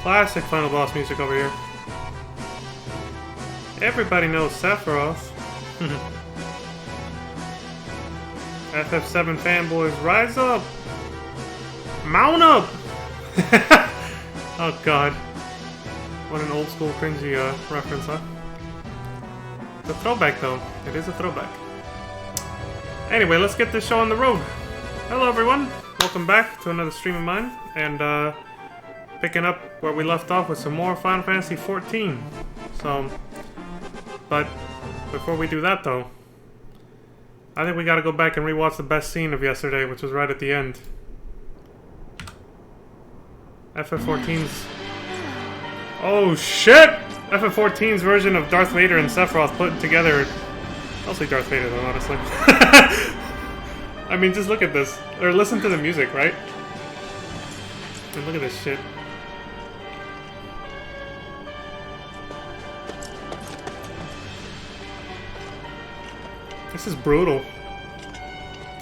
Classic final boss music over here. Everybody knows Sephiroth. FF7 fanboys, rise up! Mount up! Oh god. What an old school cringy reference, huh? It's a throwback though. It is a throwback. Anyway, let's get this show on the road. Hello everyone, welcome back to another stream of mine, and picking up where we left off with some more Final Fantasy XIV. So, but before we do that though, I think we gotta go back and rewatch the best scene of yesterday, which was right at the end. FF14's... Oh shit! FF14's version of Darth Vader and Sephiroth put together... I'll say Darth Vader though, honestly. I mean, just look at this. Or listen to the music, right? And look at this shit. This is brutal.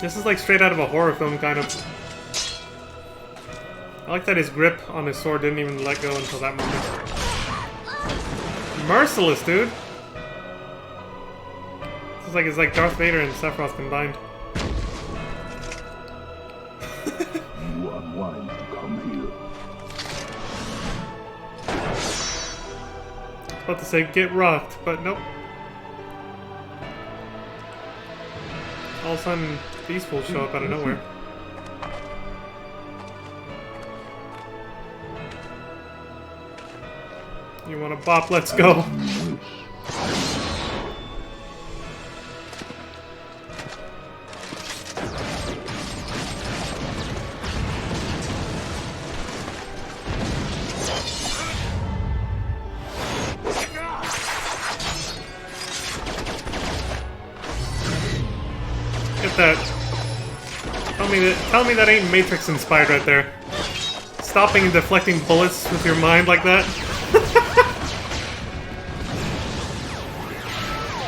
This is like straight out of a horror film, kind of. I like that his grip on his sword didn't even let go until that moment. Merciless, dude! It's like Darth Vader and Sephiroth combined. You are wise to come here. About to say get rocked, but nope. All of a sudden, these fools show up out of nowhere. You wanna bop? Let's go! That. Tell me that ain't Matrix inspired right there. Stopping and deflecting bullets with your mind like that.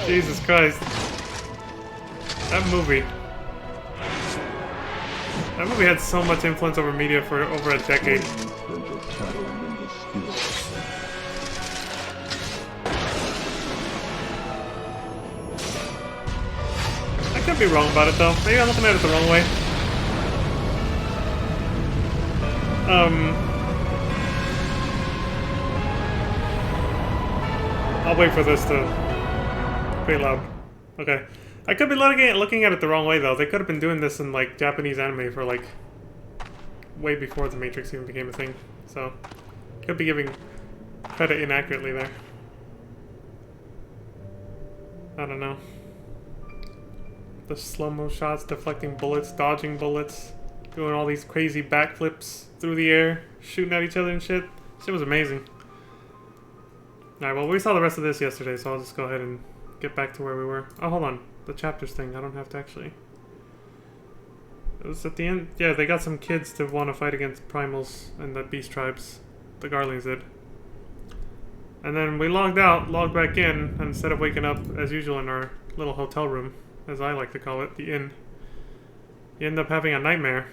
Jesus Christ. That movie had so much influence over media for over a decade. I could be wrong about it though. Maybe I'm looking at it the wrong way. I'll wait for this to be loud. Okay. I could be looking at it the wrong way though. They could have been doing this in like Japanese anime for like way before the Matrix even became a thing. So could be giving credit inaccurately there. I don't know. The slow-mo shots, deflecting bullets, dodging bullets, doing all these crazy backflips through the air, shooting at each other and shit. Shit was amazing. Alright, well, we saw the rest of this yesterday, so I'll just go ahead and get back to where we were. Oh, hold on. The chapters thing. I don't have to actually... It was at the end... Yeah, they got some kids to want to fight against Primals and the Beast Tribes. The Garlings did. And then we logged back in, and instead of waking up, as usual, in our little hotel room, as I like to call it, the inn, you end up having a nightmare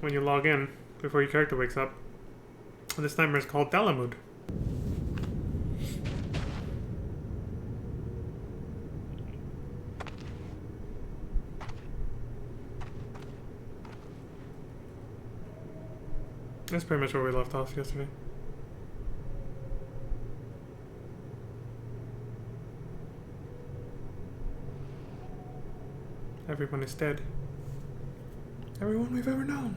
when you log in before your character wakes up. And this nightmare is called Dalamud. That's pretty much where we left off yesterday. Everyone is dead. Everyone we've ever known.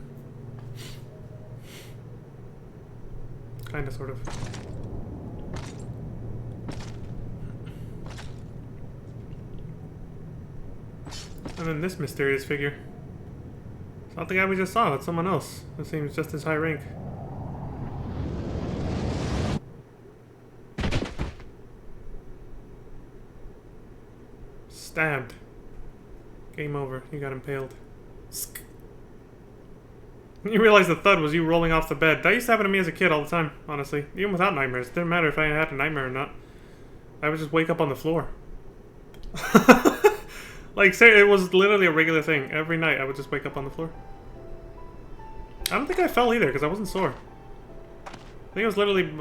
Kinda, sort of. And then this mysterious figure. It's not the guy we just saw, it's someone else. It seems just as high rank. Stabbed. Game over. You got impaled. You realize the thud was you rolling off the bed. That used to happen to me as a kid all the time, honestly. Even without nightmares. It didn't matter if I had a nightmare or not. I would just wake up on the floor. Like, say, it was literally a regular thing. Every night I would just wake up on the floor. I don't think I fell either, because I wasn't sore. I think it was literally,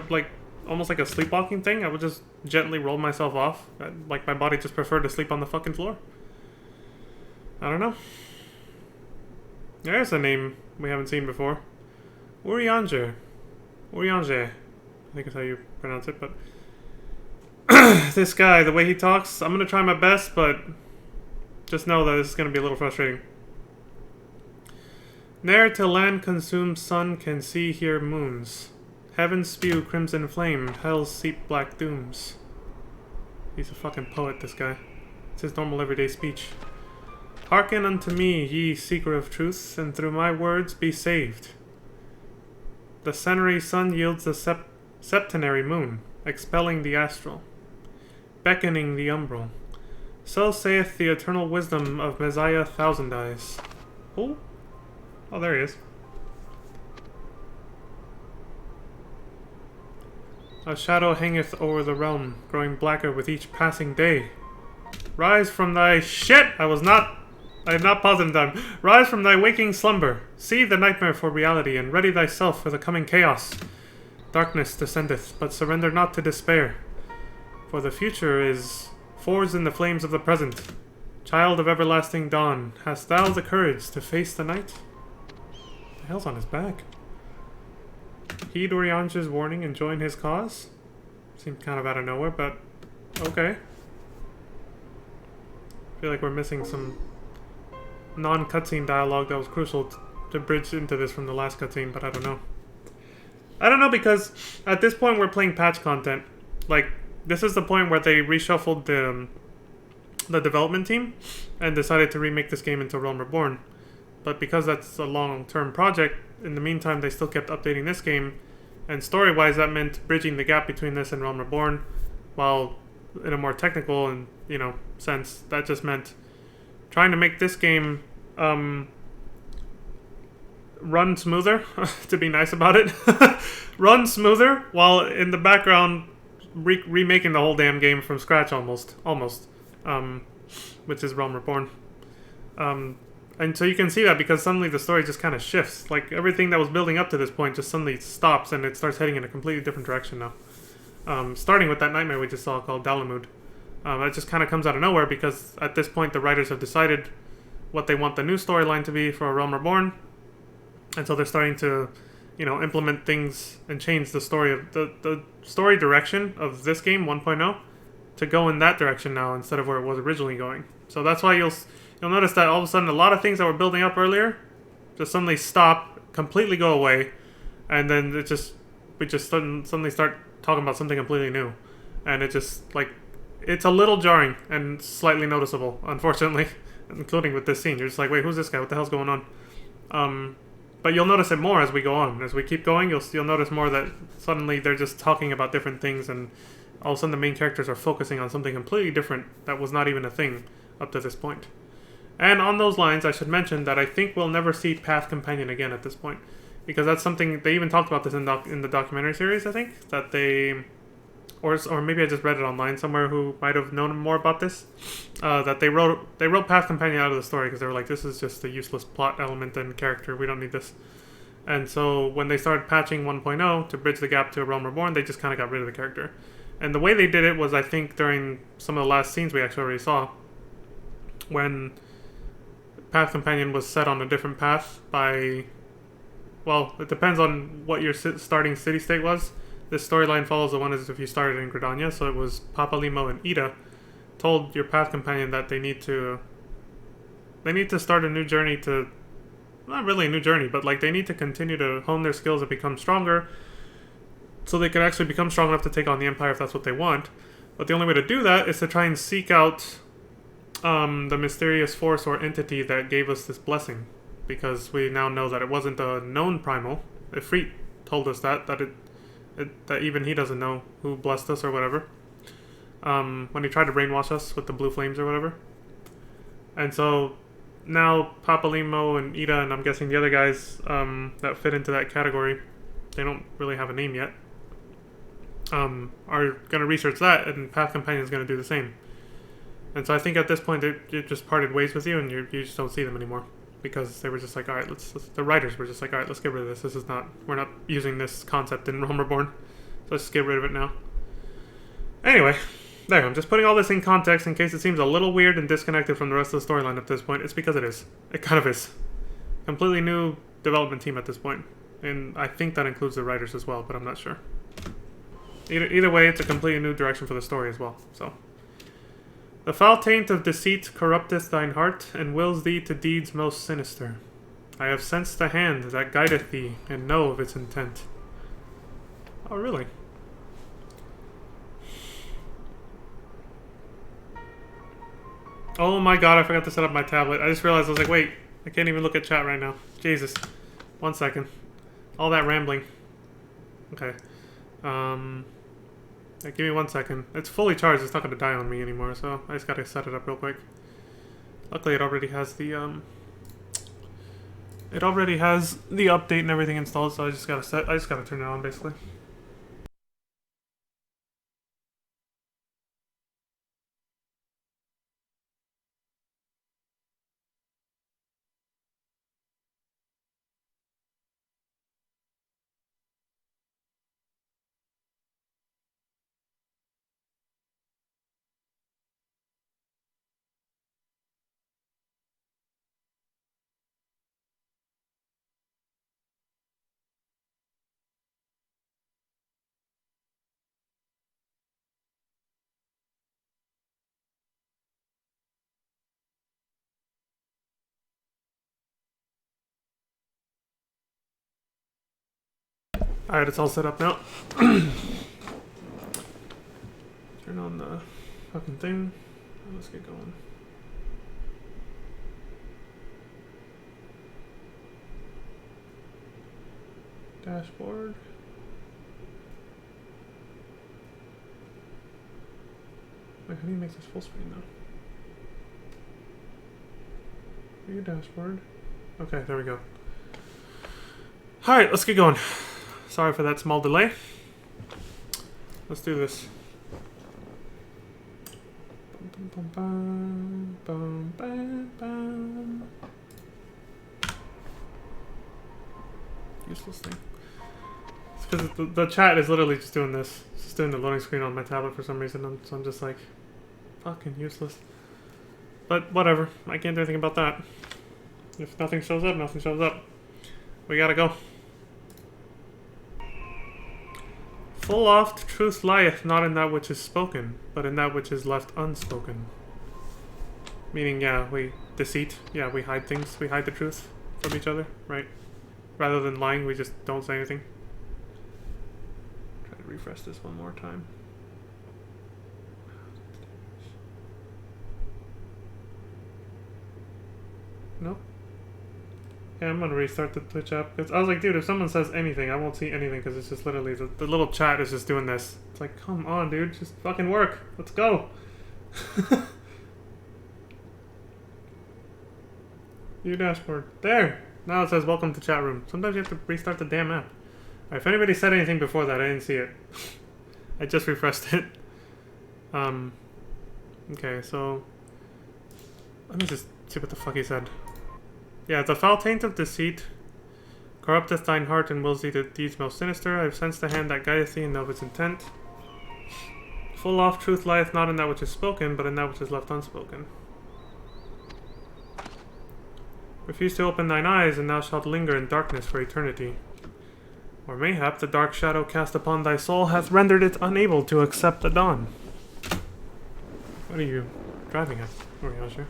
like, almost like a sleepwalking thing. I would just gently roll myself off. Like, my body just preferred to sleep on the fucking floor. I don't know. There's a name we haven't seen before. Urianger. Urianger. I think is how you pronounce it, but... this guy, the way he talks, I'm gonna try my best, but... just know that this is gonna be a little frustrating. Ne'er till land consumed sun can see here moons. Heavens spew crimson flame, hell's seep black dooms. He's a fucking poet, this guy. It's his normal everyday speech. Hearken unto me, ye seeker of truth, and through my words be saved. The cenary sun yields the septenary moon, expelling the astral, beckoning the umbral. So saith the eternal wisdom of Messiah Thousand Eyes. Who? Oh, there he is. A shadow hangeth o'er the realm, growing blacker with each passing day. Rise from thy shit! I had not paused in time. Rise from thy waking slumber. See the nightmare for reality, and ready thyself for the coming chaos. Darkness descendeth, but surrender not to despair. For the future is forged in the flames of the present. Child of everlasting dawn, hast thou the courage to face the night? What the hell's on his back? Heed Urianger's warning and join his cause? Seemed kind of out of nowhere, but okay. I feel like we're missing some non-cutscene dialogue that was crucial to bridge into this from the last cutscene, but I don't know. I don't know, because at this point we're playing patch content. Like, this is the point where they reshuffled the development team and decided to remake this game into Realm Reborn. But because that's a long-term project, in the meantime they still kept updating this game, and story-wise that meant bridging the gap between this and Realm Reborn, while in a more technical and, you know, sense, that just meant trying to make this game run smoother, to be nice about it. Run smoother, while in the background remaking the whole damn game from scratch almost. Which is Realm Reborn. And so you can see that because suddenly the story just kind of shifts. Like, everything that was building up to this point just suddenly stops and it starts heading in a completely different direction now. Starting with that nightmare we just saw called Dalamud. It just kind of comes out of nowhere because at this point the writers have decided what they want the new storyline to be for Realm Reborn. And so they're starting to, you know, implement things and change the story of the story direction of this game 1.0 to go in that direction now instead of where it was originally going. So that's why you'll notice that all of a sudden a lot of things that were building up earlier just suddenly stop, completely go away, and then we just suddenly start talking about something completely new. And it just, like, it's a little jarring and slightly noticeable, unfortunately, including with this scene. You're just like, wait, who's this guy? What the hell's going on? But you'll notice it more as we go on. As we keep going, you'll notice more that suddenly they're just talking about different things, and all of a sudden the main characters are focusing on something completely different that was not even a thing up to this point. And on those lines, I should mention that I think we'll never see Path Companion again at this point, because that's something they even talked about this in the documentary series. I think that they, or maybe I just read it online somewhere who might have known more about this. That they wrote Path Companion out of the story because they were like, this is just a useless plot element and character. We don't need this. And so when they started patching 1.0 to bridge the gap to Realm Reborn, they just kind of got rid of the character. And the way they did it was, I think, during some of the last scenes we actually already saw, when Path Companion was set on a different path by, well, it depends on what your starting city-state was. This storyline follows the one as if you started in Gridania, so it was Papalymo and Ida told your Path Companion that they need to start a new journey to, not really a new journey, but like they need to continue to hone their skills and become stronger, so they can actually become strong enough to take on the Empire if that's what they want. But the only way to do that is to try and seek out the mysterious force or entity that gave us this blessing, because we now know that it wasn't a known primal. Ifrit told us that even he doesn't know who blessed us or whatever, when he tried to brainwash us with the blue flames or whatever. And so now Papalymo and Ida, and I'm guessing the other guys that fit into that category, they don't really have a name yet, are going to research that, and Path Companion is going to do the same. And so I think at this point they just parted ways with you, and you just don't see them anymore. because they were just like, all right, the writers were just like, all right, let's get rid of this. This is not, we're not using this concept in Realm Reborn. So let's just get rid of it now. Anyway, there, I'm just putting all this in context in case it seems a little weird and disconnected from the rest of the storyline at this point. It's because it is. It kind of is. Completely new development team at this point. And I think that includes the writers as well, but I'm not sure. Either way, it's a completely new direction for the story as well, so. The foul taint of deceit corrupteth thine heart, and wills thee to deeds most sinister. I have sensed the hand that guideth thee, and know of its intent. Oh, really? Oh my god, I forgot to set up my tablet. I just realized, I was like, wait, I can't even look at chat right now. Jesus. 1 second. All that rambling. Okay. Yeah, give me 1 second. It's fully charged, it's not going to die on me anymore, so I just gotta set it up real quick. Luckily it already has the, it already has the update and everything installed, so I just gotta turn it on, basically. Alright, it's all set up now. Turn on the fucking thing. Let's get going. Dashboard. Wait, how do you make this full screen though? View dashboard. Okay, there we go. Alright, let's get going. Sorry for that small delay. Let's do this. Bum, bum, bum, bum, bum. Useless thing. It's because the chat is literally just doing this. It's just doing the loading screen on my tablet for some reason, so I'm just like, fucking useless. But whatever, I can't do anything about that. If nothing shows up, nothing shows up. We gotta go. Full oft truth lieth not in that which is spoken, but in that which is left unspoken. Meaning, yeah, deceit. Yeah, we hide things. We hide the truth from each other, right? Rather than lying, we just don't say anything. Try to refresh this one more time. Nope. Yeah, I'm gonna restart the Twitch app. Because I was like, dude, if someone says anything, I won't see anything because it's just literally the little chat is just doing this. It's like, come on, dude, just fucking work. Let's go. View dashboard. There. Now it says welcome to chat room. Sometimes you have to restart the damn app. Alright, if anybody said anything before that, I didn't see it. I just refreshed it. Okay, so let me just see what the fuck he said. Yeah, the foul taint of deceit corrupteth thine heart and wills thee to deeds most sinister. I have sensed the hand that guideth thee and know of its intent. Full oft truth lieth not in that which is spoken, but in that which is left unspoken. Refuse to open thine eyes, and thou shalt linger in darkness for eternity. Or mayhap the dark shadow cast upon thy soul hath rendered it unable to accept the dawn. What are you driving at, Oriasha?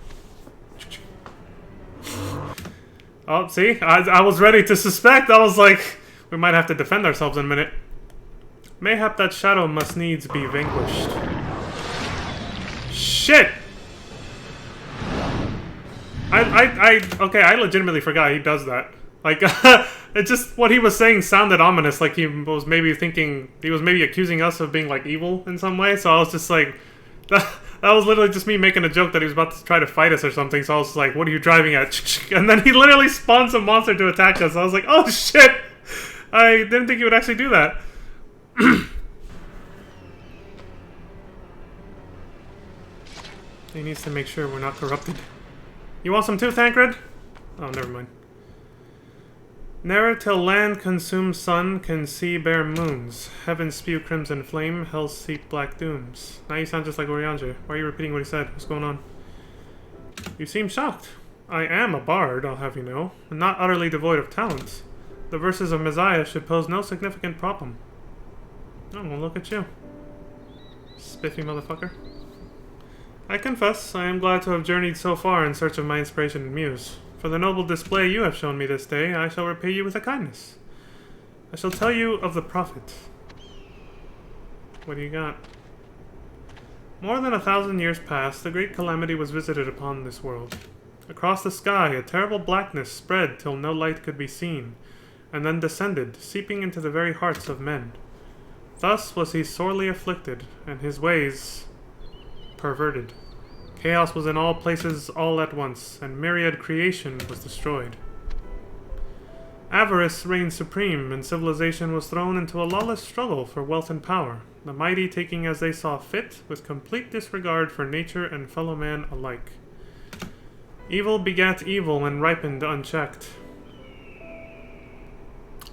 Oh, see? I was ready to suspect. I was like, we might have to defend ourselves in a minute. Mayhap that shadow must needs be vanquished. Shit! Okay, I legitimately forgot he does that. Like, it's just, what he was saying sounded ominous, like he was maybe thinking, he was maybe accusing us of being, like, evil in some way, so I was just like, that was literally just me making a joke that he was about to try to fight us or something, so I was like, what are you driving at? And then he literally spawns a monster to attack us. I was like, oh shit! I didn't think he would actually do that. He needs to make sure we're not corrupted. You want some too, Thancred? Oh, never mind. Ne'er till land consumes sun can see bare moons. Heaven spew crimson flame, hell seek black dooms. Now you sound just like Oriange. Why are you repeating what he said? What's going on? You seem shocked. I am a bard, I'll have you know, and not utterly devoid of talent. The verses of Messiah should pose no significant problem. Oh, well, look at you. Spiffy motherfucker. I confess, I am glad to have journeyed so far in search of my inspiration and muse. For the noble display you have shown me this day, I shall repay you with a kindness. I shall tell you of the prophet. What do you got? More than 1,000 years past, a great calamity was visited upon this world. Across the sky, a terrible blackness spread till no light could be seen, and then descended, seeping into the very hearts of men. Thus was he sorely afflicted, and his ways perverted. Chaos was in all places all at once, and myriad creation was destroyed. Avarice reigned supreme, and civilization was thrown into a lawless struggle for wealth and power, the mighty taking as they saw fit, with complete disregard for nature and fellow man alike. Evil begat evil and ripened unchecked,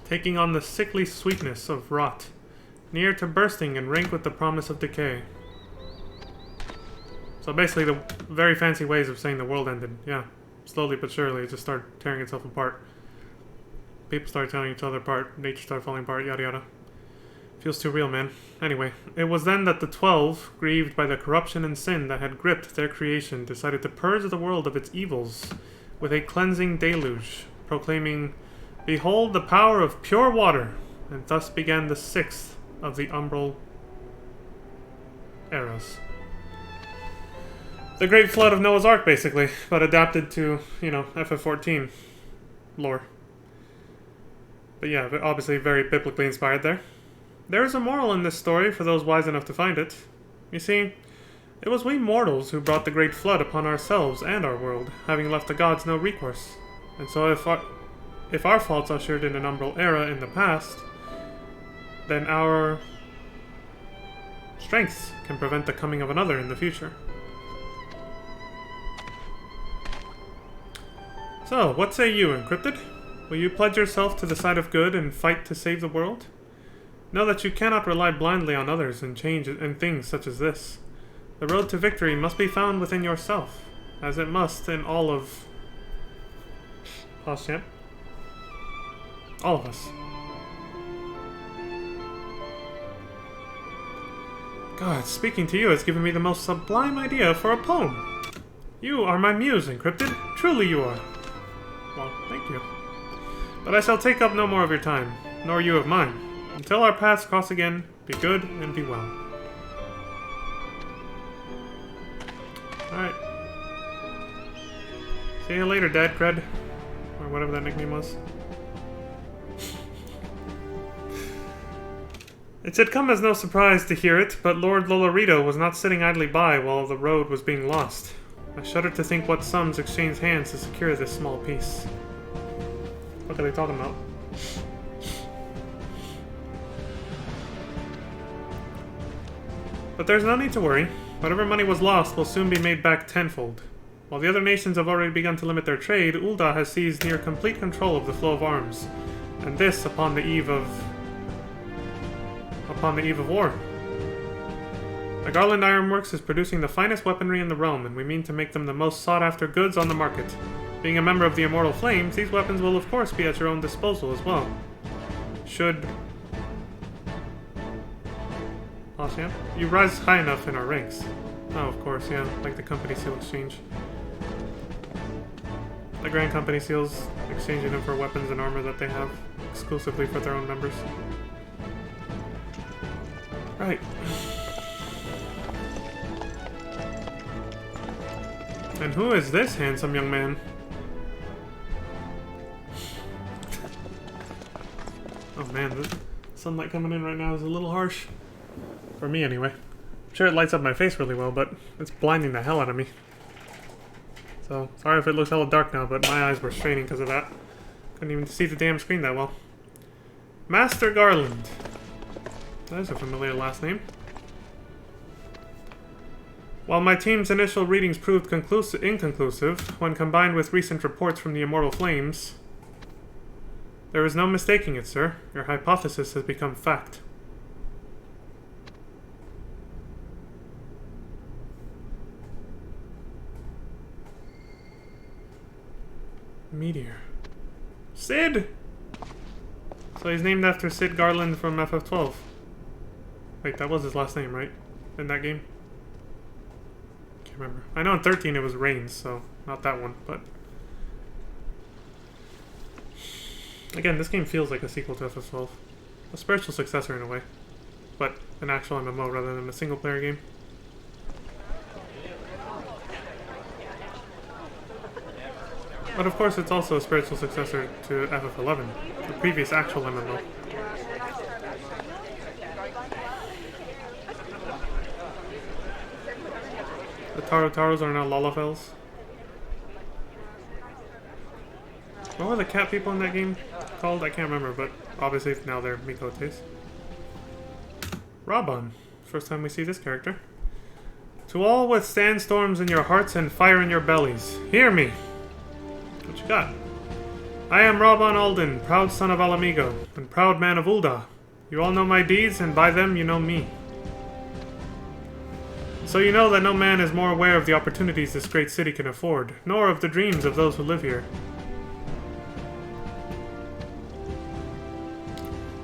taking on the sickly sweetness of rot, near to bursting and rank with the promise of decay. So basically the very fancy ways of saying the world ended. Yeah, slowly but surely it just started tearing itself apart. People started tearing each other apart, nature started falling apart, yada yada. Feels too real, man. Anyway, it was then that the 12, grieved by the corruption and sin that had gripped their creation, decided to purge the world of its evils with a cleansing deluge, proclaiming, "Behold the power of pure water," and thus began the 6th of the umbral eras. The Great Flood of Noah's Ark, basically, but adapted to, you know, FF14 lore. But yeah, obviously very biblically inspired there. There is a moral in this story for those wise enough to find it. You see, it was we mortals who brought the Great Flood upon ourselves and our world, having left the gods no recourse. And so if our faults ushered in an umbral era in the past, then our strengths can prevent the coming of another in the future. So, what say you, Encrypted? Will you pledge yourself to the side of good and fight to save the world? Know that you cannot rely blindly on others and change in things such as this. The road to victory must be found within yourself, as it must in all of... Champ? All of us. God, speaking to you has given me the most sublime idea for a poem. You are my muse, Encrypted. Truly you are. Well, thank you. But I shall take up no more of your time, nor you of mine. Until our paths cross again, be good and be well. Alright. See you later, Dad Cred. Or whatever that nickname was. It should come as no surprise to hear it, but Lord Lolorito was not sitting idly by while the road was being lost. I shudder to think what sums exchanged hands to secure this small piece. What are they talking about? But there's no need to worry. Whatever money was lost will soon be made back tenfold. While the other nations have already begun to limit their trade, Ul'dah has seized near complete control of the flow of arms, and this upon the eve of war. The Garland Ironworks is producing the finest weaponry in the realm, and we mean to make them the most sought-after goods on the market. Being a member of the Immortal Flames, these weapons will of course be at your own disposal as well. Should... Awesome. You rise high enough in our ranks. Oh, of course, yeah, like the Company Seal Exchange. The Grand Company Seals, exchanging them for weapons and armor that they have, exclusively for their own members. Right. And who is this handsome young man? Oh man, the sunlight coming in right now is a little harsh. For me, anyway. I'm sure it lights up my face really well, but it's blinding the hell out of me. So, sorry if it looks hella dark now, but my eyes were straining because of that. Couldn't even see the damn screen that well. Master Garland. That is a familiar last name. While my team's initial readings proved inconclusive, when combined with recent reports from the Immortal Flames, there is no mistaking it, sir. Your hypothesis has become fact. Meteor. Sid! So he's named after Sid Garland from FF12. Wait, that was his last name, right? In that game? Can't remember. I know in 13 it was Reigns, so not that one, but... Again, this game feels like a sequel to FF12. A spiritual successor in a way. But an actual MMO rather than a single-player game. But of course it's also a spiritual successor to FF11, the previous actual MMO. The Taros are now Lalafels. What were the cat people in that game called? I can't remember, but obviously now they're Mikotes. Raban. First time we see this character. To all withstand storms in your hearts and fire in your bellies, hear me! What you got? I am Raban Alden, proud son of Alamigo, and proud man of Ul'dah. You all know my deeds, and by them you know me. So you know that no man is more aware of the opportunities this great city can afford, nor of the dreams of those who live here.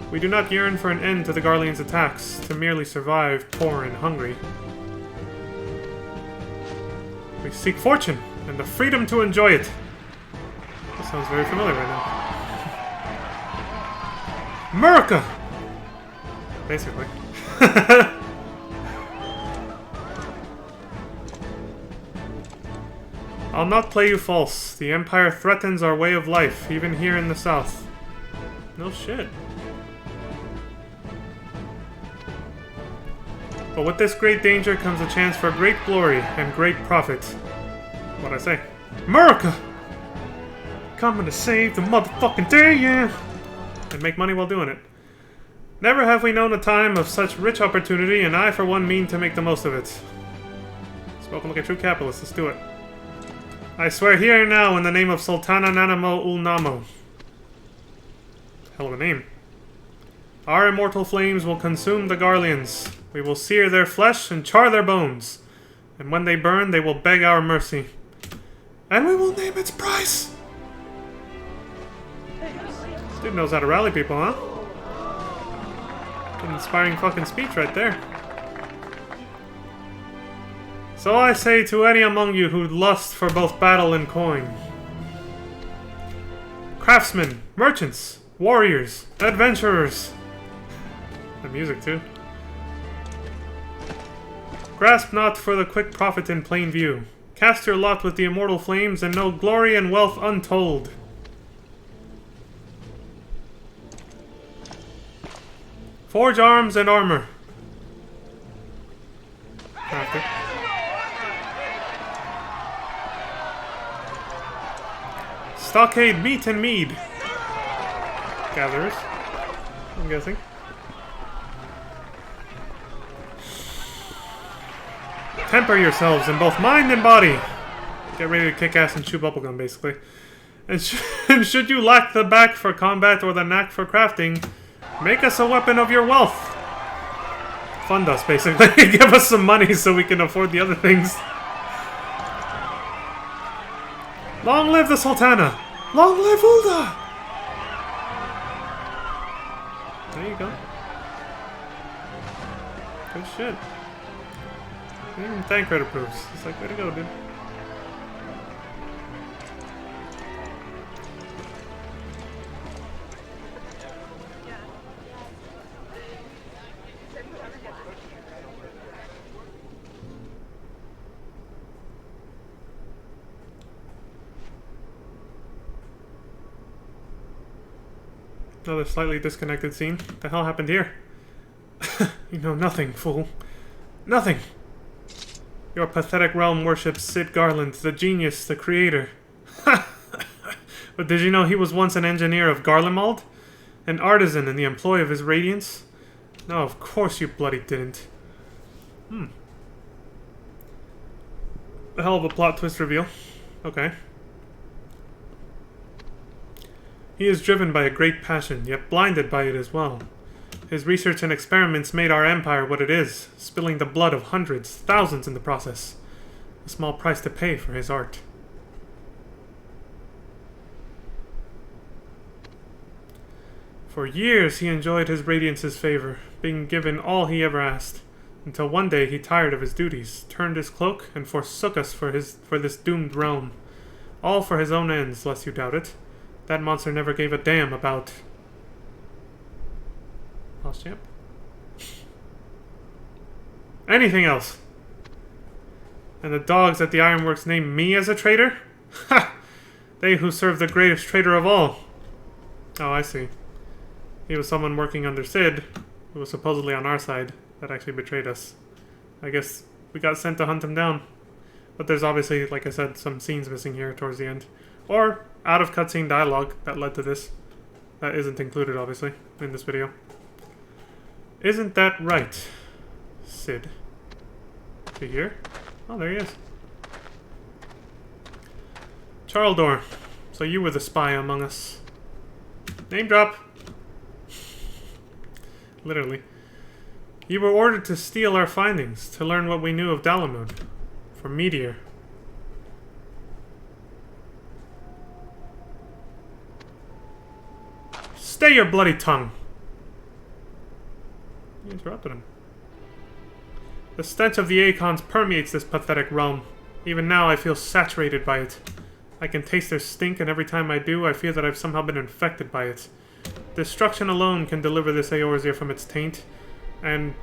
We do not yearn for an end to the Garlean's attacks, to merely survive poor and hungry. We seek fortune, and the freedom to enjoy it. That sounds very familiar right now. America! Basically. I'll not play you false. The Empire threatens our way of life, even here in the South. No shit. But with this great danger comes a chance for great glory and great profit. What'd I say? America! Coming to save the motherfucking day, yeah! And make money while doing it. Never have we known a time of such rich opportunity, and I for one mean to make the most of it. Spoken like a true capitalist, let's do it. I swear here and now in the name of Sultana Nanamo Ul'Namo. Hell of a name. Our immortal flames will consume the Garleans. We will sear their flesh and char their bones. And when they burn, they will beg our mercy. And we will name its price! This dude knows how to rally people, huh? An inspiring fucking speech right there. So I say to any among you who lust for both battle and coin. Craftsmen, merchants, warriors, adventurers. The music too. Grasp not for the quick profit in plain view. Cast your lot with the immortal flames and know glory and wealth untold. Forge arms and armor. After. Stockade meat and mead. Gatherers, I'm guessing. Temper yourselves in both mind and body. Get ready to kick ass and chew bubblegum, basically. And should you lack the back for combat or the knack for crafting, make us a weapon of your wealth. Fund us, basically. Give us some money so we can afford the other things. Long live the Sultana! Long live Ul'Dah! There you go. Good shit. Even Thancred approves. It's like, way to go, dude. Another slightly disconnected scene. What the hell happened here? You know nothing, fool. Nothing! Your pathetic realm worships Sid Garland, the genius, the creator. But did you know he was once an engineer of Garlemald? An artisan in the employ of his radiance? No, of course you bloody didn't. A hell of a plot twist reveal. Okay. He is driven by a great passion, yet blinded by it as well. His research and experiments made our empire what it is, spilling the blood of hundreds, thousands in the process. A small price to pay for his art. For years he enjoyed his Radiance's favor, being given all he ever asked, until one day he tired of his duties, turned his cloak, and forsook us for this doomed realm. All for his own ends, lest you doubt it. That monster never gave a damn about... Champ? Anything else. And the dogs at the Ironworks named me as a traitor? Ha! They who serve the greatest traitor of all. Oh, I see. He was someone working under Cid, who was supposedly on our side, that actually betrayed us. I guess we got sent to hunt him down. But there's obviously, like I said, some scenes missing here towards the end. Or out of cutscene dialogue that led to this. That isn't included, obviously, in this video. Isn't that right, Cid? Is he here? Oh, there he is. Charldor. So you were the spy among us. Name drop. Literally. You were ordered to steal our findings, to learn what we knew of Dalamud. For Meteor. Stay your bloody tongue! You interrupted him. The stench of the Acons permeates this pathetic realm. Even now I feel saturated by it. I can taste their stink, and every time I do, I feel that I've somehow been infected by it. Destruction alone can deliver this Eorzea from its taint, and...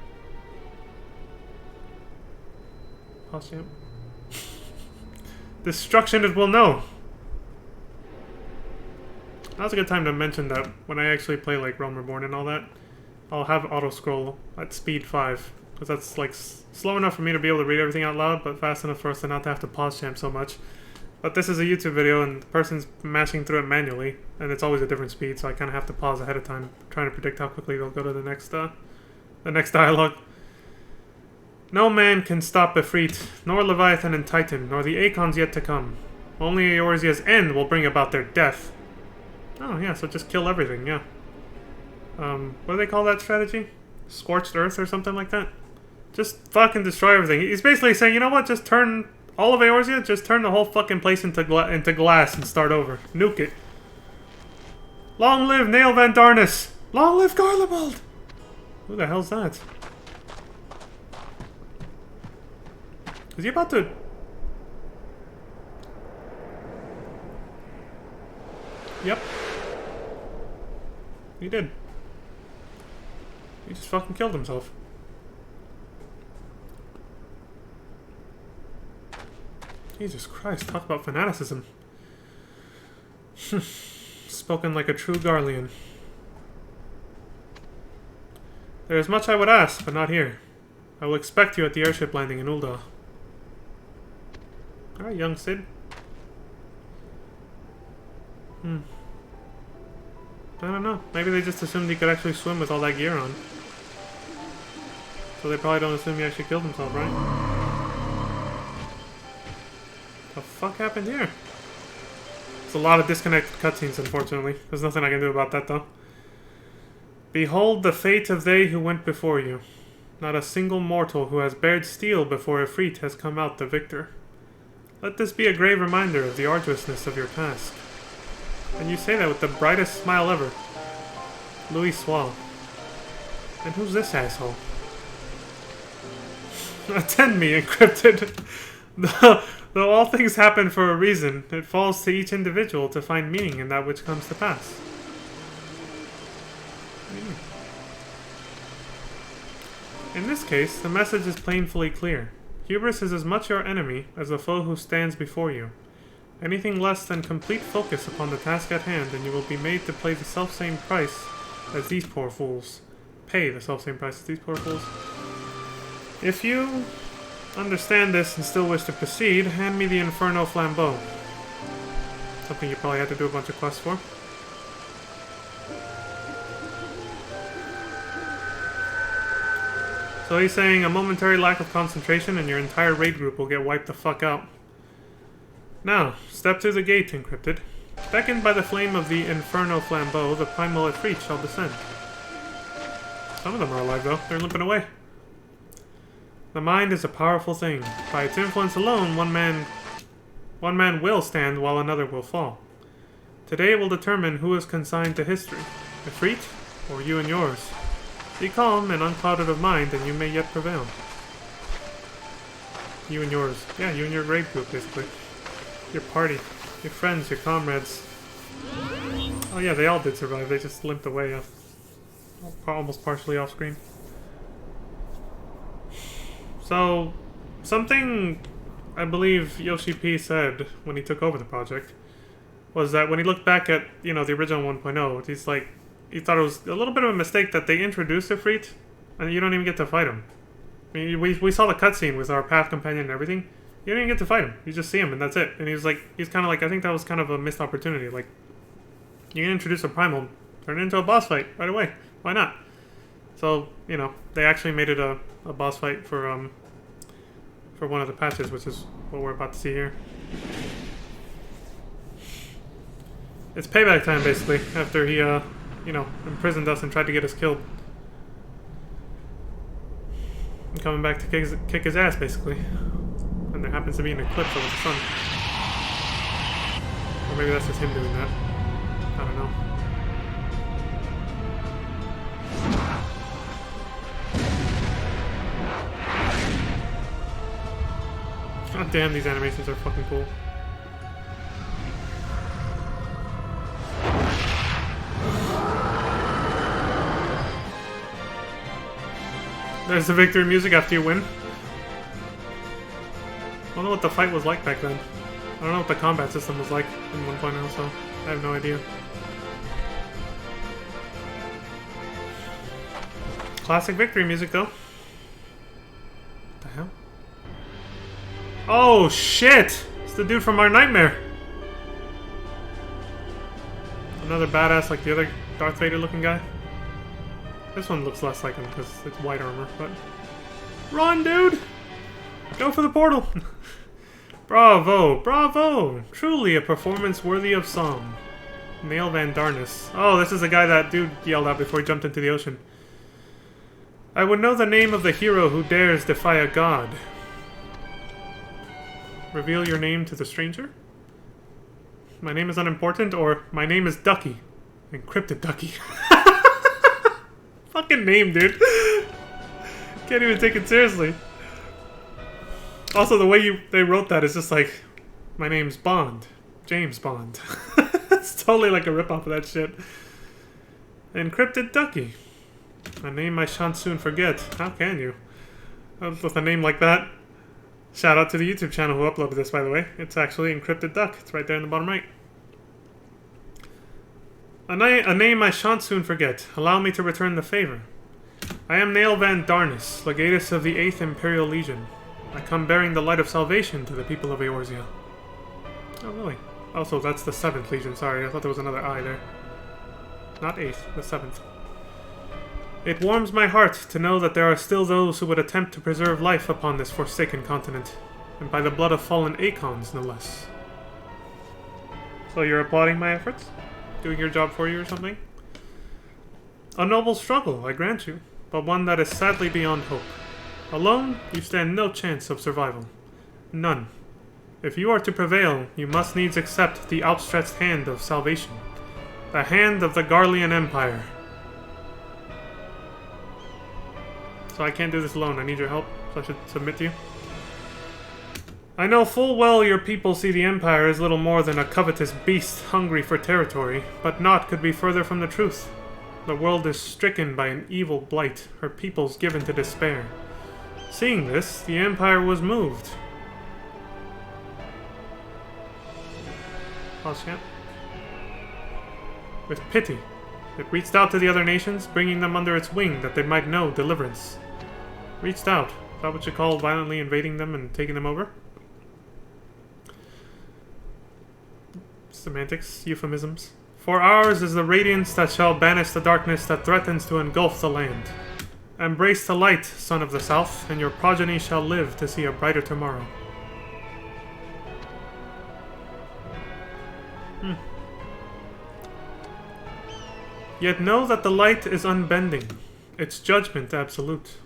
Destruction it will know! Now's a good time to mention that when I actually play like Realm Reborn and all that, I'll have auto-scroll at speed 5. Because that's like slow enough for me to be able to read everything out loud, but fast enough for us to not have to pause champ so much. But this is a YouTube video and the person's mashing through it manually, and it's always a different speed, so I kind of have to pause ahead of time, trying to predict how quickly they'll go to the next dialogue. No man can stop Ifrit, nor Leviathan and Titan, nor the Acons yet to come. Only Eorzea's end will bring about their death. Oh yeah, so just kill everything, yeah. What do they call that strategy? Scorched Earth or something like that? Just fucking destroy everything. He's basically saying, you know what, just turn all of Eorzea, just turn the whole fucking place into glass and start over. Nuke it. Long live Nail Van Darnus! Long live Garlemald! Who the hell's that? Is he about to... Yep. He did. He just fucking killed himself. Jesus Christ, talk about fanaticism. Spoken like a true Garlean. There is much I would ask, but not here. I will expect you at the airship landing in Ul'dah. Alright, young Cid. I don't know. Maybe they just assumed he could actually swim with all that gear on. So they probably don't assume he actually killed himself, right? The fuck happened here? It's a lot of disconnected cutscenes, unfortunately. There's nothing I can do about that, though. Behold the fate of they who went before you. Not a single mortal who has bared steel before Ifrit has come out the victor. Let this be a grave reminder of the arduousness of your task. And you say that with the brightest smile ever. Louis Swall. And who's this asshole? Attend me, encrypted. Though all things happen for a reason, it falls to each individual to find meaning in that which comes to pass. In this case, the message is painfully clear. Hubris is as much your enemy as the foe who stands before you. Anything less than complete focus upon the task at hand, and you will be made to pay the selfsame price as these poor fools. Pay the selfsame price as these poor fools. If you understand this and still wish to proceed, hand me the Inferno Flambeau. Something you probably had to do a bunch of quests for. So he's saying a momentary lack of concentration and your entire raid group will get wiped the fuck out. Now, step through the gate, Encrypted. Beckoned by the flame of the Inferno Flambeau, the primal Ifrit shall descend. Some of them are alive, though. They're limping away. The mind is a powerful thing. By its influence alone, one man will stand while another will fall. Today will determine who is consigned to history, Ifrit or you and yours. Be calm and unclouded of mind, and you may yet prevail. You and yours. Yeah, you and your raid group, basically. Your party. Your friends, your comrades. Oh yeah, they all did survive. They just limped away almost partially off screen. So, something I believe Yoshi P said when he took over the project was that when he looked back at, you know, the original 1.0, he's like, he thought it was a little bit of a mistake that they introduced Ifrit and you don't even get to fight him. I mean, we saw the cutscene with our path companion and everything. You don't even get to fight him. You just see him and that's it. And he's like, he's kind of like, I think that was kind of a missed opportunity. Like, you can introduce a primal, turn it into a boss fight right away. Why not? So, you know, they actually made it a boss fight for one of the patches, which is what we're about to see here. It's payback time, basically, after he, you know, imprisoned us and tried to get us killed. I'm coming back to kick his ass, basically. And there happens to be an eclipse over the sun. Or maybe that's just him doing that. I don't know. God damn, these animations are fucking cool. There's the victory music after you win. I don't know what the fight was like back then. I don't know what the combat system was like in 1.0, so I have no idea. Classic victory music, though. What the hell? Oh, shit! It's the dude from our nightmare! Another badass like the other Darth Vader looking guy. This one looks less like him because it's white armor, but... Run, dude! Go for the portal! Bravo! Bravo! Truly a performance worthy of song. Nail Van Darnus. Oh, this is the guy that dude yelled out before he jumped into the ocean. I would know the name of the hero who dares defy a god. Reveal your name to the stranger? My name is unimportant, or my name is Ducky. Encrypted Ducky. Fucking name, dude. Can't even take it seriously. Also, the way they wrote that is just like, my name's Bond. James Bond. It's totally like a ripoff of that shit. Encrypted Ducky. A name I shan't soon forget. How can you? With a name like that. Shout out to the YouTube channel who uploaded this, by the way. It's actually Encrypted Duck. It's right there in the bottom right. A name I shan't soon forget. Allow me to return the favor. I am Nail Van Darnus, Legatus of the 8th Imperial Legion. I come bearing the light of salvation to the people of Eorzea. Oh, really? Also, that's the 7th Legion. Sorry, I thought there was another I there. Not 8th, the 7th. It warms my heart to know that there are still those who would attempt to preserve life upon this forsaken continent, and by the blood of fallen Acons, no less. So you're applauding my efforts? Doing your job for you or something? A noble struggle, I grant you, but one that is sadly beyond hope. Alone, you stand no chance of survival. None. If you are to prevail, you must needs accept the outstretched hand of salvation. The hand of the Garlean Empire. So I can't do this alone. I need your help, so I should submit to you. I know full well your people see the Empire as little more than a covetous beast hungry for territory, but naught could be further from the truth. The world is stricken by an evil blight, her peoples given to despair. Seeing this, the Empire was moved. Pause yet? With pity, it reached out to the other nations, bringing them under its wing that they might know deliverance. Reached out. Is that what you call violently invading them and taking them over? Semantics, euphemisms. For ours is the radiance that shall banish the darkness that threatens to engulf the land. Embrace the light, son of the South, and your progeny shall live to see a brighter tomorrow. Yet know that the light is unbending, its judgment absolute.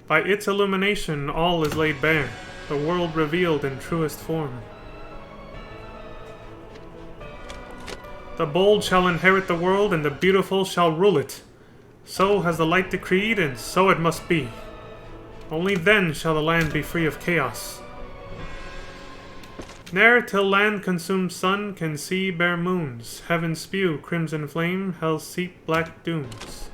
By its illumination all is laid bare, the world revealed in truest form. The bold shall inherit the world, and the beautiful shall rule it. So has the light decreed, and so it must be. Only then shall the land be free of chaos. Ne'er till land consumed sun can see bare moons, heaven spew crimson flame, hell seep black dooms.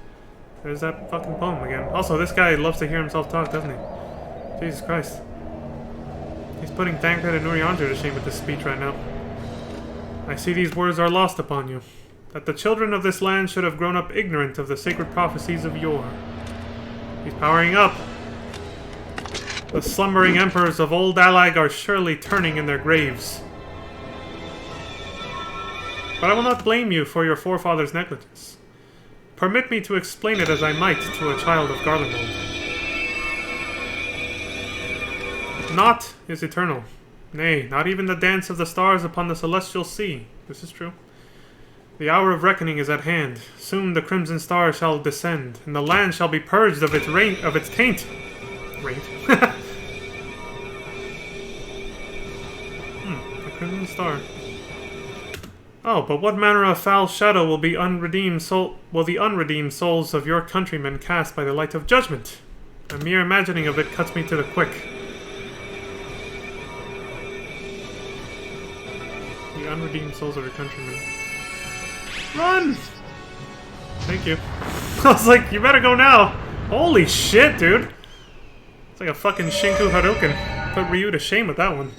There's that fucking poem again. Also, this guy loves to hear himself talk, doesn't he? Jesus Christ. He's putting Thancred and Urianger to shame with this speech right now. I see these words are lost upon you, that the children of this land should have grown up ignorant of the sacred prophecies of yore. He's powering up. The slumbering emperors of old Allag are surely turning in their graves. But I will not blame you for your forefathers' negligence. Permit me to explain it as I might to a child of Garlemald. Naught is eternal. Nay, not even the dance of the stars upon the celestial sea. This is true. The hour of reckoning is at hand. Soon the crimson star shall descend, and the land shall be purged of its taint. Raint? The crimson star. Oh, but what manner of foul shadow will the unredeemed souls of your countrymen cast by the light of judgment? A mere imagining of it cuts me to the quick. The unredeemed souls of your countrymen. Run! Thank you. I was like, you better go now. Holy shit, dude. It's like a fucking Shinku Haruken. Put Ryu to shame with that one.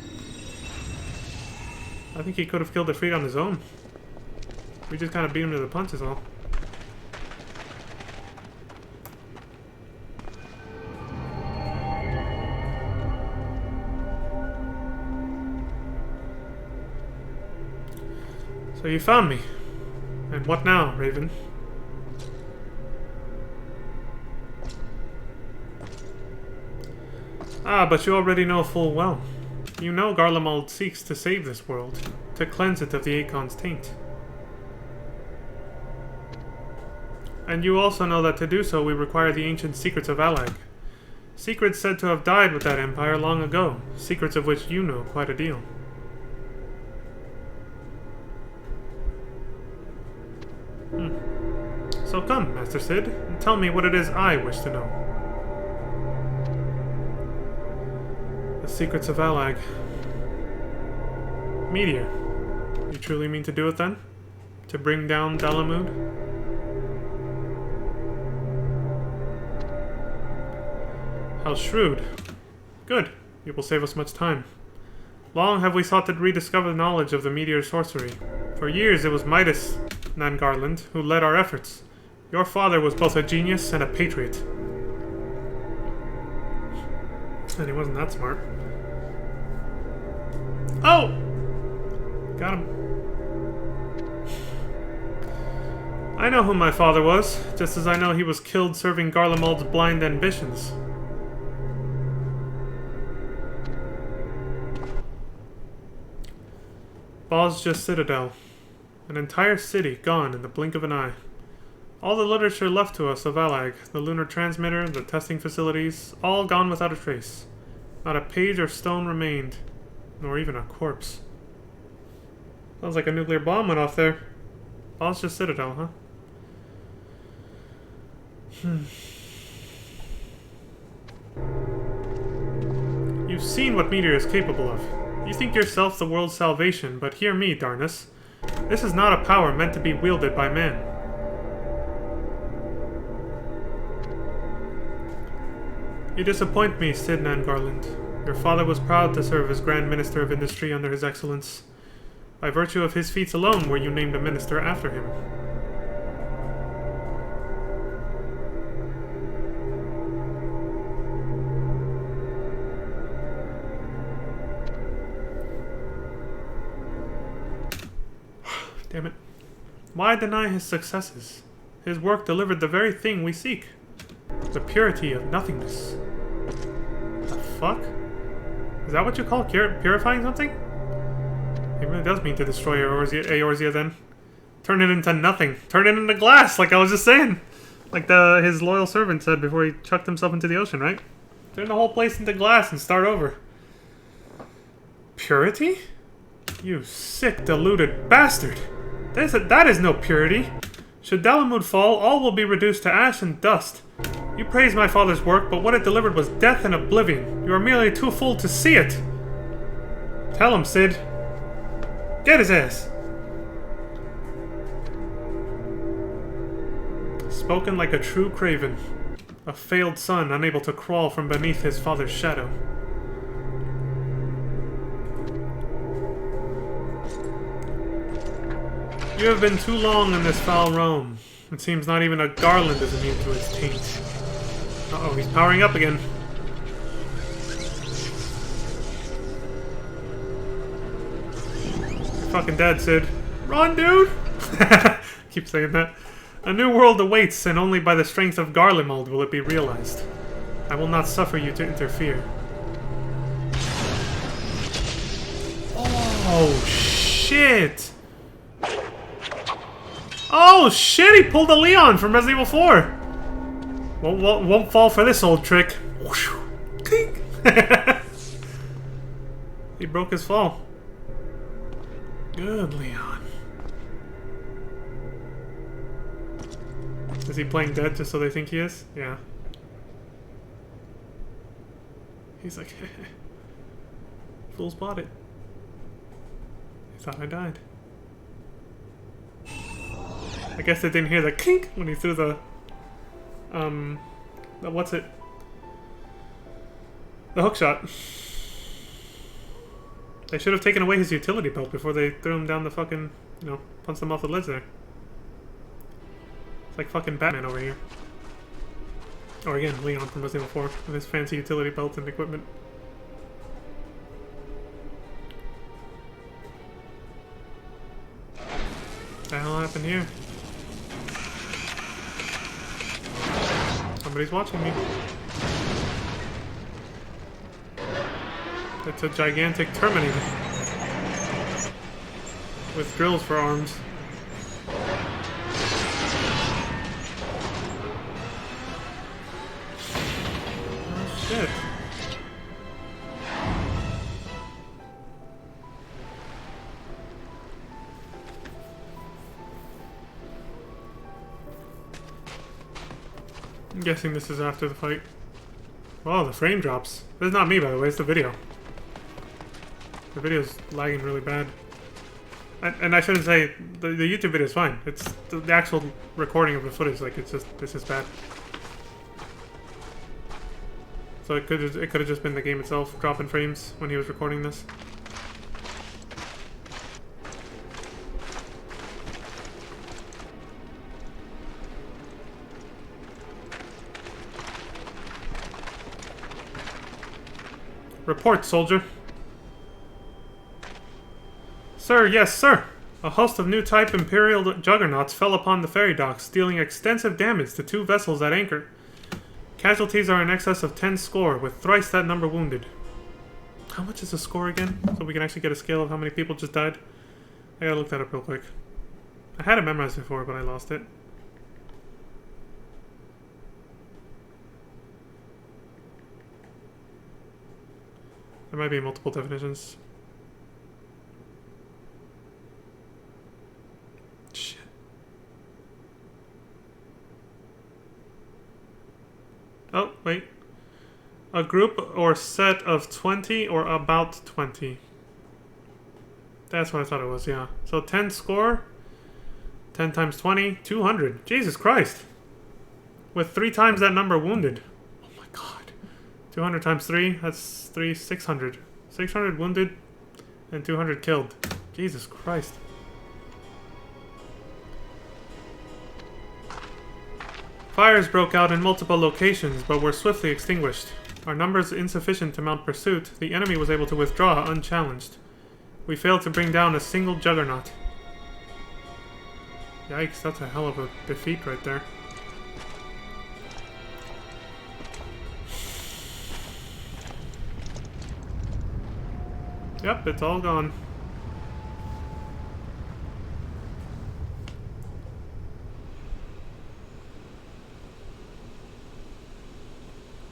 I think he could have killed the Ifrit on his own. We just kind of beat him to the punch is all. So you found me. And what now, Raven? Ah, but you already know full well. You know Garlemald seeks to save this world, to cleanse it of the Akon's taint. And you also know that to do so we require the ancient secrets of Allag. Secrets said to have died with that empire long ago, secrets of which you know quite a deal. So come, Master Cid, and tell me what it is I wish to know. The secrets of Allag. Meteor. You truly mean to do it then? To bring down Dalamud? How shrewd. Good. You will save us much time. Long have we sought to rediscover the knowledge of the meteor sorcery. For years it was Midas, Nangarland, who led our efforts. Your father was both a genius and a patriot. And he wasn't that smart. Oh! Got him. I know who my father was, just as I know he was killed serving Garlemald's blind ambitions. Bozja Citadel. An entire city gone in the blink of an eye. All the literature left to us of Allag, the lunar transmitter, the testing facilities, all gone without a trace. Not a page or stone remained, nor even a corpse. Sounds like a nuclear bomb went off there. Bozja Citadel, huh? You've seen what Meteor is capable of. You think yourself the world's salvation, but hear me, Darnus. This is not a power meant to be wielded by man. You disappoint me, Cid Nangarland. Your father was proud to serve as Grand Minister of Industry under His Excellence. By virtue of his feats alone were you named a minister after him. Damn it. Why deny his successes? His work delivered the very thing we seek. The purity of nothingness. The fuck? Is that what you call purifying something? He really does mean to destroy Eorzea then. Turn it into nothing. Turn it into glass, like I was just saying. Like his loyal servant said before he chucked himself into the ocean, right? Turn the whole place into glass and start over. Purity? You sick, deluded bastard. That is no purity. Should Dalamud fall, all will be reduced to ash and dust. You praise my father's work, but what it delivered was death and oblivion. You are merely too full to see it. Tell him, Cid. Get his ass. Spoken like a true craven. A failed son unable to crawl from beneath his father's shadow. You have been too long in this foul realm. It seems not even a garland is immune to its taint. Uh-oh, he's powering up again. You're fucking dead, Cid. Run, dude! Keep saying that. A new world awaits, and only by the strength of Garlemald will it be realized. I will not suffer you to interfere. Oh, shit! Oh shit, he pulled a Leon from Resident Evil 4! Won't fall for this old trick. He broke his fall. Good, Leon. Is he playing dead just so they think he is? Yeah. He's like, fool's bought it. He thought I died. I guess they didn't hear the kink when he threw the what's it? The hook shot. They should have taken away his utility belt before they threw him down the fucking, you know, punched him off the ledge there. It's like fucking Batman over here. Or again, Leon from Resident Evil 4 with his fancy utility belt and equipment. What the hell happened here? Somebody's watching me. It's a gigantic Terminator. With drills for arms. Oh shit. I'm guessing this is after the fight. Oh, the frame drops. This is not me, by the way, it's the video. The video's lagging really bad. And I shouldn't say, the YouTube video is fine. It's the actual recording of the footage, like, it's just bad. So it could have just been the game itself dropping frames when he was recording this. Report, soldier. Sir, yes, sir. A host of new type Imperial juggernauts fell upon the ferry docks, dealing extensive damage to 2 vessels at anchor. Casualties are in excess of 10 score, with thrice that number wounded. How much is the score again? So we can actually get a scale of how many people just died? I gotta look that up real quick. I had it memorized before, but I lost it. There might be multiple definitions. Shit. Oh, wait. A group or set of 20 or about 20. That's what I thought it was, yeah. So 10 score. 10 times 20. 200. Jesus Christ. With 3 times that number wounded. 200 times 3, that's 600. 600 wounded and 200 killed. Jesus Christ. Fires broke out in multiple locations, but were swiftly extinguished. Our numbers insufficient to mount pursuit, the enemy was able to withdraw unchallenged. We failed to bring down a single juggernaut. Yikes, that's a hell of a defeat right there. Yep, it's all gone.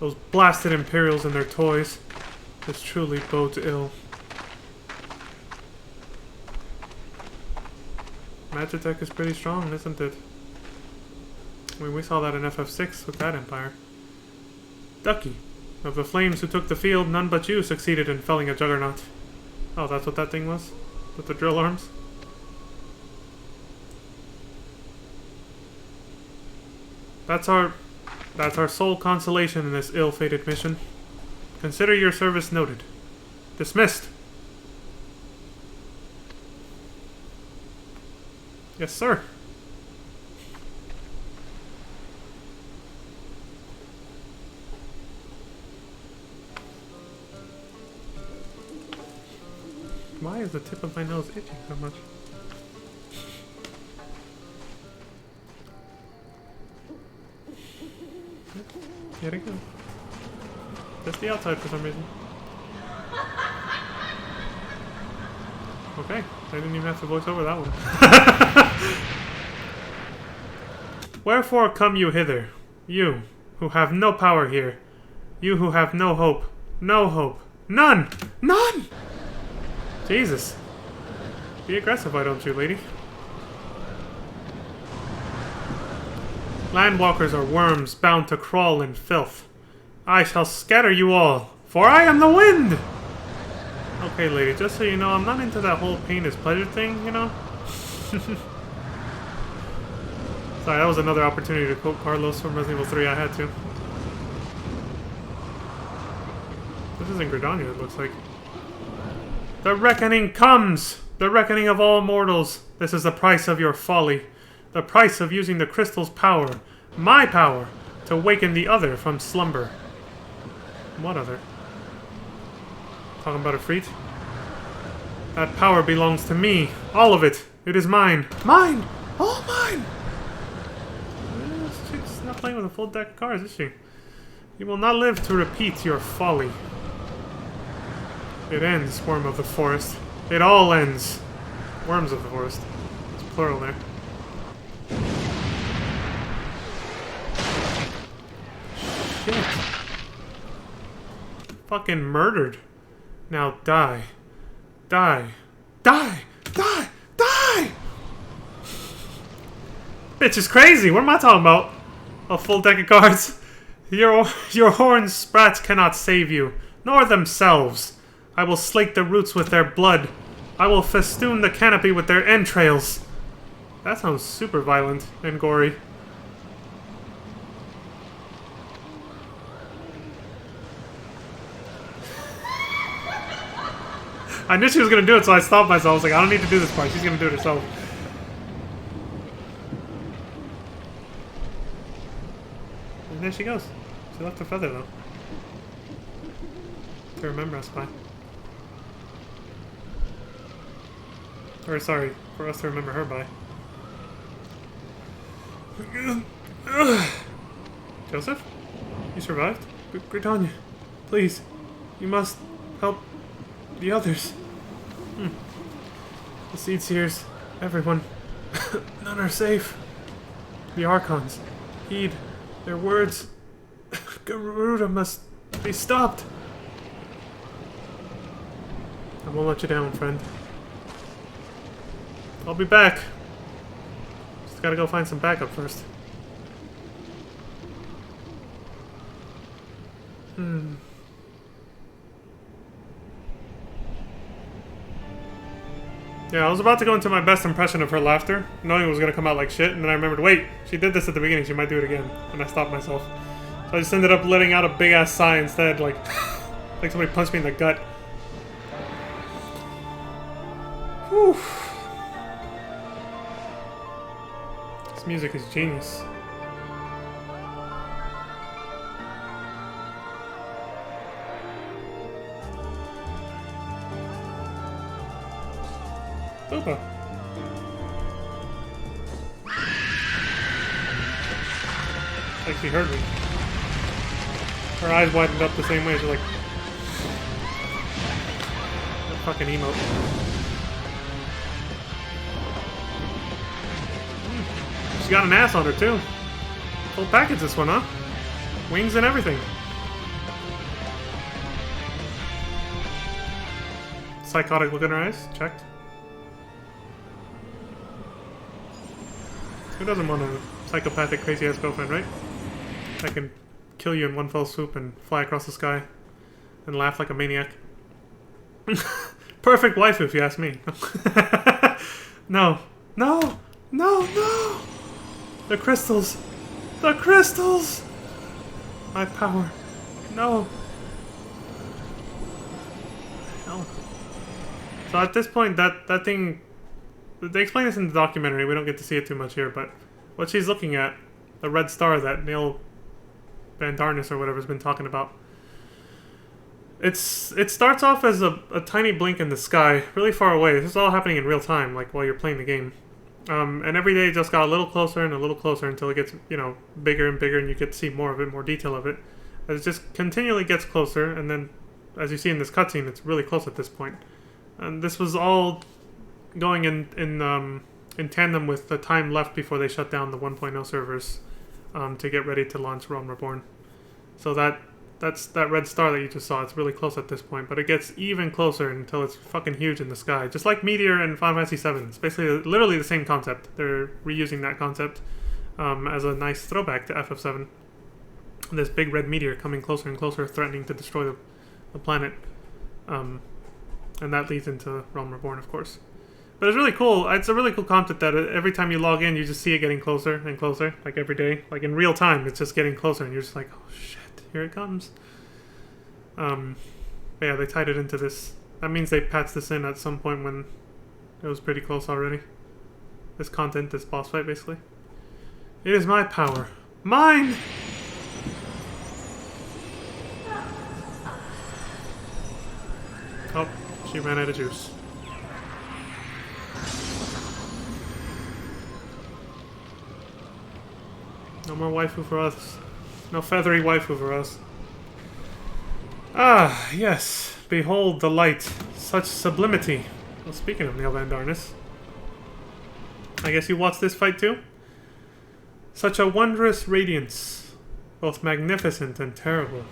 Those blasted Imperials and their toys. This truly bodes ill. Magitech is pretty strong, isn't it? I mean, we saw that in FF6 with that Empire. Ducky. Of the flames who took the field, none but you succeeded in felling a juggernaut. Oh, that's what that thing was? With the drill arms? That's our sole consolation in this ill-fated mission. Consider your service noted. Dismissed. Yes, sir. Why is the tip of my nose itching so much? Yet again. Just the outside for some reason. Okay, I didn't even have to voice over that one. Wherefore come you hither, you who have no power here, you who have no hope, none! None! Jesus. Be aggressive, why don't you, lady? Landwalkers are worms bound to crawl in filth. I shall scatter you all, for I am the wind! Okay, lady, just so you know, I'm not into that whole pain is pleasure thing, you know? Sorry, that was another opportunity to quote Carlos from Resident Evil 3, I had to. This is in Gridania, it looks like. The reckoning comes! The reckoning of all mortals. This is the price of your folly. The price of using the crystal's power, my power, to waken the other from slumber. What other? Talking about Ifrit? That power belongs to me. All of it. It is mine. Mine! All mine! This chick's not playing with a full deck of cards, is she? You will not live to repeat your folly. It ends, worm of the forest. It all ends. Worms of the forest. It's plural there. Shit. Fucking murdered. Now die. Die. Die! Die! Die! Bitch is crazy! What am I talking about? A full deck of cards. Your horned sprats cannot save you, nor themselves. I will slake the roots with their blood. I will festoon the canopy with their entrails. That sounds super violent and gory. I knew she was gonna do it, so I stopped myself. I was like, I don't need to do this part. She's gonna do it herself. And there she goes. She left a feather, though. To remember us by. Or, sorry, for us to remember her by. Joseph? You survived? Gridania, please. You must help the others. The Seed Seers, everyone. None are safe. The Archons. Heed their words. Garuda must be stopped. I won't let you down, friend. I'll be back. Just gotta go find some backup first. Yeah, I was about to go into my best impression of her laughter, knowing it was gonna come out like shit, and then I remembered, wait, she did this at the beginning, she might do it again. And I stopped myself. So I just ended up letting out a big-ass sigh instead, like... like somebody punched me in the gut. Whew. This music is genius. Boopa. Like she heard me. Her eyes widened up the same way. She's like... that fucking emote. She got an ass on her, too. Full package, this one, huh? Wings and everything. psychotic look in her eyes. Checked. Who doesn't want a psychopathic, crazy-ass girlfriend, right? That can kill you in one fell swoop and fly across the sky and laugh like a maniac. Perfect wife, if you ask me. No. No! No! No! The crystals! The crystals! My power. No. Hell. So at this point, that thing... They explain this in the documentary, we don't get to see it too much here, but what she's looking at, the red star that Neil Van Darnus or whatever has been talking about, it starts off as a tiny blink in the sky, really far away. This is all happening in real time, like while you're playing the game. And every day it just got a little closer and a little closer until it gets, you know, bigger and bigger, and you get to see more of it, more detail of it. As it just continually gets closer, and then, as you see in this cutscene, it's really close at this point. And this was all going in tandem with the time left before they shut down the 1.0 servers to get ready to launch Realm Reborn. So that's that red star that you just saw. It's really close at this point, but it gets even closer until it's fucking huge in the sky. Just like Meteor and Final Fantasy VII. It's basically literally the same concept. They're reusing that concept as a nice throwback to FF7. This big red meteor coming closer and closer, threatening to destroy the planet. And that leads into Realm Reborn, of course. But it's really cool. It's a really cool concept that every time you log in, you just see it getting closer and closer, like every day. Like in real time, it's just getting closer, and you're just like, oh shit, here it comes. Yeah, they tied it into this. That means they patched this in at some point when it was pretty close already. This content, this boss fight, basically. It is my power. Mine! Oh, she ran out of juice. No more waifu for us. No feathery waifu for us. Ah, yes. Behold the light. Such sublimity. Well, speaking of Neil Van Darnus, I guess you watched this fight too? Such a wondrous radiance. Both magnificent and terrible.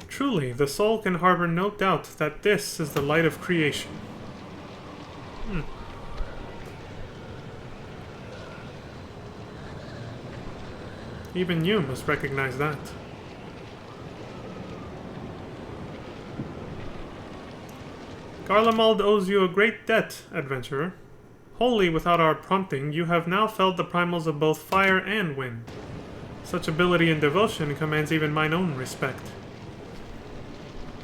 Truly, the soul can harbor no doubt that this is the light of creation. Even you must recognize that. Garlemald owes you a great debt, adventurer. Wholly without our prompting, you have now felt the primals of both fire and wind. Such ability and devotion commands even mine own respect.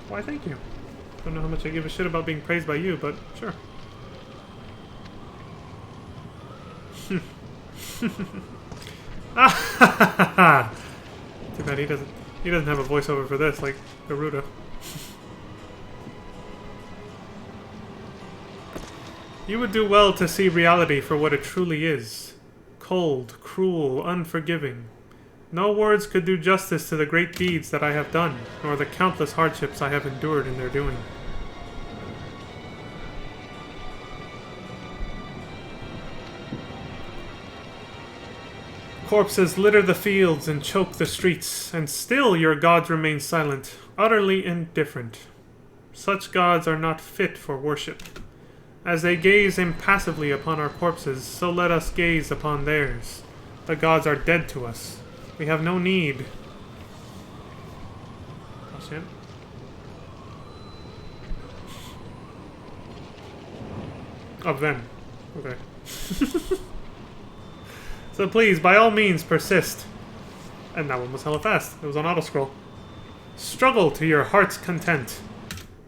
Why, thank you. Don't know how much I give a shit about being praised by you, but sure. Ah! Too bad he doesn't have a voiceover for this, like Garuda. You would do well to see reality for what it truly is. Cold, cruel, unforgiving. No words could do justice to the great deeds that I have done, nor the countless hardships I have endured in their doing. Corpses litter the fields and choke the streets, and still your gods remain silent, utterly indifferent. Such gods are not fit for worship. As they gaze impassively upon our corpses, so let us gaze upon theirs. The gods are dead to us. We have no need. Oh shit. Of them. Okay. So please, by all means, persist. And that one was hella fast. It was on auto-scroll. Struggle to your heart's content.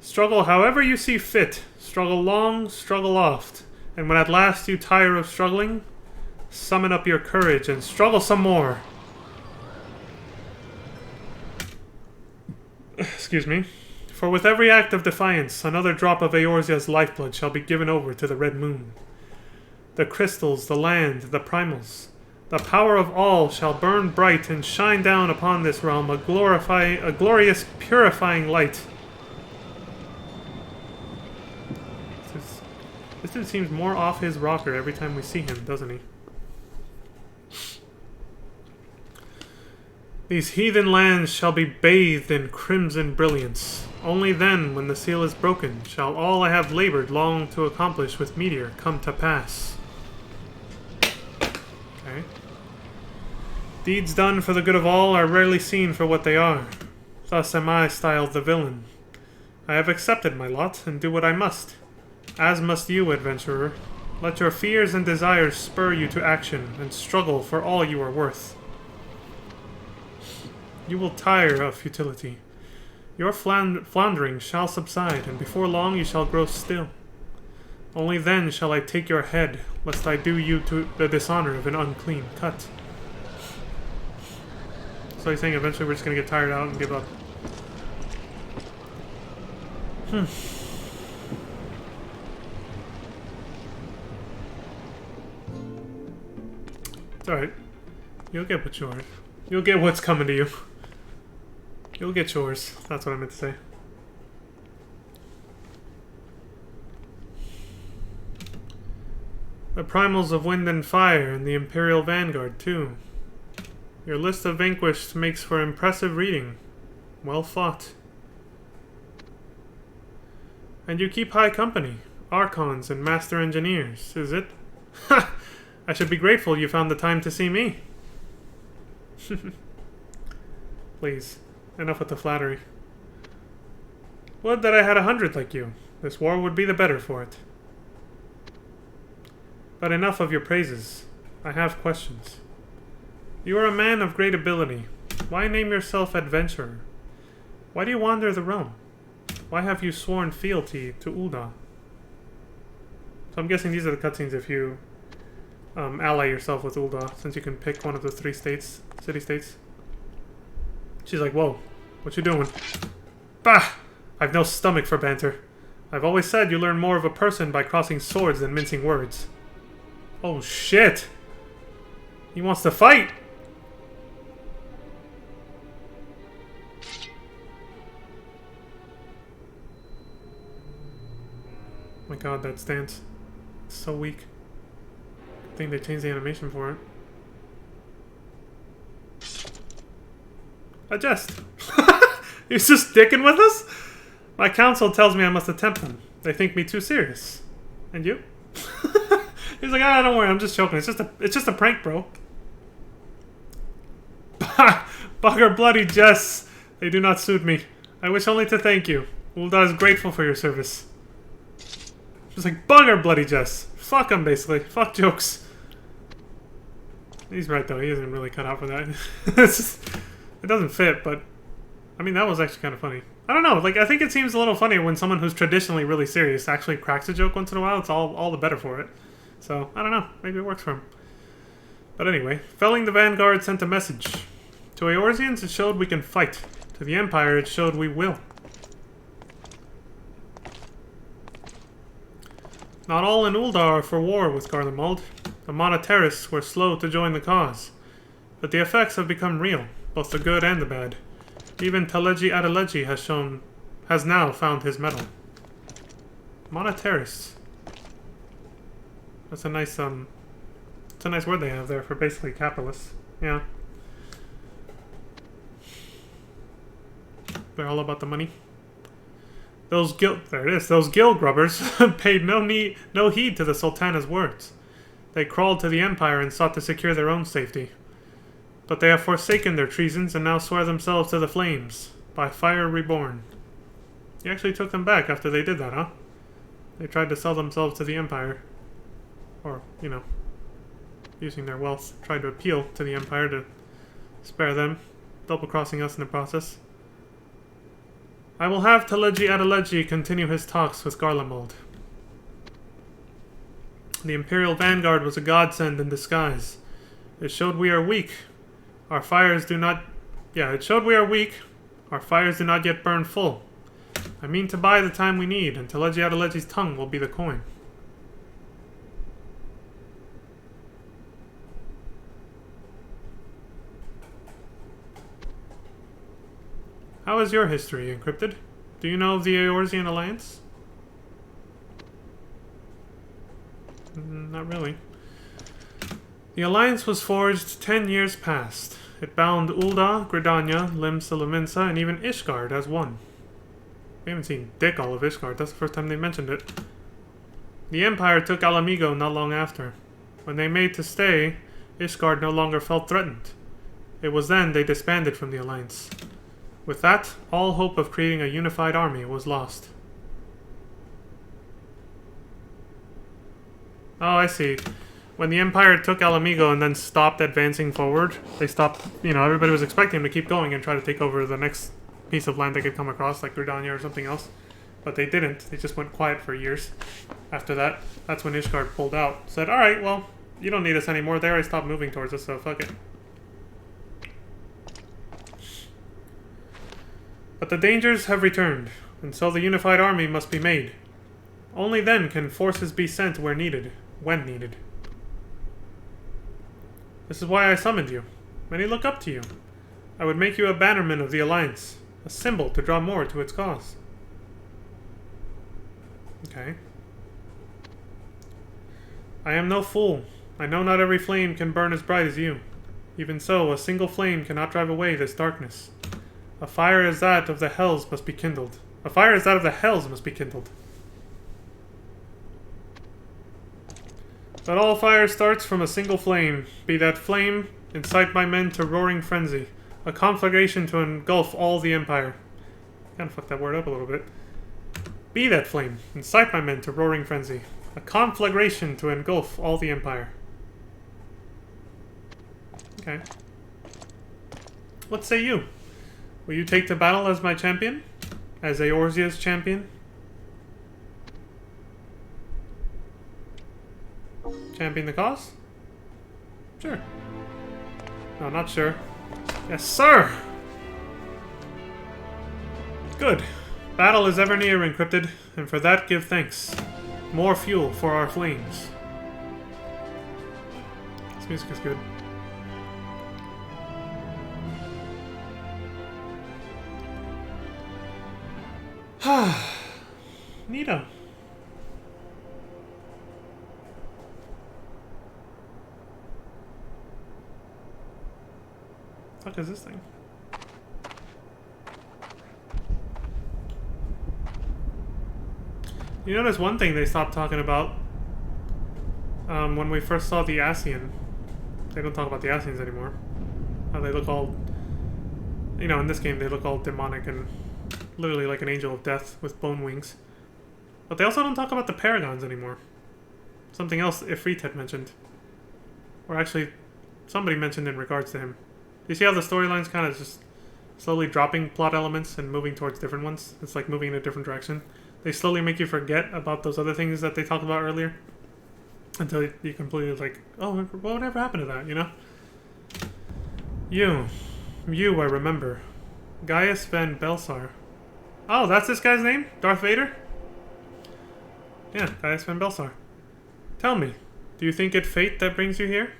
Struggle however you see fit. Struggle long, struggle oft. And when at last you tire of struggling, summon up your courage and struggle some more. Excuse me. For with every act of defiance, another drop of Eorzea's lifeblood shall be given over to the Red Moon. The crystals, the land, the primals. The power of all shall burn bright and shine down upon this realm a glorious, purifying light. This dude seems more off his rocker every time we see him, doesn't he? These heathen lands shall be bathed in crimson brilliance. Only then, when the seal is broken, shall all I have labored long to accomplish with Meteor come to pass. Okay. Deeds done for the good of all are rarely seen for what they are. Thus am I styled the villain. I have accepted my lot, and do what I must. As must you, adventurer. Let your fears and desires spur you to action, and struggle for all you are worth. You will tire of futility. Your floundering shall subside, and before long you shall grow still. Only then shall I take your head, lest I do you to the dishonor of an unclean cut. So he's saying eventually we're just gonna get tired out and give up. It's alright. You'll get what's yours. You'll get what's coming to you. You'll get yours. That's what I meant to say. The primals of wind and fire and the Imperial Vanguard, too. Your list of vanquished makes for impressive reading. Well fought. And you keep high company. Archons and Master Engineers, is it? Ha! I should be grateful you found the time to see me. Please, enough with the flattery. Would that I had 100 like you. This war would be the better for it. But enough of your praises. I have questions. You are a man of great ability. Why name yourself adventurer? Why do you wander the realm? Why have you sworn fealty to Ul'dah? So I'm guessing these are the cutscenes if you ally yourself with Ul'dah, since you can pick one of the 3 states, city-states. She's like, whoa, what you doing? Bah! I've no stomach for banter. I've always said you learn more of a person by crossing swords than mincing words. Oh shit! He wants to fight! Oh my god, that stance. It's so weak. I think they changed the animation for it. A jest. He's just dicking with us? My counsel tells me I must attempt them. They think me too serious. And you? He's like, ah, don't worry, I'm just joking. It's just a prank, bro. Bugger bloody jests. They do not suit me. I wish only to thank you. Ul'dah is grateful for your service. Just like, bugger bloody jests. Fuck him, basically. Fuck jokes. He's right, though. He isn't really cut out for that. It doesn't fit, but... I mean, that was actually kind of funny. I don't know. Like, I think it seems a little funnier when someone who's traditionally really serious actually cracks a joke once in a while. It's all the better for it. So, I don't know. Maybe it works for him. But anyway, felling the Vanguard sent a message. To Eorzeans, it showed we can fight. To the Empire, it showed we will. Not all in Ul'dah are for war with Garlemald. The Moneterists were slow to join the cause. But the effects have become real, both the good and the bad. Even Teleji Adeleji has now found his mettle. Moneterists. That's a nice word they have there for basically capitalists. Yeah. They're all about the money. Those guild grubbers paid no heed to the Sultana's words. They crawled to the Empire and sought to secure their own safety. But they have forsaken their treasons and now swear themselves to the flames, by fire reborn. You actually took them back after they did that, huh? They tried to sell themselves to the Empire. Or, you know, using their wealth, tried to appeal to the Empire to spare them, double-crossing us in the process. I will have Teleji Adeleji continue his talks with Garlemald. The Imperial Vanguard was a godsend in disguise. It showed we are weak. Our fires do not... Yeah, it showed we are weak. Our fires do not yet burn full. I mean to buy the time we need, and Teleji Adeleji's tongue will be the coin. How is your history, Encrypted? Do you know of the Eorzean Alliance? Not really. The Alliance was forged 10 years past. It bound Ul'dah, Gridania, Lim Siliminsa, and even Ishgard as one. We haven't seen dick all of Ishgard. That's the first time they mentioned it. The Empire took Alamigo not long after. When they made to stay, Ishgard no longer felt threatened. It was then they disbanded from the Alliance. With that, all hope of creating a unified army was lost. Oh, I see. When the Empire took Alamigo and then stopped advancing forward, they stopped, everybody was expecting them to keep going and try to take over the next piece of land they could come across, like Gridania or something else. But they didn't. They just went quiet for years. After that, that's when Ishgard pulled out. Said, alright, well, you don't need us anymore. They already stopped moving towards us, so fuck it. But the dangers have returned, and so the unified army must be made. Only then can forces be sent where needed, when needed. This is why I summoned you. Many look up to you. I would make you a bannerman of the Alliance, a symbol to draw more to its cause. Okay. I am no fool. I know not every flame can burn as bright as you. Even so, a single flame cannot drive away this darkness. A fire as that of the hells must be kindled. A fire as that of the hells must be kindled. But all fire starts from a single flame. Be that flame, incite my men to roaring frenzy. A conflagration to engulf all the Empire. Kinda fucked that word up a little bit. Be that flame, incite my men to roaring frenzy. A conflagration to engulf all the Empire. Okay. What say you? Will you take to battle as my champion? As Eorzea's champion? Champion the cause? Sure. No, not sure. Yes, sir! Good. Battle is ever near, Encrypted, and for that give thanks. More fuel for our flames. This music is good. Neato. What the fuck is this thing? You notice one thing they stopped talking about when we first saw the Ascian. They don't talk about the Ascians anymore. How they look all... in this game they look all demonic and literally like an angel of death with bone wings. But they also don't talk about the Paragons anymore. Something else Ifrit had mentioned. Or actually, somebody mentioned in regards to him. You see how the storyline's kind of just slowly dropping plot elements and moving towards different ones? It's like moving in a different direction. They slowly make you forget about those other things that they talked about earlier. Until you completely like, oh, whatever happened to that, you know? You, I remember. Gaius Van Belsar. Oh, that's this guy's name? Darth Vader? Yeah, Gaius Van Belsar. Tell me, do you think it fate that brings you here?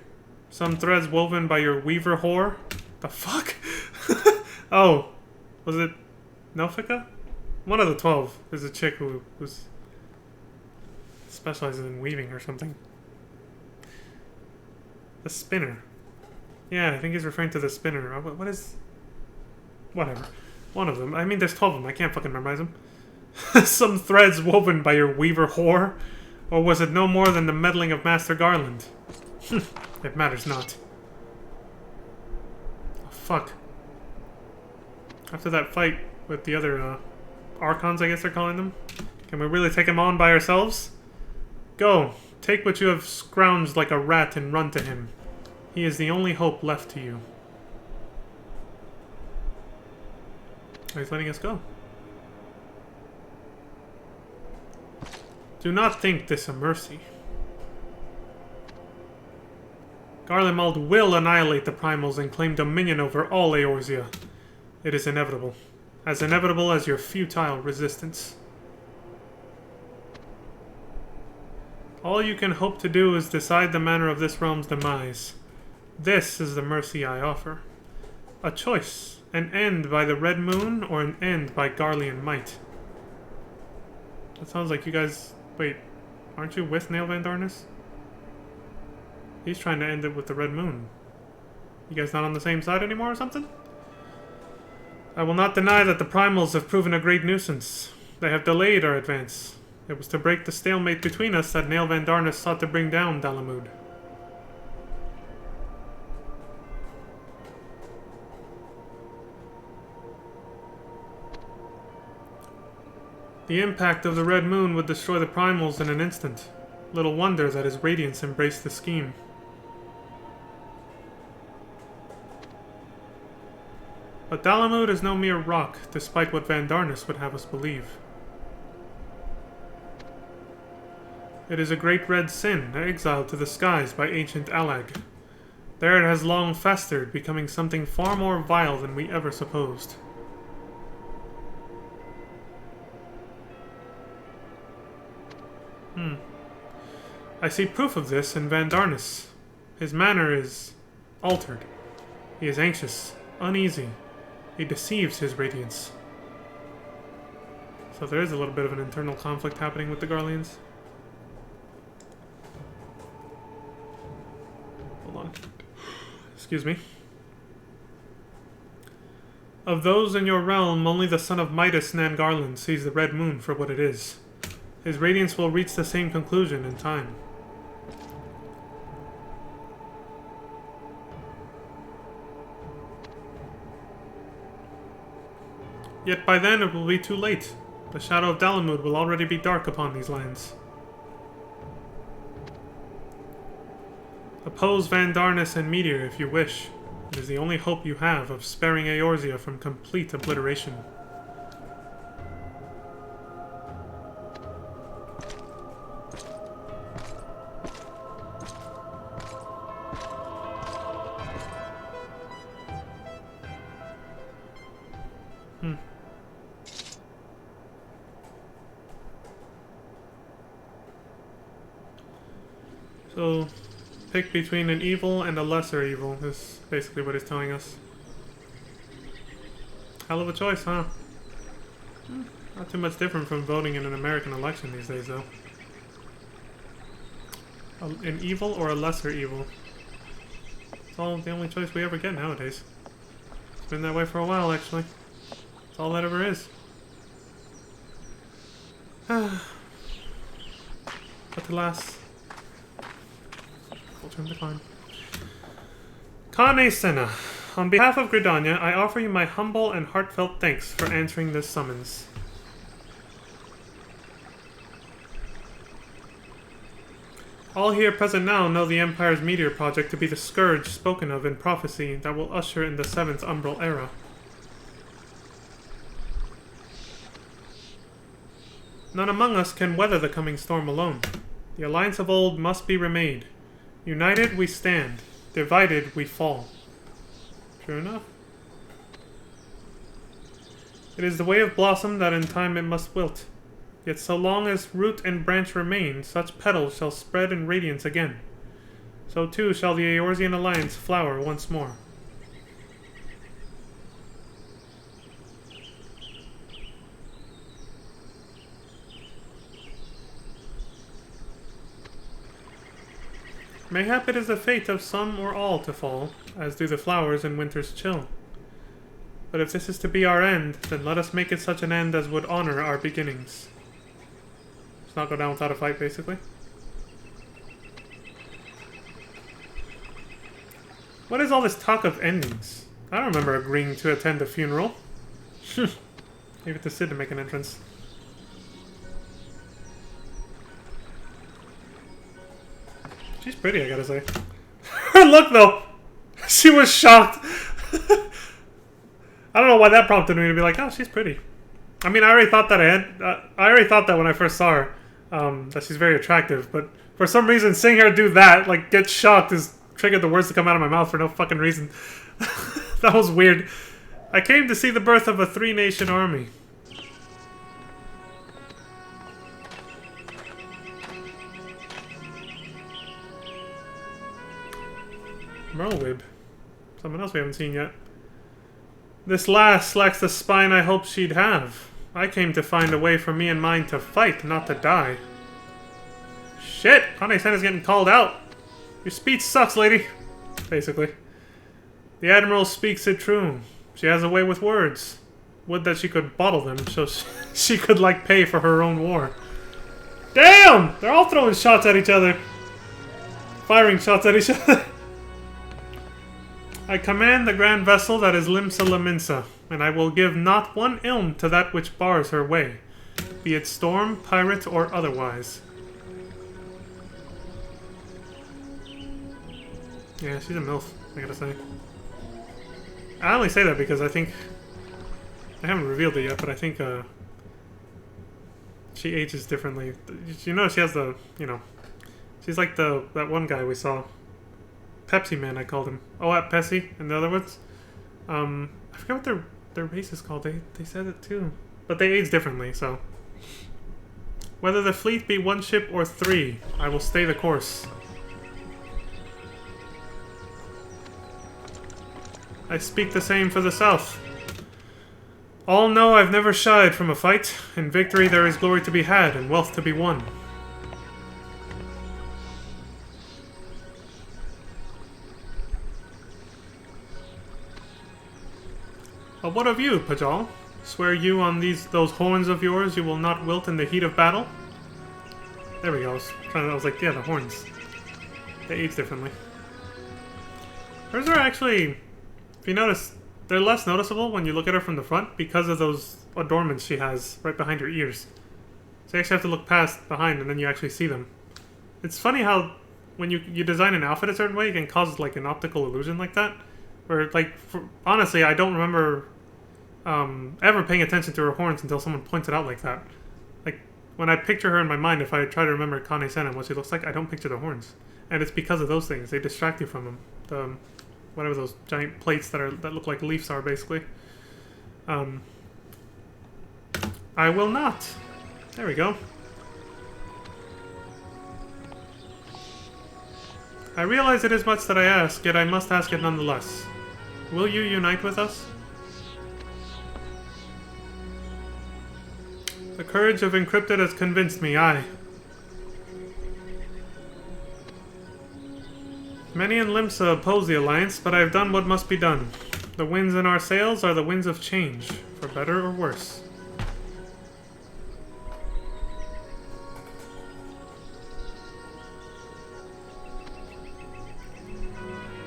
Some threads woven by your weaver whore? The fuck? Oh, was it Nelfica? One of the 12 is a chick who's specializes in weaving or something. The spinner. Yeah, I think he's referring to the spinner. What is... Whatever. One of them. I mean, there's 12 of them. I can't fucking memorize them. Some threads woven by your weaver whore? Or was it no more than the meddling of Master Garland? It matters not. Oh, fuck. After that fight with the other, Archons, I guess they're calling them, can we really take him on by ourselves? Go, take what you have scrounged like a rat and run to him. He is the only hope left to you. He's letting us go. Do not think this a mercy. Garlemald will annihilate the Primals and claim dominion over all Eorzea. It is inevitable. As inevitable as your futile resistance. All you can hope to do is decide the manner of this realm's demise. This is the mercy I offer. A choice. An end by the Red Moon, or an end by Garlean might. That sounds like you guys... Wait, aren't you with Nail Van Darnus? He's trying to end it with the Red Moon. You guys not on the same side anymore or something? I will not deny that the primals have proven a great nuisance. They have delayed our advance. It was to break the stalemate between us that Nail Van Darnus sought to bring down Dalamud. The impact of the Red Moon would destroy the primals in an instant. Little wonder that his radiance embraced the scheme. But Dalamud is no mere rock, despite what Van Darnus would have us believe. It is a great red sin, exiled to the skies by ancient Allag. There it has long festered, becoming something far more vile than we ever supposed. I see proof of this in Van Darnus. His manner is altered. He is anxious, uneasy. He deceives his radiance. So there is a little bit of an internal conflict happening with the Garleans. Hold on. Excuse me. Of those in your realm, only the son of Midas Nan Garland sees the Red Moon for what it is. His radiance will reach the same conclusion in time. Yet by then it will be too late. The shadow of Dalamud will already be dark upon these lands. Oppose Van Darnus and Meteor if you wish. It is the only hope you have of sparing Eorzea from complete obliteration. So, pick between an evil and a lesser evil is basically what he's telling us. Hell of a choice, huh? Not too much different from voting in an American election these days, though. An evil or a lesser evil? It's all the only choice we ever get nowadays. It's been that way for a while, actually. It's all that ever is. But alas... Turn decline. Kane Senna, on behalf of Gridania, I offer you my humble and heartfelt thanks for answering this summons. All here present now know the Empire's Meteor Project to be the scourge spoken of in prophecy that will usher in the 7th Umbral Era. None among us can weather the coming storm alone. The alliance of old must be remade. United we stand, divided we fall. True enough. It is the way of blossom that in time it must wilt. Yet so long as root and branch remain, such petals shall spread in radiance again. So too shall the Eorzean alliance flower once more. Mayhap it is the fate of some or all to fall, as do the flowers in winter's chill. But if this is to be our end, then let us make it such an end as would honor our beginnings. Let's not go down without a fight, basically. What is all this talk of endings? I don't remember agreeing to attend a funeral. Leave it to Sid to make an entrance. She's pretty, I gotta say. Her look, though! She was shocked! I don't know why that prompted me to be like, oh, she's pretty. I mean, I already thought that I already thought that when I first saw her, that she's very attractive, but for some reason, seeing her do that, like, get shocked, has triggered the words to come out of my mouth for no fucking reason. That was weird. I came to see the birth of a 3-nation army. Merlwyb. Someone else we haven't seen yet. This lass lacks the spine I hoped she'd have. I came to find a way for me and mine to fight, not to die. Shit! Kane Senna's getting called out. Your speech sucks, lady. Basically. The Admiral speaks it true. She has a way with words. Would that she could bottle them so she could, like, pay for her own war. Damn! They're all throwing shots at each other. Firing shots at each other. I command the grand vessel that is Limsa Laminsa, and I will give not one ilm to that which bars her way, be it storm, pirate, or otherwise. Yeah, she's a MILF, I gotta say. I only say that because I think... I haven't revealed it yet, but I think, she ages differently. You know, she has the, you know... She's like that one guy we saw. Pepsi Man, I called him. Oh, at Pepsi, in the other words. I forget what their race is called. They said it too. But they age differently, so... Whether the fleet be 1 ship or 3, I will stay the course. I speak the same for the South. All know I've never shied from a fight. In victory there is glory to be had and wealth to be won. But what of you, Pajal? Swear you on those horns of yours you will not wilt in the heat of battle? There we go. I was like, yeah, the horns. They age differently. Hers are actually, if you notice, they're less noticeable when you look at her from the front because of those adornments she has right behind her ears. So you actually have to look past behind and then you actually see them. It's funny how when you design an outfit a certain way, you can cause like an optical illusion like that. Where, like, honestly, I don't remember ever paying attention to her horns until someone points it out like that. Like, when I picture her in my mind, if I try to remember Kane-sen and what she looks like, I don't picture the horns. And it's because of those things. They distract you from them. Whatever those giant plates that look like leaves are, basically. I will not. There we go. I realize it is much that I ask, yet I must ask it nonetheless. Will you unite with us? The courage of Encrypted has convinced me, aye. Many in Limsa oppose the alliance, but I have done what must be done. The winds in our sails are the winds of change, for better or worse.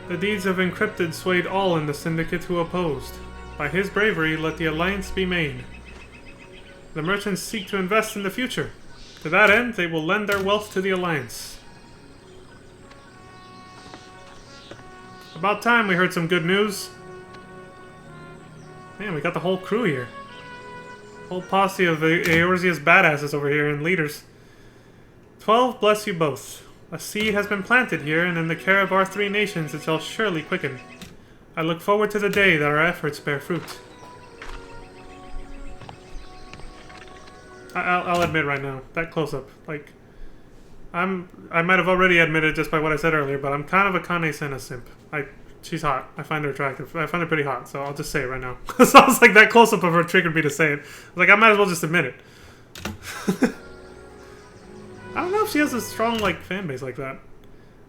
The deeds of Encrypted swayed all in the syndicate who opposed. By his bravery, let the alliance be made. The merchants seek to invest in the future. To that end, they will lend their wealth to the alliance. About time we heard some good news. Man, we got the whole crew here. Whole posse of Eorzea's badasses over here and leaders. 12 bless you both. A seed has been planted here, and in the care of our 3 nations it shall surely quicken. I look forward to the day that our efforts bear fruit. I'll admit right now, that close-up, like, I might have already admitted just by what I said earlier, but I'm kind of a Kane-sen simp. She's hot. I find her attractive. I find her pretty hot, so I'll just say it right now. So I was like, that close-up of her triggered me to say it. I was like, I might as well just admit it. I don't know if she has a strong, like, fan base like that.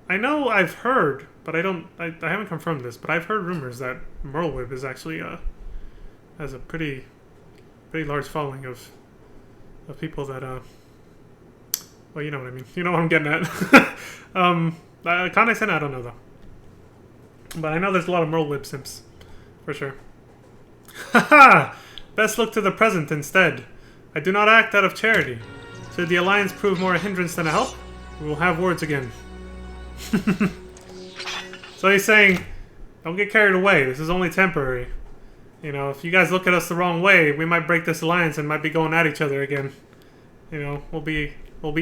I know I've heard, but I haven't confirmed this, but I've heard rumors that Merlwyb is actually, has a pretty large following of people that, well, you know what I mean. You know what I'm getting at. Kane-sen, I don't know, though. But I know there's a lot of Merlwyb simps, for sure. Haha! Best look to the present instead. I do not act out of charity. Should the alliance prove more a hindrance than a help, we will have words again. So he's saying, don't get carried away. This is only temporary. You know, if you guys look at us the wrong way, we might break this alliance and might be going at each other again. You know, we'll be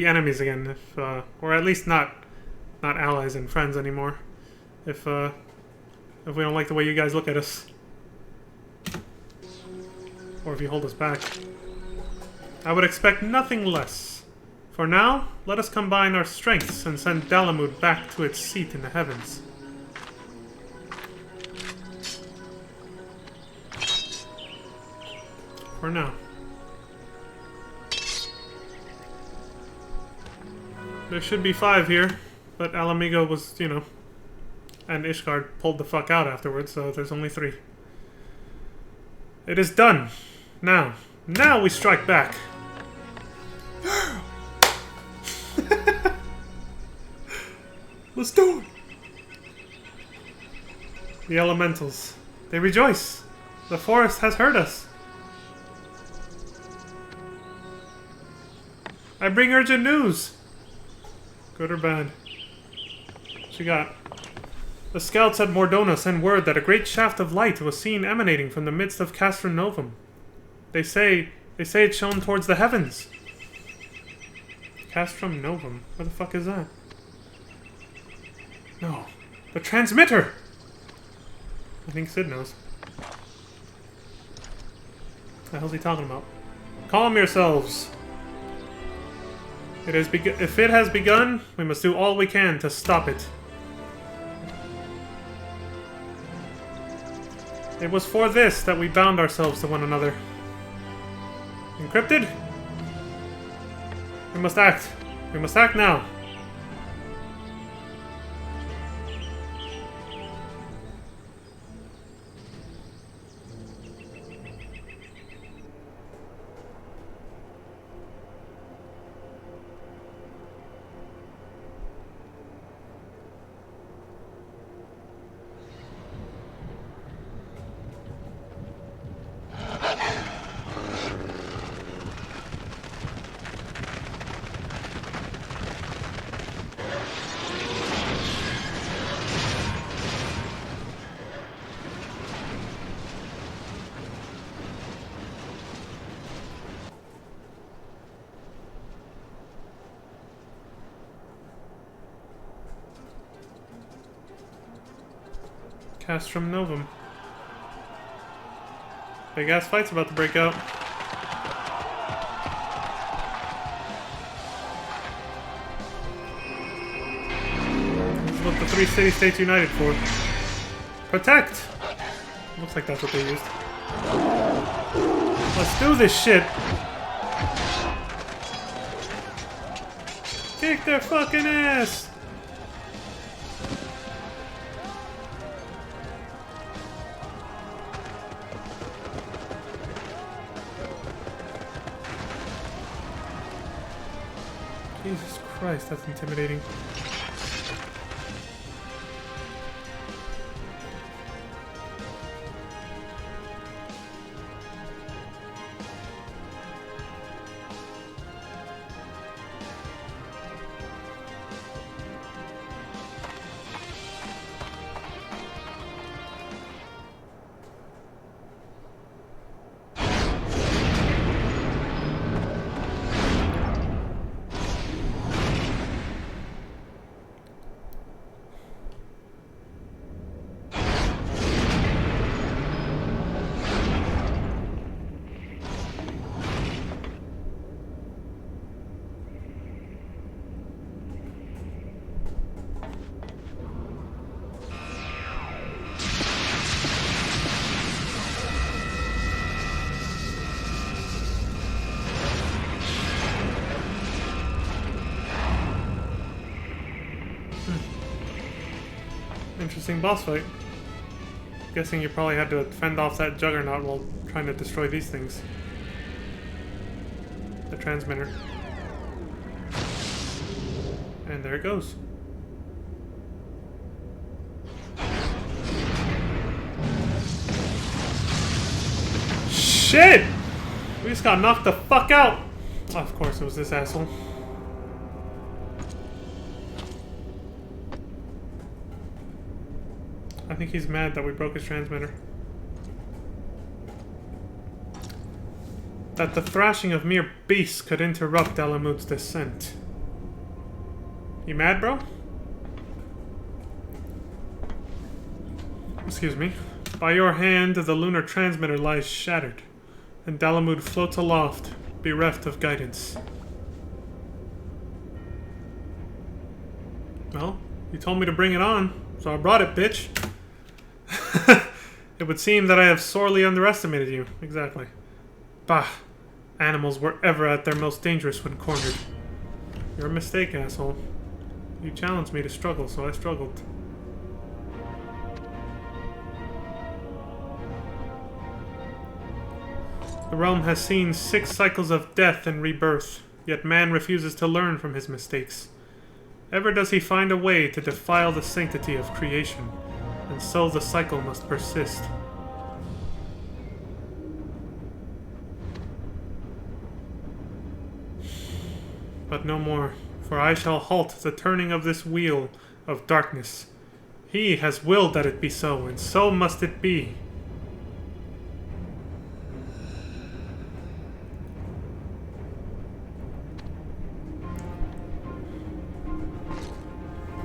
enemies again, if or at least not allies and friends anymore. If we don't like the way you guys look at us, or if you hold us back. I would expect nothing less. For now, let us combine our strengths and send Dalamud back to its seat in the heavens. For now. There should be 5 here, but Alamigo was, you know, And Ishgard pulled the fuck out afterwards, so there's only 3. It is done. Now we strike back. Let's do it! The elementals. They rejoice. The forest has heard us. I bring urgent news. Good or bad? What you got? The scouts at Mordona send word that a great shaft of light was seen emanating from the midst of Castrum Novum. They say it shone towards the heavens. Castrum Novum? Where the fuck is that? No. The transmitter! I think Sid knows. What the hell's he talking about? Calm yourselves. If it has begun, we must do all we can to stop it. It was for this that we bound ourselves to one another. Encrypted? We must act. We must act now. Castrum Novum. Big ass fight's about to break out. This is what the 3 city-states united for. Protect! Looks like that's what they used. Let's do this shit! Kick their fucking ass! Jesus Christ, that's intimidating. Interesting boss fight. Guessing you probably had to fend off that juggernaut while trying to destroy these things. The transmitter. And there it goes. Shit! We just got knocked the fuck out! Oh, of course it was this asshole. I think he's mad that we broke his transmitter. That the thrashing of mere beasts could interrupt Dalamud's descent. You mad, bro? Excuse me. By your hand, the lunar transmitter lies shattered, and Dalamud floats aloft, bereft of guidance. Well, you told me to bring it on, so I brought it, bitch. It would seem that I have sorely underestimated you. Exactly. Bah. Animals were ever at their most dangerous when cornered. You're a mistake, asshole. You challenged me to struggle, so I struggled. The realm has seen 6 cycles of death and rebirth, yet man refuses to learn from his mistakes. Ever does he find a way to defile the sanctity of creation, and so the cycle must persist. But no more, for I shall halt the turning of this wheel of darkness. He has willed that it be so, and so must it be.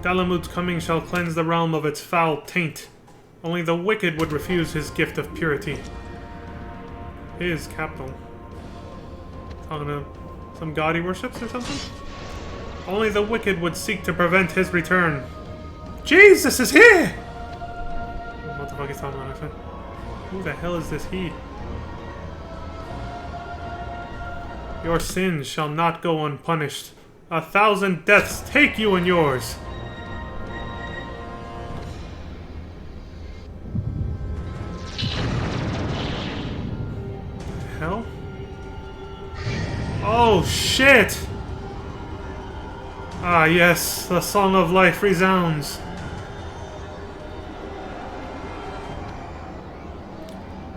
Dalamud's coming shall cleanse the realm of its foul taint. Only the wicked would refuse his gift of purity. His capital. Talking to some god he worships or something? Only the wicked would seek to prevent his return. Jesus is here! What the fuck is talking about, actually? Who the hell is this he? Your sins shall not go unpunished. 1,000 deaths take you and yours! Hell? Oh shit! Ah yes, the song of life resounds.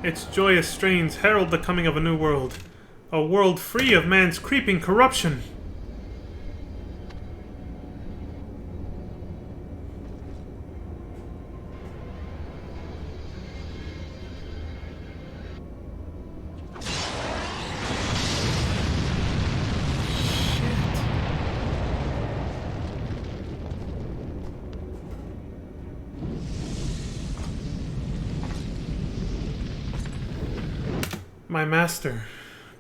Its joyous strains herald the coming of a new world. A world free of man's creeping corruption. My master,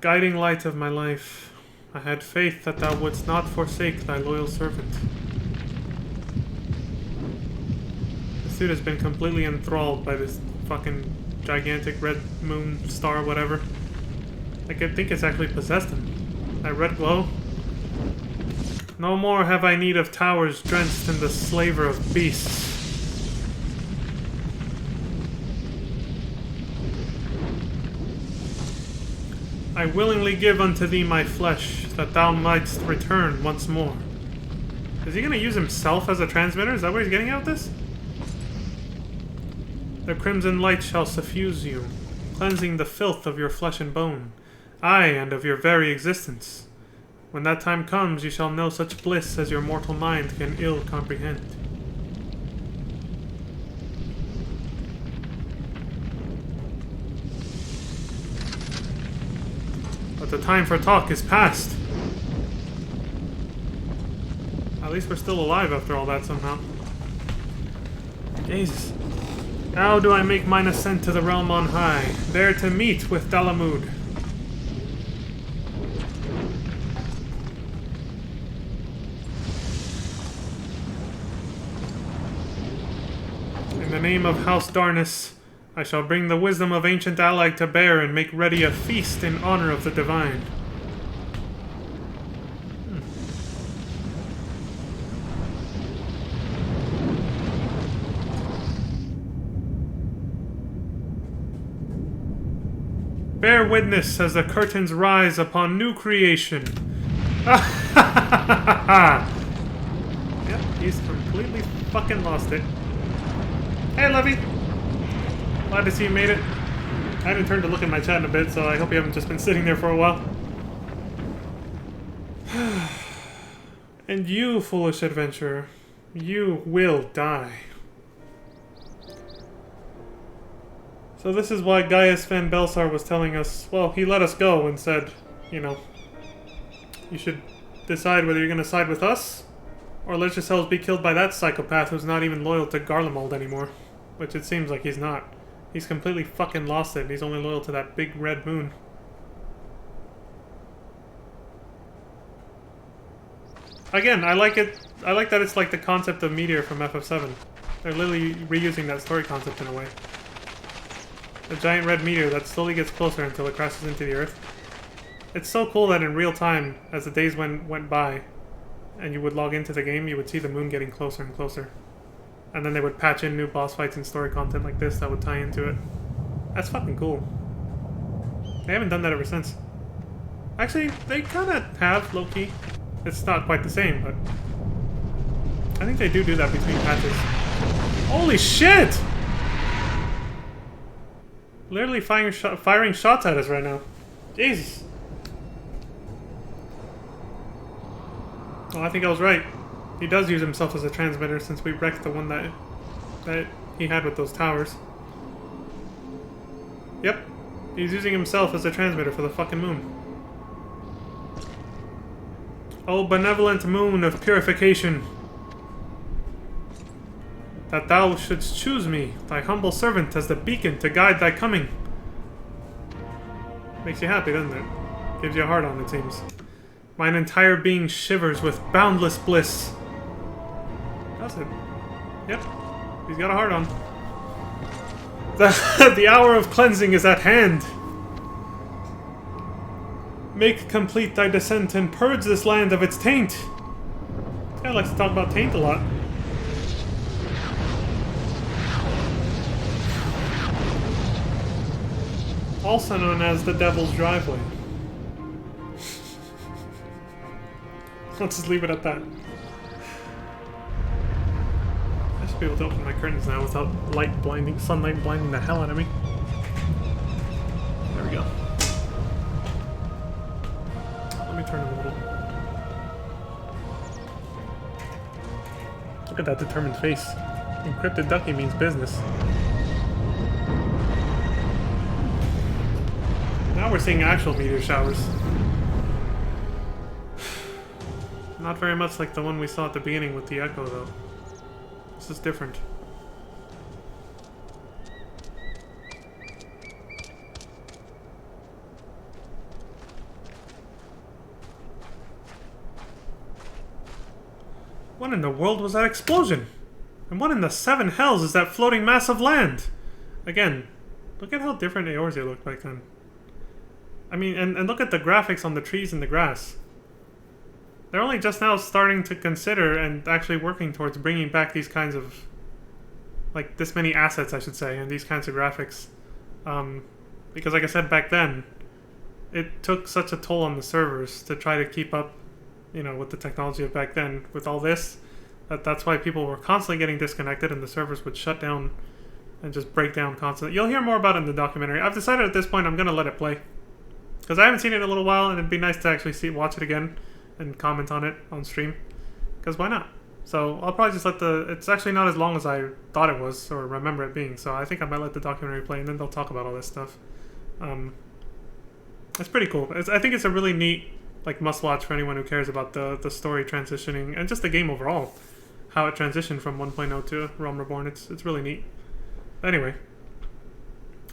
guiding light of my life, I had faith that thou wouldst not forsake thy loyal servant. This dude has been completely enthralled by this fucking gigantic red moon star whatever. Like, I think it's actually possessed him. That red glow. No more have I need of towers drenched in the slaver of beasts. I willingly give unto thee my flesh, that thou mightst return once more. Is he gonna use himself as a transmitter? Is that what he's getting at with this? The crimson light shall suffuse you, cleansing the filth of your flesh and bone, aye, and of your very existence. When that time comes, you shall know such bliss as your mortal mind can ill comprehend. But the time for talk is past. At least we're still alive after all that somehow. Jesus. Now do I make mine ascent to the realm on high, there to meet with Dalamud. In the name of House Darnus, I shall bring the wisdom of ancient Allag to bear and make ready a feast in honor of the divine. Bear witness as the curtains rise upon new creation. Yep, he's completely fucking lost it. Hey, Levy! Glad to see you made it. I haven't turned to look at my chat in a bit, so I hope you haven't just been sitting there for a while. And you, foolish adventurer, you will die. So this is why Gaius Van Belsar was telling us, well, he let us go and said, you know, you should decide whether you're going to side with us, or let yourselves be killed by that psychopath who's not even loyal to Garlemald anymore. Which it seems like he's not. He's completely fucking lost it, and he's only loyal to that big red moon. Again, I like it. I like that it's like the concept of Meteor from FF7. They're literally reusing that story concept in a way. A giant red meteor that slowly gets closer until it crashes into the Earth. It's so cool that in real time, as the days went by, and you would log into the game, you would see the moon getting closer and closer. And then they would patch in new boss fights and story content like this that would tie into it. That's fucking cool. They haven't done that ever since. Actually, they kind of have, low-key. It's not quite the same, but... I think they do that between patches. Holy shit! Literally firing shots at us right now. Jesus. Well, I think I was right. He does use himself as a transmitter since we wrecked the one that he had with those towers. Yep. He's using himself as a transmitter for the fucking moon. O benevolent moon of purification, that thou shouldst choose me, thy humble servant, as the beacon to guide thy coming. Makes you happy, doesn't it? Gives you a heart on, it seems. Mine entire being shivers with boundless bliss. That's it. Yep. He's got a heart on. The hour of cleansing is at hand. Make complete thy descent and purge this land of its taint. This guy likes to talk about taint a lot. Also known as the Devil's Driveway. Let's just leave it at that. I should be able to open my curtains now without sunlight blinding the hell out of me. There we go. Let me turn a little. Look at that determined face. Encrypted ducky means business. Now we're seeing actual meteor showers. Not very much like the one we saw at the beginning with the Echo, though. This is different. What in the world was that explosion? And what in the seven hells is that floating mass of land? Again, look at how different Eorzea looked back then. I mean, and look at the graphics on the trees and the grass. They're only just now starting to consider and actually working towards bringing back these kinds of... like, this many assets, I should say, and these kinds of graphics. Because like I said back then, it took such a toll on the servers to try to keep up, you know, with the technology of back then, with all this, that's why people were constantly getting disconnected and the servers would shut down and just break down constantly. You'll hear more about it in the documentary. I've decided at this point I'm going to let it play. Because I haven't seen it in a little while, and it'd be nice to actually watch it again and comment on it on stream. Because why not? So I'll probably just let it's actually not as long as I thought it was, or remember it being, so I think I might let the documentary play, and then they'll talk about all this stuff. It's pretty cool. I think it's a really neat, like, must-watch for anyone who cares about the story transitioning, and just the game overall. How it transitioned from 1.0 to Realm Reborn. It's really neat. Anyway.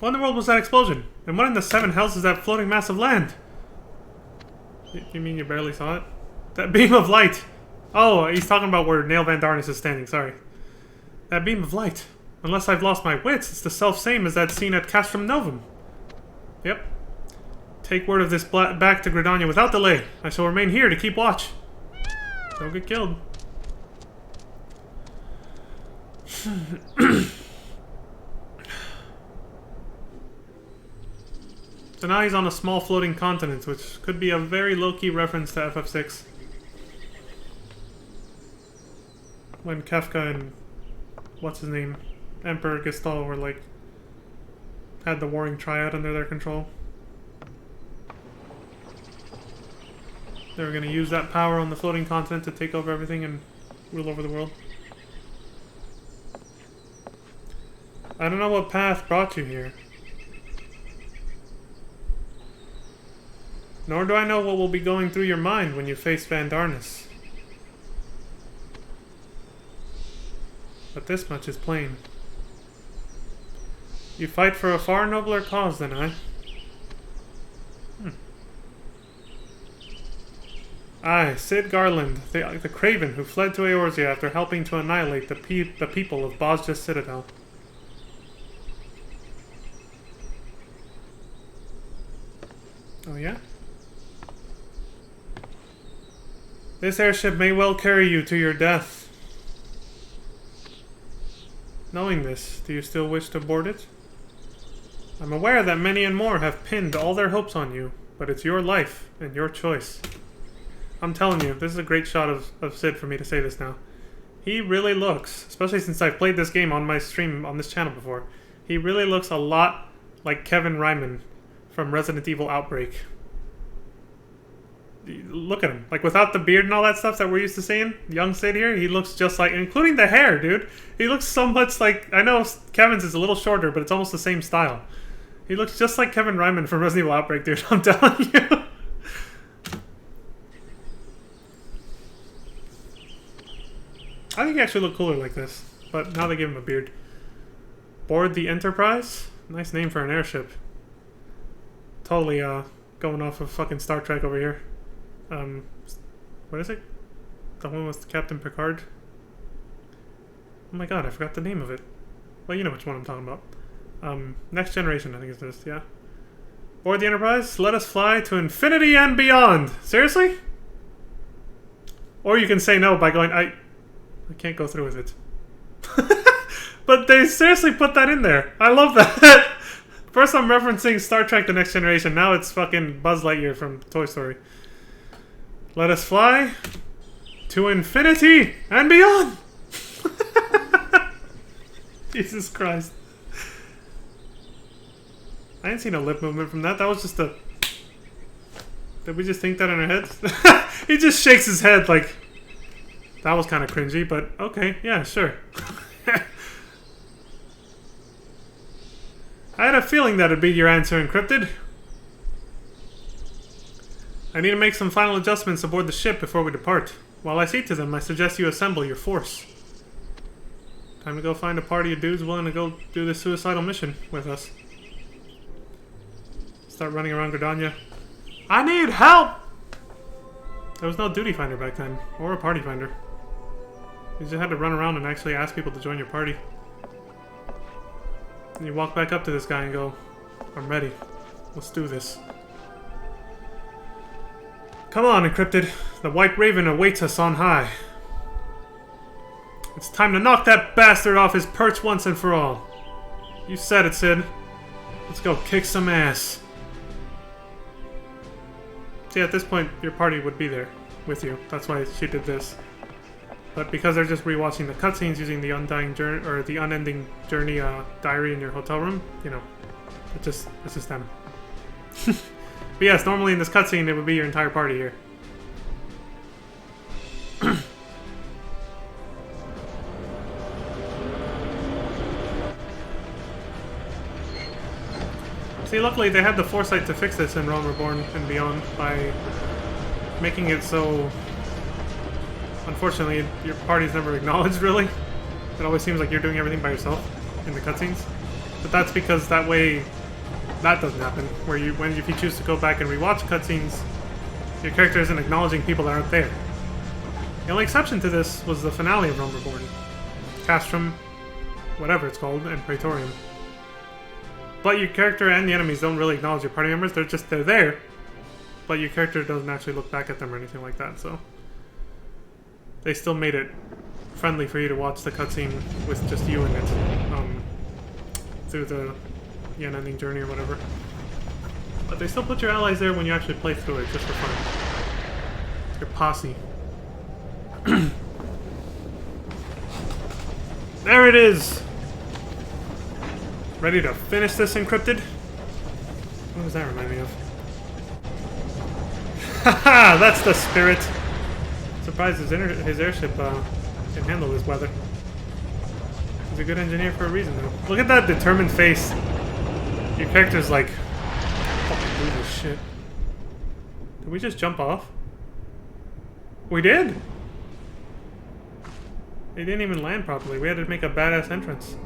What in the world was that explosion? And what in the seven hells is that floating mass of land? You mean you barely saw it? That beam of light! Oh, he's talking about where Nail Van Darnus is standing, sorry. That beam of light. Unless I've lost my wits, it's the self-same as that scene at Castrum Novum. Yep. Take word of this back to Gridania without delay. I shall remain here to keep watch. Don't get killed. So now he's on a small floating continent, which could be a very low-key reference to FF6. When Kefka and... what's his name? Emperor Gestal were like... had the Warring Triad under their control. They were going to use that power on the floating continent to take over everything and rule over the world. I don't know what path brought you here. Nor do I know what will be going through your mind when you face Van Darnus. But this much is plain. You fight for a far nobler cause than I. I, Cid Garland, the Craven who fled to Eorzea after helping to annihilate the people of Bozja Citadel. Oh yeah? This airship may well carry you to your death. Knowing this, do you still wish to board it? I'm aware that many and more have pinned all their hopes on you, but it's your life and your choice. I'm telling you, this is a great shot of Sid for me to say this now. He really looks, especially since I've played this game on my stream on this channel before, he really looks a lot like Kevin Ryman from Resident Evil Outbreak. Look at him. Like, without the beard and all that stuff that we're used to seeing, young Sid here, he looks just like, including the hair, dude. He looks so much like, I know Kevin's is a little shorter, but it's almost the same style. He looks just like Kevin Ryman from Resident Evil Outbreak, dude, I'm telling you. I think he actually looked cooler like this, but now they give him a beard. Board the Enterprise? Nice name for an airship. Totally, going off of fucking Star Trek over here. What is it? The one with Captain Picard? Oh my god, I forgot the name of it. Well, you know which one I'm talking about. Next Generation, I think it's this, yeah. Board the Enterprise, let us fly to infinity and beyond! Seriously? Or you can say no by going, I can't go through with it. But they seriously put that in there. I love that. First I'm referencing Star Trek The Next Generation, now it's fucking Buzz Lightyear from Toy Story. Let us fly to infinity and beyond! Jesus Christ. I didn't see no lip movement from that. That was just a... Did we just think that in our heads? He just shakes his head like... That was kind of cringy, but okay, yeah, sure. I had a feeling that'd be your answer, Encrypted. I need to make some final adjustments aboard the ship before we depart. While I see to them, I suggest you assemble your force. Time to go find a party of dudes willing to go do this suicidal mission with us. Start running around Gridania. I need help! There was no duty finder back then, or a party finder. You just had to run around and actually ask people to join your party. And you walk back up to this guy and go, I'm ready. Let's do this. Come on, Encrypted. The White Raven awaits us on high. It's time to knock that bastard off his perch once and for all. You said it, Sid. Let's go kick some ass. See, at this point, your party would be there with you. That's why she did this. But because they're just rewatching the cutscenes using the undying journey or the unending journey diary in your hotel room, you know, it's just them. But yes, normally in this cutscene it would be your entire party here. See, luckily they had the foresight to fix this in Realm Reborn and Beyond by making it so... Unfortunately, your party's never acknowledged, really. It always seems like you're doing everything by yourself in the cutscenes. But that's because that way, that doesn't happen. Where if you choose to go back and rewatch cutscenes, your character isn't acknowledging people that aren't there. The only exception to this was the finale of Realm Reborn. Castrum, whatever it's called, and Praetorium. But your character and the enemies don't really acknowledge your party members, they're there. But your character doesn't actually look back at them or anything like that, so... They still made it friendly for you to watch the cutscene with just you in it. Through the unending journey or whatever. But they still put your allies there when you actually play through it, just for fun. Your posse. There it is! Ready to finish this, Encrypted? What does that remind me of? Haha! That's the spirit! Surprised his airship can handle this weather. He's a good engineer for a reason, though. Look at that determined face. Your character's like, fucking do this shit. Did we just jump off? We did! They didn't even land properly. We had to make a badass entrance.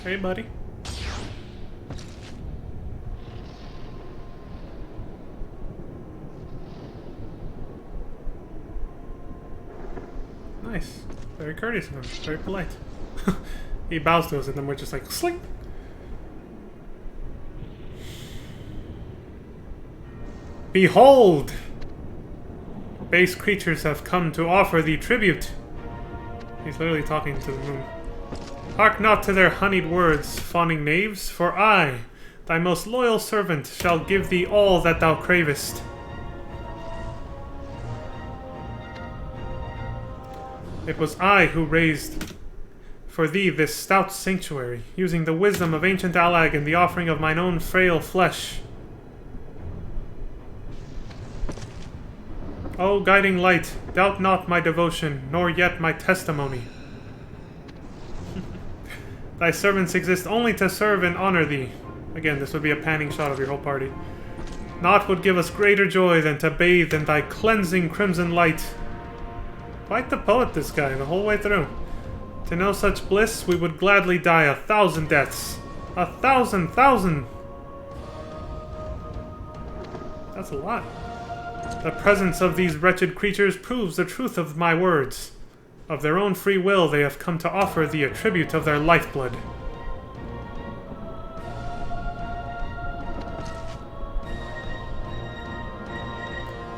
Hey, buddy. Nice. Very courteous of him. Very polite. He bows to us and then we're just like, sling! Behold! Base creatures have come to offer thee tribute. He's literally talking to the moon. Hark not to their honeyed words, fawning knaves, for I, thy most loyal servant, shall give thee all that thou cravest. It was I who raised for thee this stout sanctuary, using the wisdom of ancient Allag and the offering of mine own frail flesh. O guiding light, doubt not my devotion, nor yet my testimony. Thy servants exist only to serve and honor thee. Again, this would be a panning shot of your whole party. Naught would give us greater joy than to bathe in thy cleansing crimson light. Quite the poet, this guy, the whole way through. To know such bliss, we would gladly die 1,000 deaths. 1,000,000! That's a lot. The presence of these wretched creatures proves the truth of my words. Of their own free will, they have come to offer thee a tribute of their lifeblood.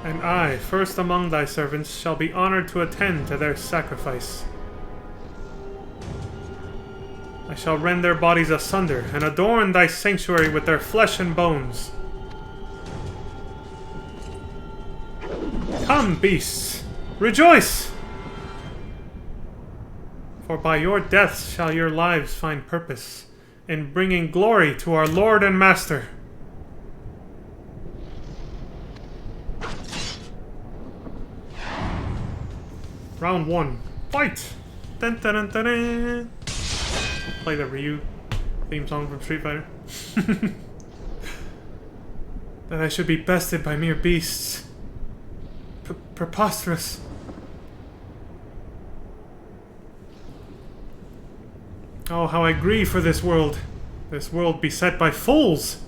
And I, first among thy servants, shall be honored to attend to their sacrifice. I shall rend their bodies asunder, and adorn thy sanctuary with their flesh and bones. Come, beasts, rejoice! For by your deaths shall your lives find purpose, in bringing glory to our Lord and Master. Round 1. Fight! Dun, dun, dun, dun, dun. Play the Ryu theme song from Street Fighter. That I should be bested by mere beasts. Preposterous. Oh, how I grieve for this world. This world beset by fools.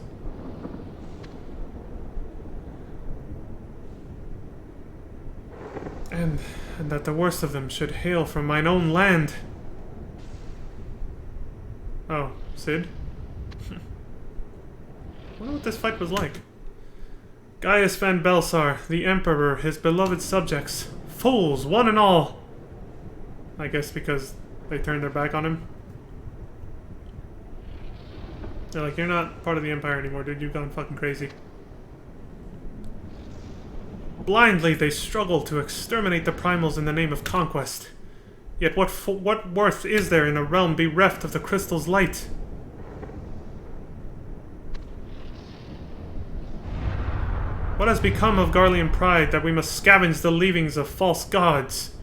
And that the worst of them should hail from mine own land. Oh, Sid? Wonder what this fight was like. Gaius Van Belsar, the Emperor, his beloved subjects. Fools, one and all! I guess because they turned their back on him. They're like, you're not part of the Empire anymore, dude. You've gone fucking crazy. Blindly, they struggle to exterminate the primals in the name of conquest. Yet what worth is there in a realm bereft of the crystal's light? What has become of Garlean pride that we must scavenge the leavings of false gods?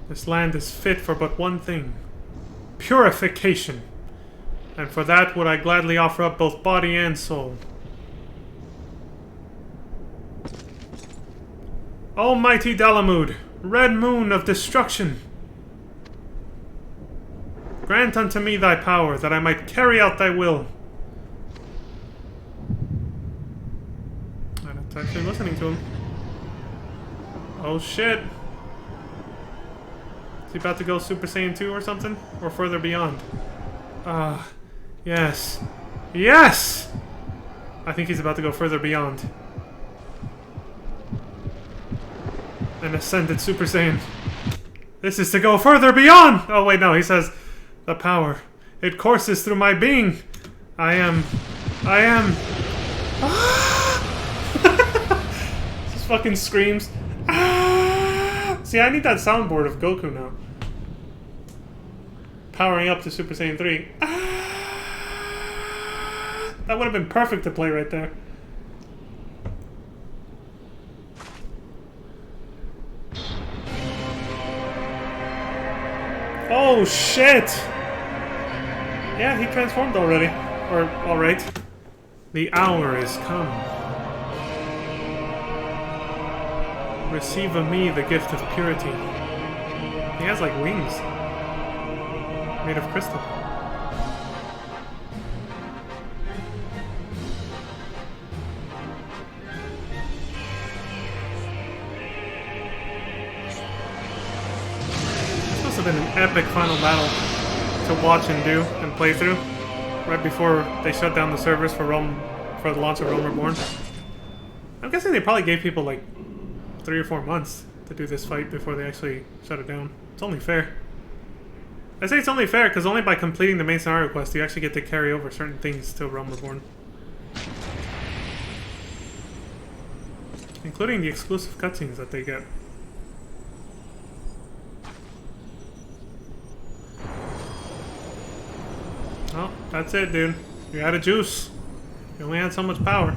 This land is fit for but one thing. Purification. And for that would I gladly offer up both body and soul. Almighty Dalamud, red moon of destruction! Grant unto me thy power, that I might carry out thy will. I'm not actually listening to him. Oh shit. Is he about to go Super Saiyan 2 or something? Or further beyond? Yes. Yes! I think he's about to go further beyond. An ascended Super Saiyan. This is to go further beyond! Oh wait, no, he says, the power. It courses through my being. I am... Just fucking screams. See, I need that soundboard of Goku now. Powering up to Super Saiyan 3. That would have been perfect to play right there. Oh shit! Yeah, he transformed already. Or, alright. The hour is come. Receive of me the gift of purity. He has like wings. Made of crystal. have been an epic final battle to watch and do and play through. Right before they shut down the servers for the launch of Realm Reborn. I'm guessing they probably gave people like 3 or 4 months to do this fight before they actually shut it down. It's only fair. I say it's only fair because only by completing the main scenario quest do you actually get to carry over certain things to Realm Reborn. Including the exclusive cutscenes that they get. Oh, that's it, dude. You're out of juice. You only had so much power.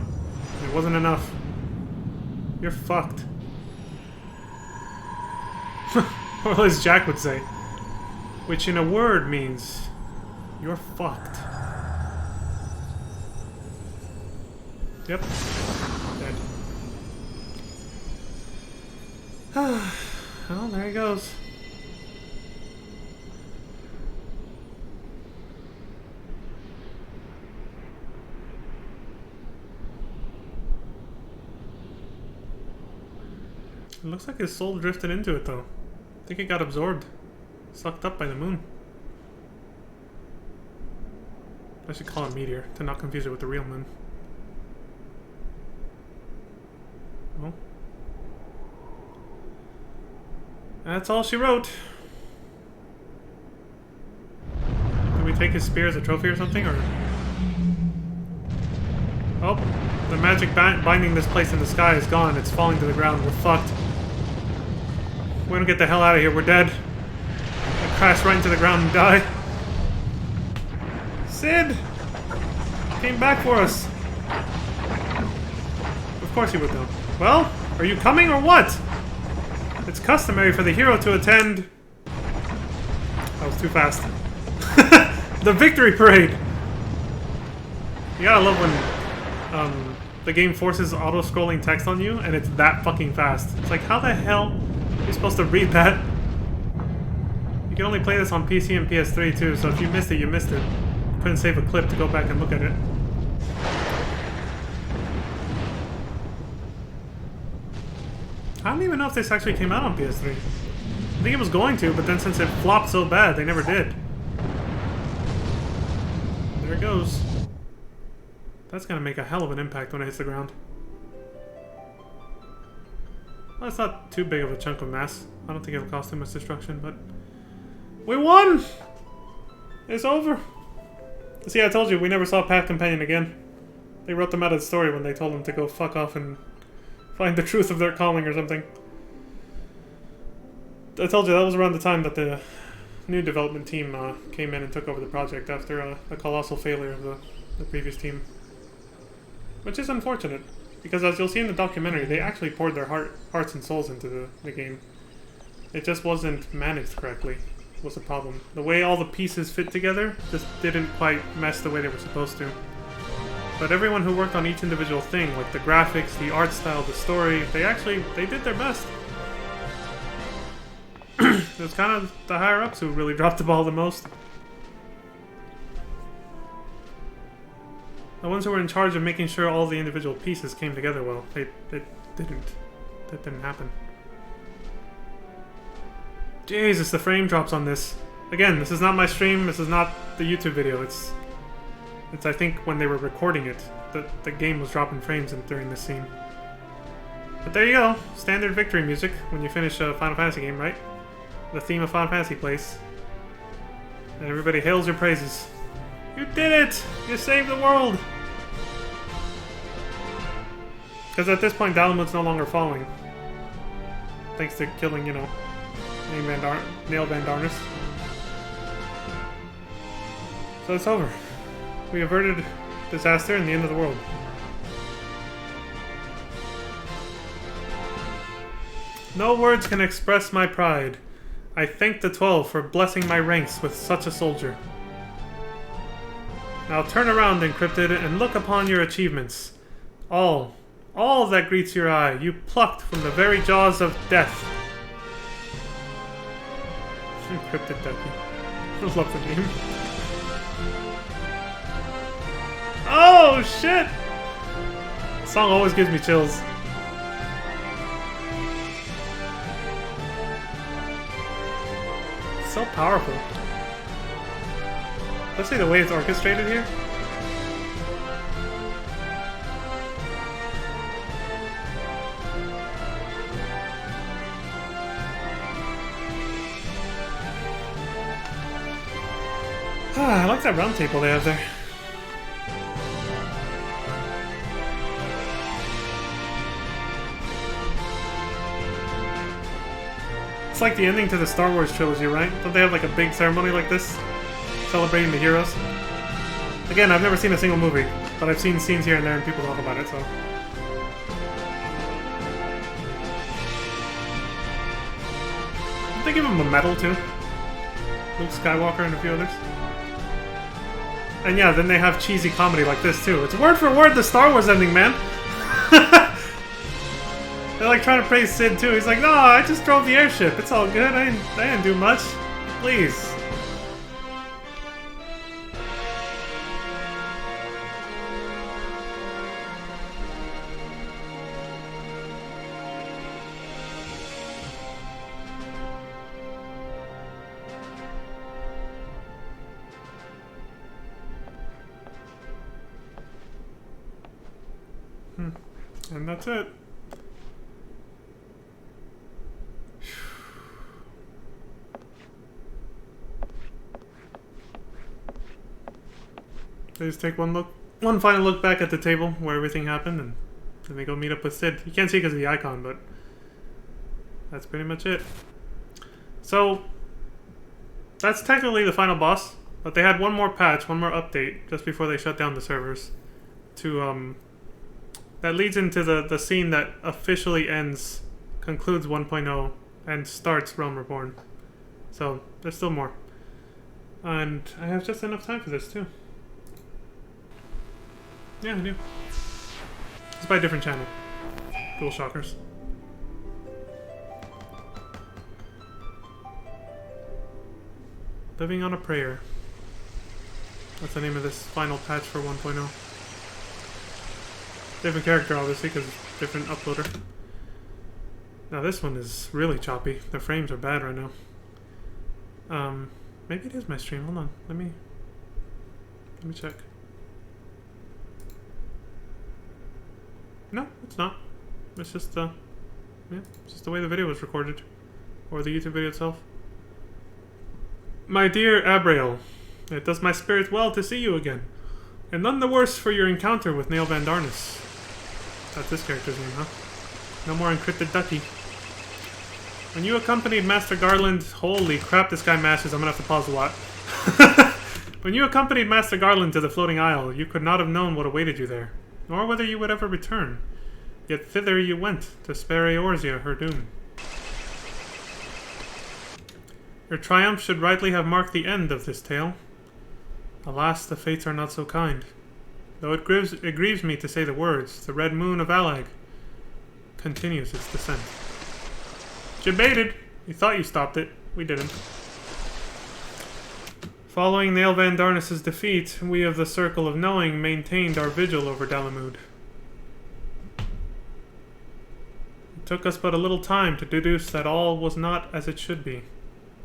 It wasn't enough. You're fucked. Or as Jack would say. Which in a word means... you're fucked. Yep. Dead. Well, there he goes. It looks like his soul drifted into it, though. I think it got absorbed. Sucked up by the moon. I should call it meteor, to not confuse it with the real moon. Well. That's all she wrote. Did we take his spear as a trophy or something, or...? Oh, the magic binding this place in the sky is gone. It's falling to the ground. We're fucked. We don't get the hell out of here. We're dead. I crash right into the ground and die. Sid! Came back for us. Of course he would know. Well, are you coming or what? It's customary for the hero to attend... That was too fast. The victory parade! You gotta love when the game forces auto-scrolling text on you and it's that fucking fast. It's like, how the hell are you supposed to read that? You can only play this on PC and PS3 too, so if you missed it, you missed it. Couldn't save a clip to go back and look at it. I don't even know if this actually came out on PS3. I think it was going to, but then since it flopped so bad, they never did. There it goes. That's gonna make a hell of an impact when it hits the ground. Well, it's not too big of a chunk of mass. I don't think it'll cause too much destruction, but... We won! It's over! See, I told you, we never saw Path Companion again. They wrote them out of the story when they told them to go fuck off and find the truth of their calling or something. I told you, that was around the time that the new development team came in and took over the project after a colossal failure of the previous team. Which is unfortunate, because as you'll see in the documentary, they actually poured their hearts and souls into the game. It just wasn't managed correctly, was the problem. The way all the pieces fit together just didn't quite mesh the way they were supposed to. But everyone who worked on each individual thing, like the graphics, the art style, the story, they did their best. It was kind of the higher-ups who really dropped the ball the most. The ones who were in charge of making sure all the individual pieces came together well, that didn't happen. Jesus, the frame drops on this. Again, this is not my stream, this is not the YouTube video, it's I think when they were recording it, the game was dropping frames during this scene. But there you go, standard victory music when you finish a Final Fantasy game, right? The theme of Final Fantasy plays. And everybody hails your praises. You did it! You saved the world! Because at this point, Dalamud's no longer falling. Thanks to killing, you know, Nail Van Darnus. So it's over. We averted disaster and the end of the world. No words can express my pride. I thank the 12 for blessing my ranks with such a soldier. Now turn around, Encrypted, and look upon your achievements. All that greets your eye, you plucked from the very jaws of death. Encrypted Deku. I love the name. Oh, shit! This song always gives me chills. so powerful. Especially the way it's orchestrated here. I like that round table they have there. It's like the ending to the Star Wars trilogy, right? Don't they have like a big ceremony like this? Celebrating the heroes? Again, I've never seen a single movie, but I've seen scenes here and there and people talk about it, so... Did they give him a medal, too? Luke Skywalker and a few others? And yeah, then they have cheesy comedy like this, too. It's word for word the Star Wars ending, man! They're like trying to praise Sid, too. He's like, no, I just drove the airship. It's all good. I didn't do much. Please. And that's it. They just take one final look back at the table where everything happened, and then they go meet up with Sid. You can't see because of the icon, but that's pretty much it. So, that's technically the final boss, but they had one more patch, one more update, just before they shut down the servers. That leads into the scene that officially concludes 1.0, and starts Realm Reborn. So, there's still more. And I have just enough time for this, too. Yeah, I do. It's by a different channel. Dual Shockers. Living on a Prayer. That's the name of this final patch for 1.0. Different character, obviously, because it's different uploader. Now this one is really choppy. The frames are bad right now. Maybe it is my stream. Hold on. Let me check. No, it's not. It's just yeah, it's just the way the video was recorded, or the YouTube video itself. My dear Abrael, it does my spirit well to see you again, and none the worse for your encounter with Nail Van Darnus. That's this character's name, huh? No more encrypted ducky. When you accompanied Master Garland, holy crap, this guy mashes. I'm gonna have to pause a lot. When you accompanied Master Garland to the Floating Isle, you could not have known what awaited you there, nor whether you would ever return. Yet thither you went, to spare Eorzea her doom. Your triumph should rightly have marked the end of this tale. Alas, the fates are not so kind. Though it grieves me to say the words, the Red Moon of Allag continues its descent. Debated! You thought you stopped it. We didn't. Following Nail Van Darnus' defeat, we of the Circle of Knowing maintained our vigil over Dalamud. It took us but a little time to deduce that all was not as it should be,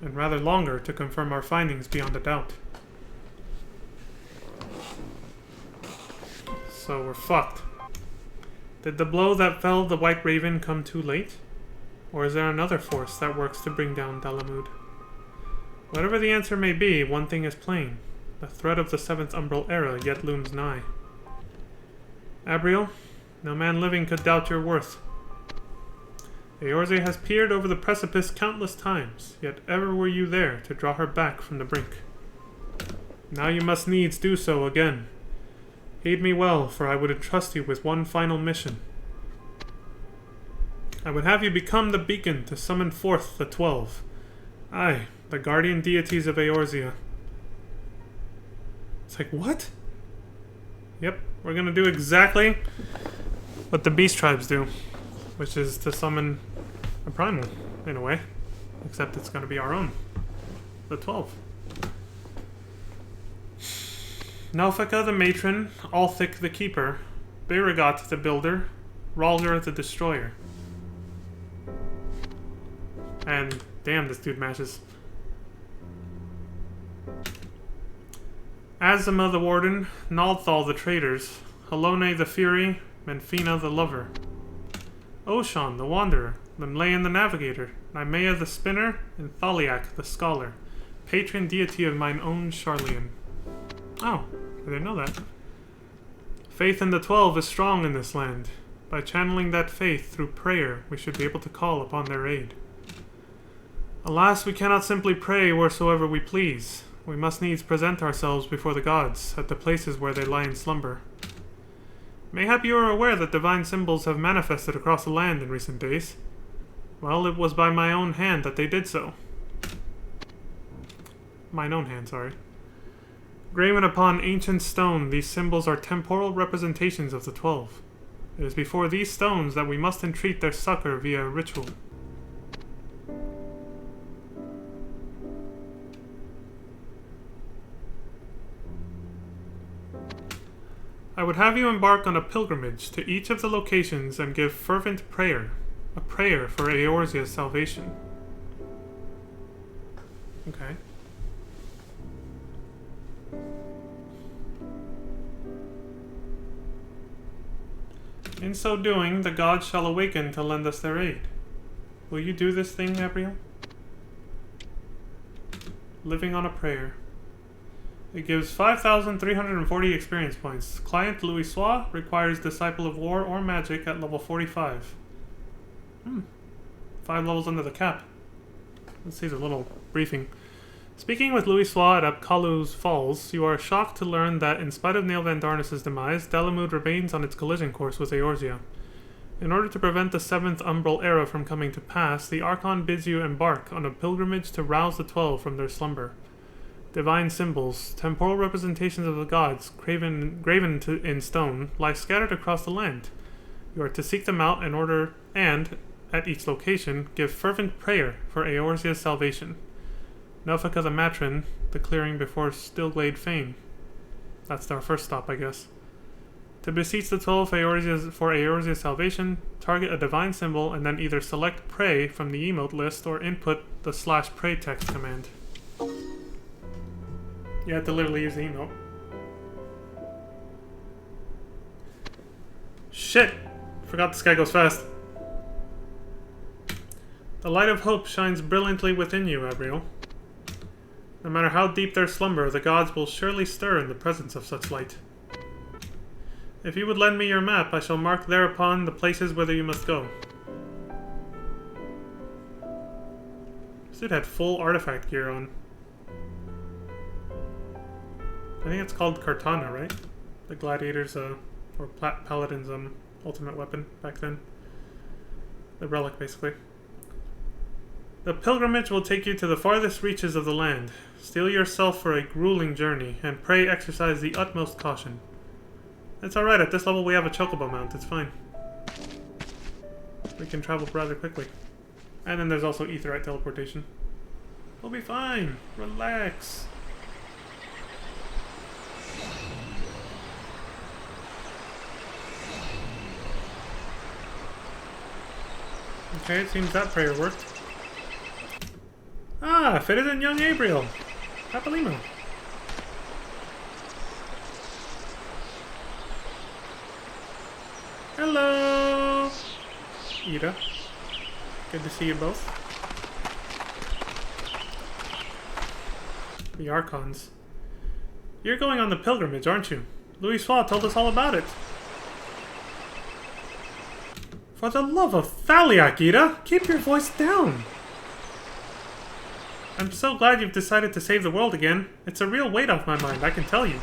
and rather longer to confirm our findings beyond a doubt. So we're fucked. Did the blow that felled the White Raven come too late? Or is there another force that works to bring down Dalamud? Whatever the answer may be, one thing is plain. The threat of the Seventh Umbral Era yet looms nigh. Abriel, no man living could doubt your worth. Eorzea has peered over the precipice countless times, yet ever were you there to draw her back from the brink. Now you must needs do so again. Heed me well, for I would entrust you with one final mission. I would have you become the beacon to summon forth the 12. Aye, the guardian deities of Eorzea. It's like, what? Yep, we're gonna do exactly what the Beast Tribes do, which is to summon a primal, in a way. Except it's gonna be our own. The 12. Nelphika the Matron, Althik the Keeper, Beiragot the Builder, Ralger the Destroyer. And damn, this dude mashes. Azima the Warden, Nalthal the Traders, Halone the Fury, Menfina the Lover, Oshan the Wanderer, Lemleyan the Navigator, Nymea the Spinner, and Thaliak the Scholar, patron deity of mine own Sharlayan. Oh, I didn't know that. Faith in the 12 is strong in this land. By channeling that faith through prayer, we should be able to call upon their aid. Alas, we cannot simply pray wheresoever we please. We must needs present ourselves before the gods at the places where they lie in slumber. Mayhap you are aware that divine symbols have manifested across the land in recent days. Well, it was by my own hand that they did so. Mine own hand, sorry. Graven upon ancient stone, these symbols are temporal representations of the 12. It is before these stones that we must entreat their succor via ritual. I would have you embark on a pilgrimage to each of the locations and give fervent prayer, a prayer for Eorzea's salvation. Okay. In so doing, the gods shall awaken to lend us their aid. Will you do this thing, Gabriel? Living on a prayer. It gives 5,340 experience points. Client Louis Sois requires Disciple of War or Magic at level 45. 5 levels under the cap. Let's see the little briefing. Speaking with Louis Sois at Apkalu's Falls, you are shocked to learn that in spite of Neil Van Darnus' demise, Dalamud remains on its collision course with Eorzea. In order to prevent the 7th Umbral Era from coming to pass, the Archon bids you embark on a pilgrimage to rouse the 12 from their slumber. Divine symbols, temporal representations of the gods, graven in stone, lie scattered across the land. You are to seek them out in order and, at each location, give fervent prayer for Eorzea's salvation. Nelphika the Matron, the clearing before Stillglade Fane. That's our first stop, I guess. To beseech the 12 for Eorzea's salvation, target a divine symbol and then either select Pray from the emote list or input the /pray text command. You have to literally use the emote. Shit! Forgot this guy goes fast. The light of hope shines brilliantly within you, Abriel. No matter how deep their slumber, the gods will surely stir in the presence of such light. If you would lend me your map, I shall mark thereupon the places whither you must go. This dude had full artifact gear on. I think it's called Kartana, right? The gladiators, or paladin's ultimate weapon back then. The relic, basically. The pilgrimage will take you to the farthest reaches of the land. Steel yourself for a grueling journey, and pray exercise the utmost caution. It's alright, at this level we have a chocobo mount, it's fine. We can travel rather quickly. And then there's also aetheryte teleportation. We'll be fine. Relax. Okay, it seems that prayer worked. Ah, if it isn't young Abriel. Papalimo. Hello! Ida. Good to see you both. The Archons. You're going on the pilgrimage, aren't you? Louis Sois told us all about it. For the love of Thaliak, Ida! Keep your voice down! I'm so glad you've decided to save the world again. It's a real weight off my mind, I can tell you.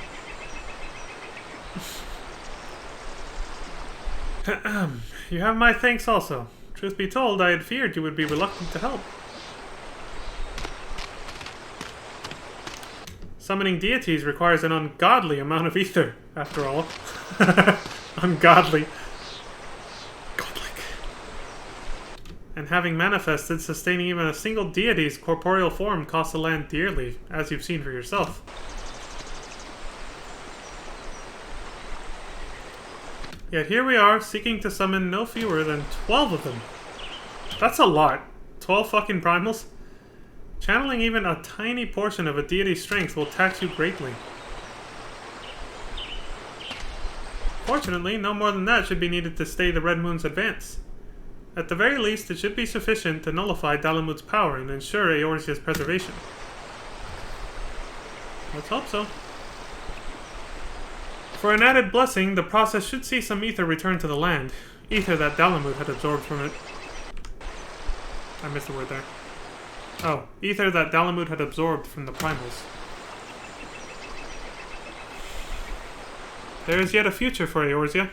You have my thanks also. Truth be told, I had feared you would be reluctant to help. Summoning deities requires an ungodly amount of ether, after all. Ungodly. And having manifested, sustaining even a single deity's corporeal form costs the land dearly, as you've seen for yourself. Yet here we are, seeking to summon no fewer than 12 of them. That's a lot. 12 fucking primals? Channeling even a tiny portion of a deity's strength will tax you greatly. Fortunately, no more than that should be needed to stay the Red Moon's advance. At the very least, it should be sufficient to nullify Dalamud's power and ensure Eorzea's preservation. Let's hope so. For an added blessing, the process should see some ether return to the land. Ether that Dalamud had absorbed from it. I missed the word there. Oh, ether that Dalamud had absorbed from the primals. There is yet a future for Eorzea.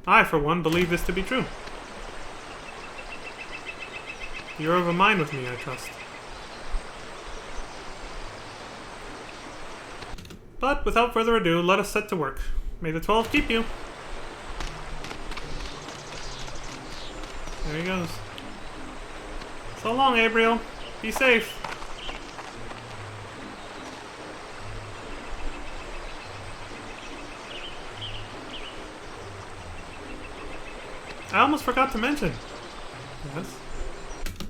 I, for one, believe this to be true. You're of a mind with me, I trust. But, without further ado, let us set to work. May the 12 keep you. There he goes. So long, Abriel. Be safe. I almost forgot to mention. Yes.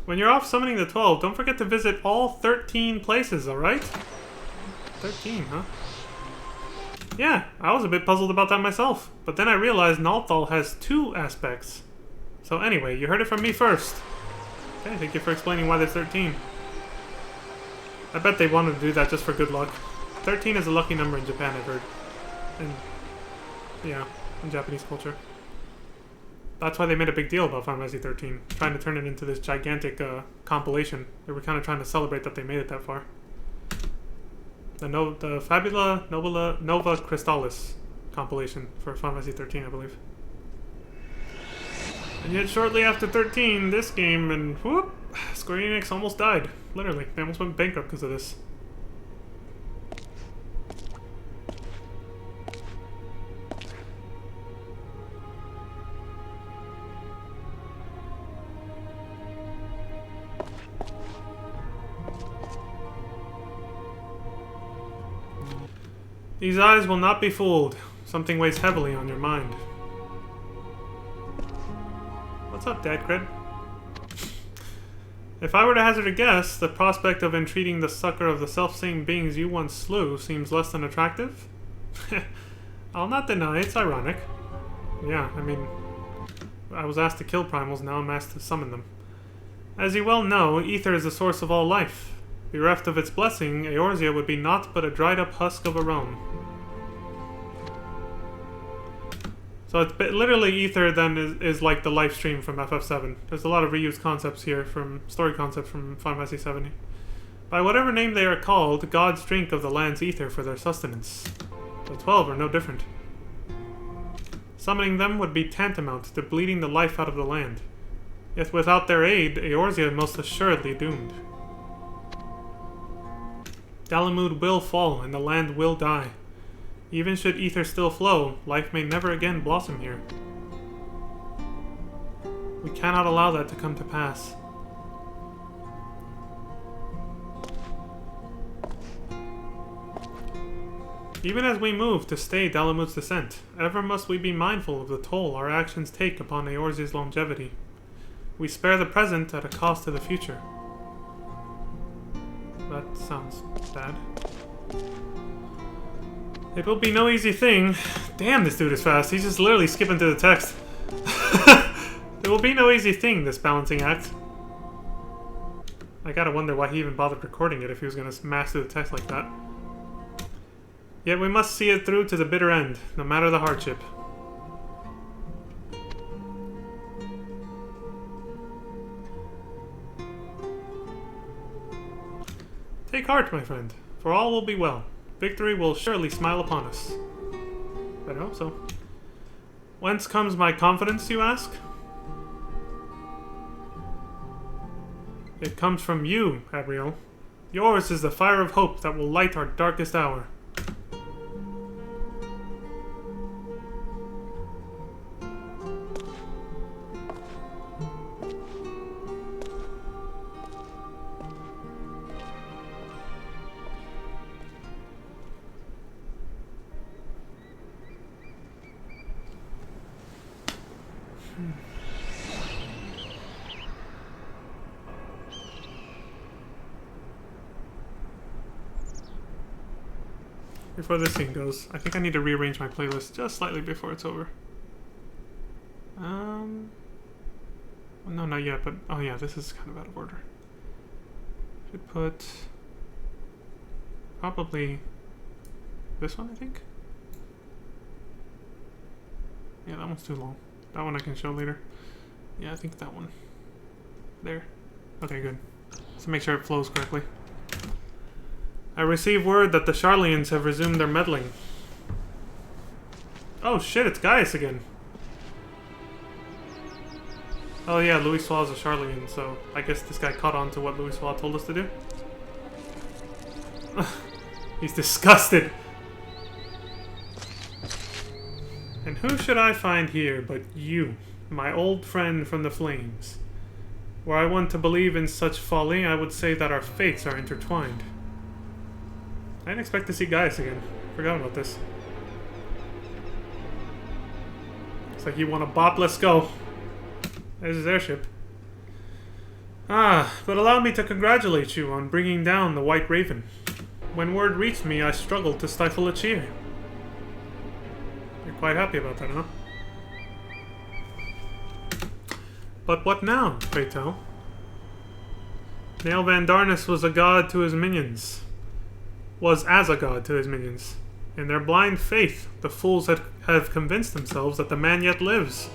When you're off summoning the 12, don't forget to visit all 13 places, alright? 13, huh? Yeah, I was a bit puzzled about that myself, but then I realized Nalthal has 2 aspects. So anyway, you heard it from me first. Okay, thank you for explaining why there's 13. I bet they wanted to do that just for good luck. 13 is a lucky number in Japan, I've heard. And, yeah, in Japanese culture. That's why they made a big deal about Final Fantasy 13, trying to turn it into this gigantic compilation. They were kind of trying to celebrate that they made it that far. The Fabula Nova Crystallis compilation for Final Fantasy 13, I believe. And yet, shortly after 13, this game, and whoop, Square Enix almost died. Literally, they almost went bankrupt because of this. These eyes will not be fooled. Something weighs heavily on your mind. What's up, Dad Cred? If I were to hazard a guess, the prospect of entreating the succor of the self-same beings you once slew seems less than attractive? I'll not deny it's ironic. Yeah, I mean, I was asked to kill primals, now I'm asked to summon them. As you well know, ether is the source of all life. Bereft of its blessing, Eorzea would be naught but a dried-up husk of a realm. So it's literally ether then is like the life stream from FF7. There's a lot of reused concepts here from story concepts from Final Fantasy 7. By whatever name they are called, gods drink of the land's ether for their sustenance. The 12 are no different. Summoning them would be tantamount to bleeding the life out of the land. Yet without their aid, Eorzea is most assuredly doomed. Dalamud will fall, and the land will die. Even should ether still flow, life may never again blossom here. We cannot allow that to come to pass. Even as we move to stay Dalamud's descent, ever must we be mindful of the toll our actions take upon Eorzea's longevity. We spare the present at a cost to the future. That sounds bad. It will be no easy thing. Damn, this dude is fast. He's just literally skipping through the text. It will be no easy thing, this balancing act. I gotta wonder why he even bothered recording it if he was gonna smash through the text like that. Yet we must see it through to the bitter end, no matter the hardship. Take heart, my friend, for all will be well. Victory will surely smile upon us. Better hope so. Whence comes my confidence, you ask? It comes from you, Abriel. Yours is the fire of hope that will light our darkest hour. Before this scene goes, I think I need to rearrange my playlist just slightly before it's over. Well, no, not yet, but... Oh yeah, this is kind of out of order. Should put... Probably... This one, I think? Yeah, that one's too long. That one I can show later. Yeah, I think that one. There. Okay, good. So make sure it flows correctly. I received word that the Sharlians have resumed their meddling. Oh shit, it's Gaius again. Oh yeah, Louis Soir is a Sharlian, so I guess this guy caught on to what Louis Soir told us to do. He's disgusted. And who should I find here but you, my old friend from the flames? Were I one to believe in such folly, I would say that our fates are intertwined. I didn't expect to see Gaius again. Forgot about this. Looks like you want a bop. Let's go. There's his airship. Ah, but allow me to congratulate you on bringing down the White Raven. When word reached me, I struggled to stifle a cheer. You're quite happy about that, huh? But what now, pray tell? Nail Van Darnus was a god to his minions. Was as a god to his minions. In their blind faith, the fools have convinced themselves that the man yet lives.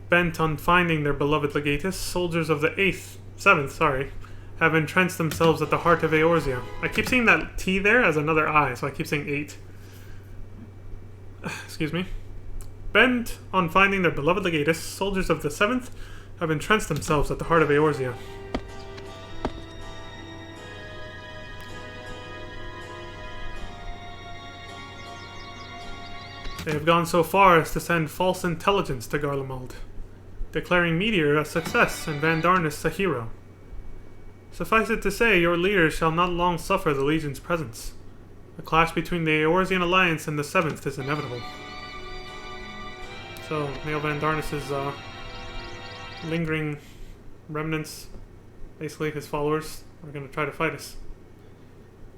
Bent on finding their beloved legatus, soldiers of the 7th, have entrenched themselves at the heart of Eorzea. I keep seeing that T there as another I, so I keep saying 8. Excuse me. Bent on finding their beloved legatus, soldiers of the 7th have entrenched themselves at the heart of Eorzea. They have gone so far as to send false intelligence to Garlemald, declaring Meteor a success and Van Darnus a hero. Suffice it to say, your leaders shall not long suffer the Legion's presence. A clash between the Eorzean Alliance and the 7th is inevitable. So, Nail Van Darnus' lingering remnants, basically his followers, are going to try to fight us.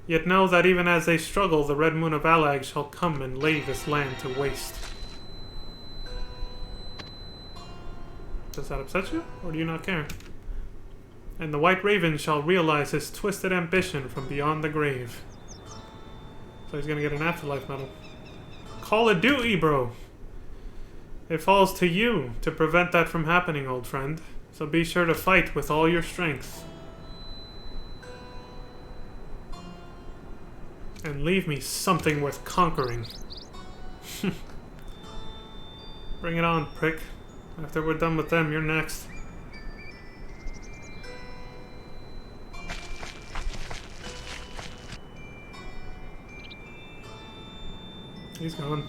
Yet know that even as they struggle, the Red Moon of Alag shall come and lay this land to waste. Does that upset you, or do you not care? And the White Raven shall realize his twisted ambition from beyond the grave. So he's gonna get an afterlife medal. Call of Duty, bro! It falls to you to prevent that from happening, old friend. So be sure to fight with all your strength. And leave me something worth conquering. Bring it on, prick. After we're done with them, you're next. He's gone.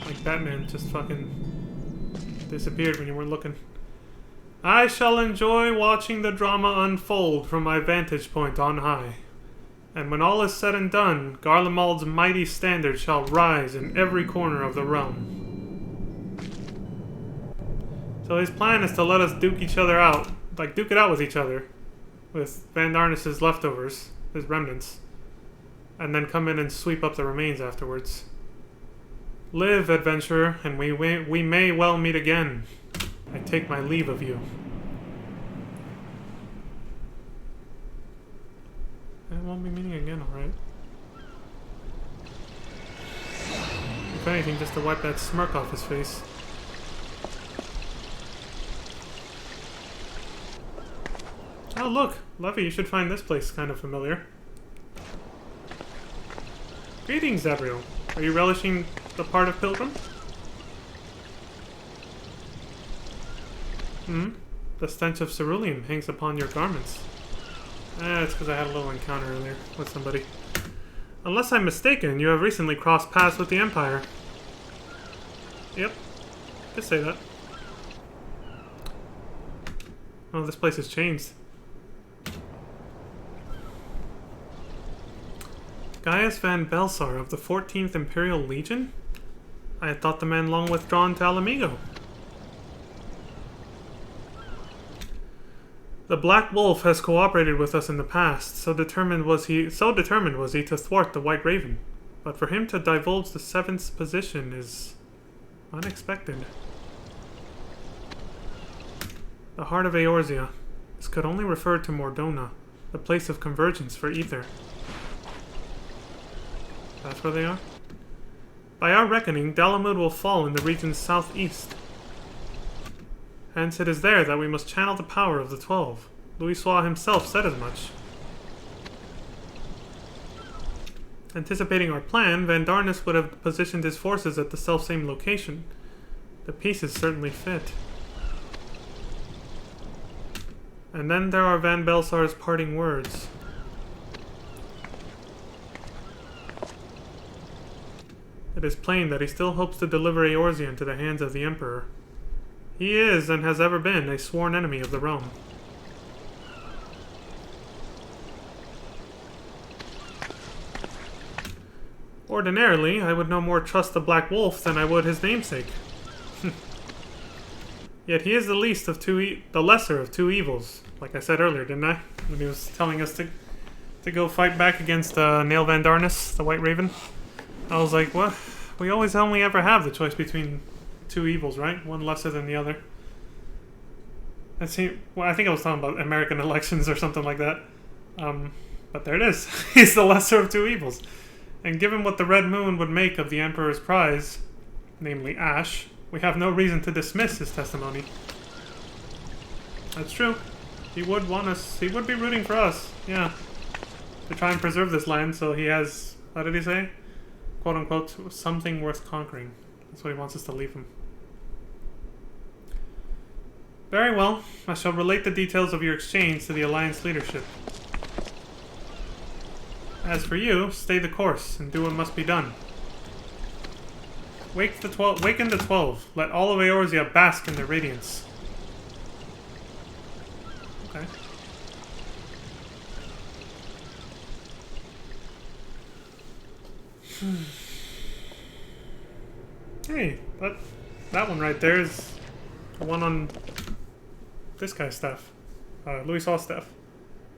Like Batman just fucking disappeared when you weren't looking. I shall enjoy watching the drama unfold from my vantage point on high. And when all is said and done, Garlemald's mighty standard shall rise in every corner of the realm. So his plan is to let us duke each other out, like duke it out with each other, with Van Darnus' leftovers, his remnants, and then come in and sweep up the remains afterwards. Live, adventurer, and we may well meet again. I take my leave of you. I won't be meeting again, alright? If anything, just to wipe that smirk off his face. Oh look, Levy, you should find this place kind of familiar. Greetings, Zabriel. Are you relishing the part of Pilgrim? The stench of ceruleum hangs upon your garments. It's because I had a little encounter earlier with somebody. Unless I'm mistaken, you have recently crossed paths with the Empire. Yep, could say that. Oh, this place has changed. Gaius Van Belsar of the 14th Imperial Legion? I had thought the man long withdrawn to Alamigo. The Black Wolf has cooperated with us in the past, so determined was he to thwart the White Raven. But for him to divulge the 7th's position is unexpected. The heart of Eorzea. This could only refer to Mordona, the place of convergence for Ether. That's where they are? By our reckoning, Dalamud will fall in the region's southeast. Hence it is there that we must channel the power of the 12. Louisoix himself said as much. Anticipating our plan, Vandarnus would have positioned his forces at the selfsame location. The pieces certainly fit. And then there are Van Belsar's parting words. It is plain that he still hopes to deliver Eorzea into the hands of the Emperor. He is, and has ever been, a sworn enemy of the realm. Ordinarily, I would no more trust the Black Wolf than I would his namesake. Yet he is the least of the lesser of two evils, like I said earlier, didn't I? When he was telling us to go fight back against Nail Vandarnus, the White Raven. I was like, what? We always only ever have the choice between two evils, right? One lesser than the other. I think I was talking about American elections or something like that. But there it is. He's the lesser of two evils. And given what the Red Moon would make of the Emperor's prize, namely Ash, we have no reason to dismiss his testimony. That's true. He would want us, he would be rooting for us, yeah. To try and preserve this land so he has, what did he say? Quote unquote, something worth conquering. That's what he wants us to leave him. Very well. I shall relate the details of your exchange to the Alliance leadership. As for you, stay the course and do what must be done. Waken the 12. Let all of Eorzea bask in their radiance. Okay. Hey, that one right there is the one on this guy's staff. Louisoix staff.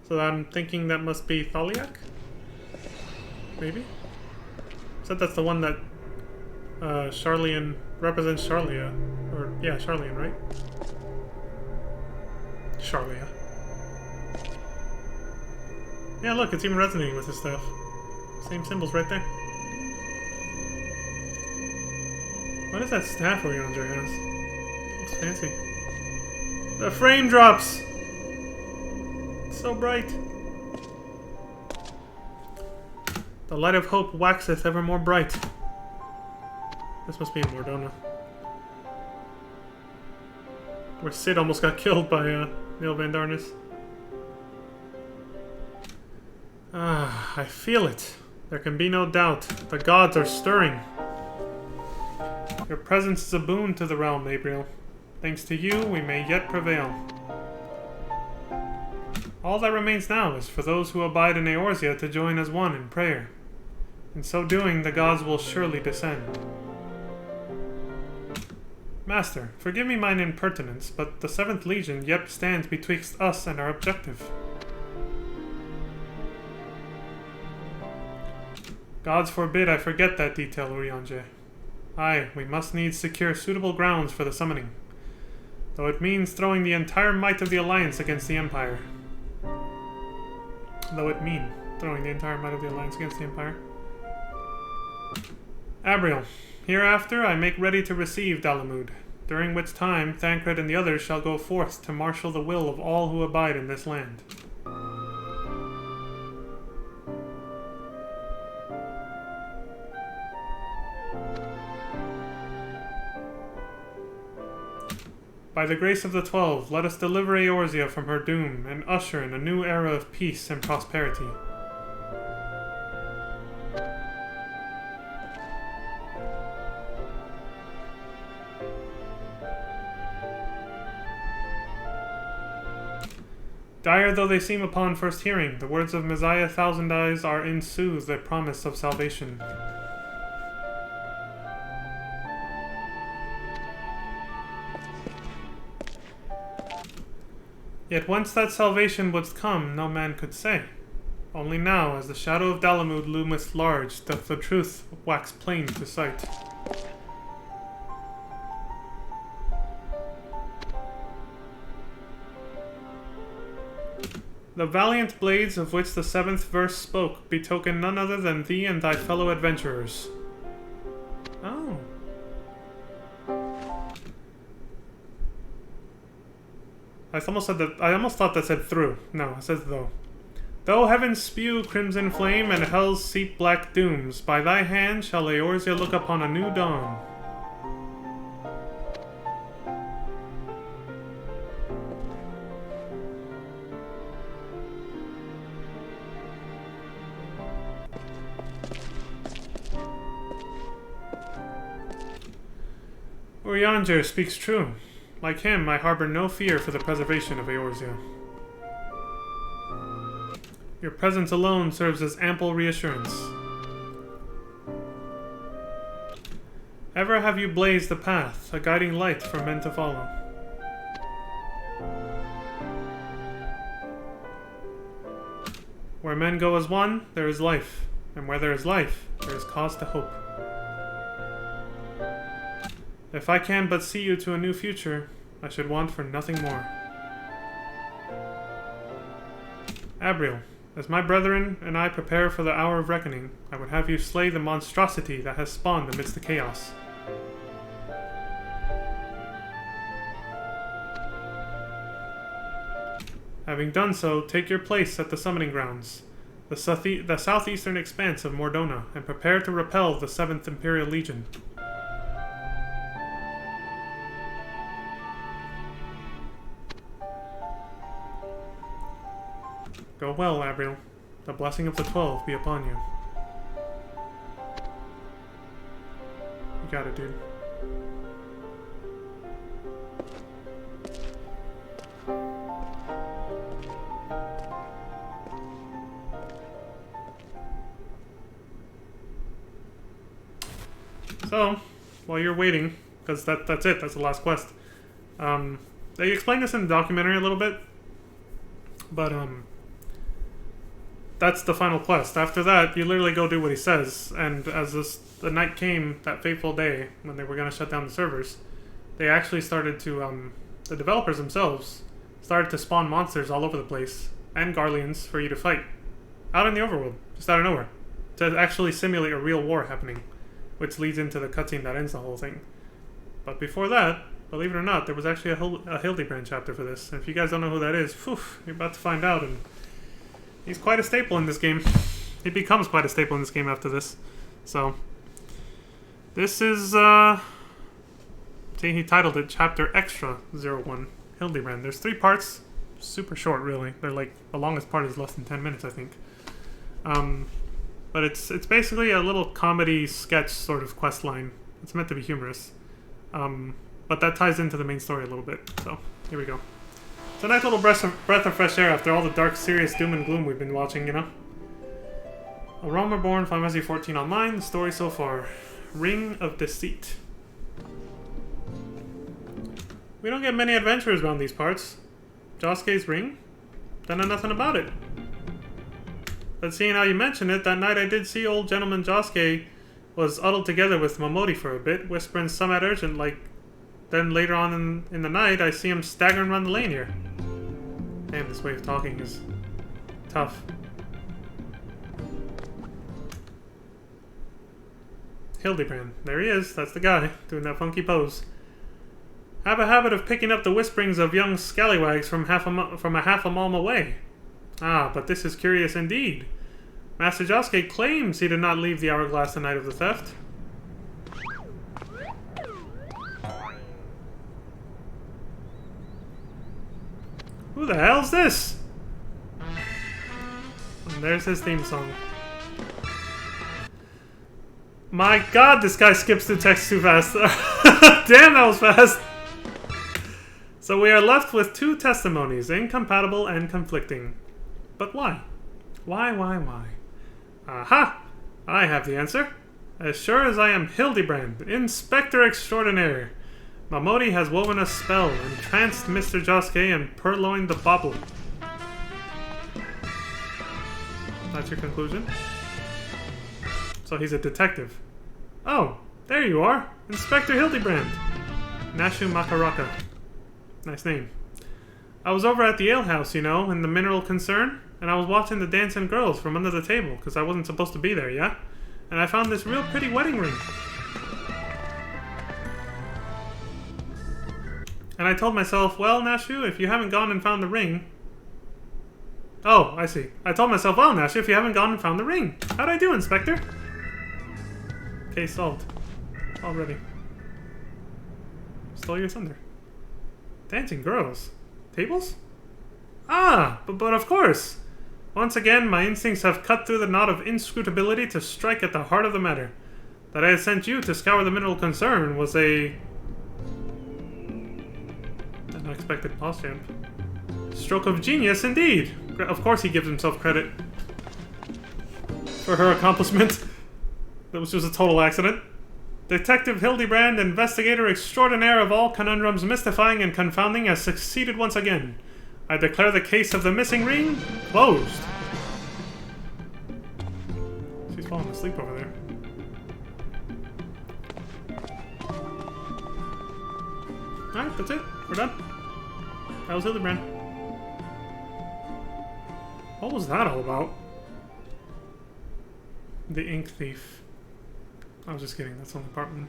So I'm thinking that must be Thaliak? Maybe? So that's the one that Sharlayan represents Sharlia. Or, yeah, Sharlayan, right? Sharlia. Yeah, look, it's even resonating with his stuff. Same symbols right there. What is that staff Oriandre has? Looks fancy. The frame drops! It's so bright. The light of hope waxeth ever more bright. This must be in Mordona. Where Cid almost got killed by Nail Vandarnus. Ah, I feel it. There can be no doubt. The gods are stirring. Your presence is a boon to the realm, Abriel. Thanks to you, we may yet prevail. All that remains now is for those who abide in Eorzea to join as one in prayer. In so doing, the gods will surely descend. Master, forgive me mine impertinence, but the 7th Legion yet stands betwixt us and our objective. Gods forbid I forget that detail, Urianger. Aye, we must needs secure suitable grounds for the summoning, though it means throwing the entire might of the Alliance against the Empire. Abriel, hereafter I make ready to receive Dalamud, during which time Thancred and the others shall go forth to marshal the will of all who abide in this land. By the grace of the 12, let us deliver Eorzea from her doom and usher in a new era of peace and prosperity. Dire though they seem upon first hearing, the words of Messiah Thousand Eyes are in sooth a promise of salvation. Yet whence that salvation wouldst come, no man could say. Only now, as the shadow of Dalamud loometh large, doth the truth wax plain to sight. The valiant blades of which the 7th verse spoke betoken none other than thee and thy fellow adventurers. Oh. I almost thought that said through. No, it says though. Though heavens spew crimson flame and hell's seep black dooms, by thy hand shall Eorzea look upon a new dawn. Urianger speaks true. Like him, I harbor no fear for the preservation of Eorzea. Your presence alone serves as ample reassurance. Ever have you blazed the path, a guiding light for men to follow. Where men go as one, there is life, and where there is life, there is cause to hope. If I can but see you to a new future, I should want for nothing more. Abriel, as my brethren and I prepare for the hour of reckoning, I would have you slay the monstrosity that has spawned amidst the chaos. Having done so, take your place at the summoning grounds, the southeastern expanse of Mordona, and prepare to repel the 7th Imperial Legion. Go well, Abriel. The blessing of the 12 be upon you. You got it, dude. So, while you're waiting, because that's it, that's the last quest. They explained this in the documentary a little bit, but that's the final quest. After that, you literally go do what he says, and as the night came, that fateful day, when they were going to shut down the servers, they actually started to, the developers themselves, started to spawn monsters all over the place, and Garleans for you to fight. Out in the overworld, just out of nowhere. To actually simulate a real war happening, which leads into the cutscene that ends the whole thing. But before that, believe it or not, there was actually a Hildebrand chapter for this. And if you guys don't know who that is, phew, you're about to find out, and he's quite a staple in this game. He becomes quite a staple in this game after this. So, this is, see, he titled it Chapter Extra 01, Hildebrand. There's 3 parts, super short, really. They're like, the longest part is less than 10 minutes, I think. But it's basically a little comedy sketch sort of quest line. It's meant to be humorous. But that ties into the main story a little bit. So, here we go. It's a nice little breath of fresh air after all the dark, serious doom and gloom we've been watching, you know? A Realm Reborn, Final Fantasy XIV Online, the story so far. Ring of Deceit. We don't get many adventurers around these parts. Josuke's ring? Don't know nothing about it. But seeing how you mention it, that night I did see old gentleman Josuke was huddled together with Momodi for a bit, whispering somewhat urgent, like... Then later on in the night, I see him staggering around the lane here. Damn, this way of talking is tough. Hildebrand. There he is. That's the guy, doing that funky pose. Have a habit of picking up the whisperings of young scallywags from a half a mile away. Ah, but this is curious indeed. Master Josuke claims he did not leave the Hourglass the night of the theft. Who the hell's this? And there's his theme song. My god, this guy skips through text too fast. Damn, that was fast. So we are left with 2 testimonies, incompatible and conflicting. But why? Why? Aha! I have the answer. As sure as I am Hildebrand, Inspector Extraordinaire, Momodi has woven a spell, entranced Mr. Josuke, and purloined the bauble. That's your conclusion? So he's a detective. Oh, there you are. Inspector Hildebrand. Nashu Makaraka. Nice name. I was over at the alehouse, you know, in the mineral concern, and I was watching the dancing girls from under the table, because I wasn't supposed to be there, yeah? And I found this real pretty wedding ring. And I told myself, well, Nashu, if you haven't gone and found the ring... Oh, I see. I told myself, well, Nashu, if you haven't gone and found the ring. How'd I do, Inspector? Case solved. Already. Stole your thunder. Dancing girls. Tables? Ah, but of course. Once again, my instincts have cut through the knot of inscrutability to strike at the heart of the matter. That I had sent you to scour the mineral concern was an unexpected boss jump. Stroke of genius, indeed. Of course he gives himself credit for her accomplishment. That was just a total accident. Detective Hildebrand, investigator extraordinaire of all conundrums mystifying and confounding, has succeeded once again. I declare the case of the missing ring closed. She's falling asleep over there. Alright, that's it. We're done. That was Hildebrand. What was that all about? The ink thief. I was just kidding, that's only part one.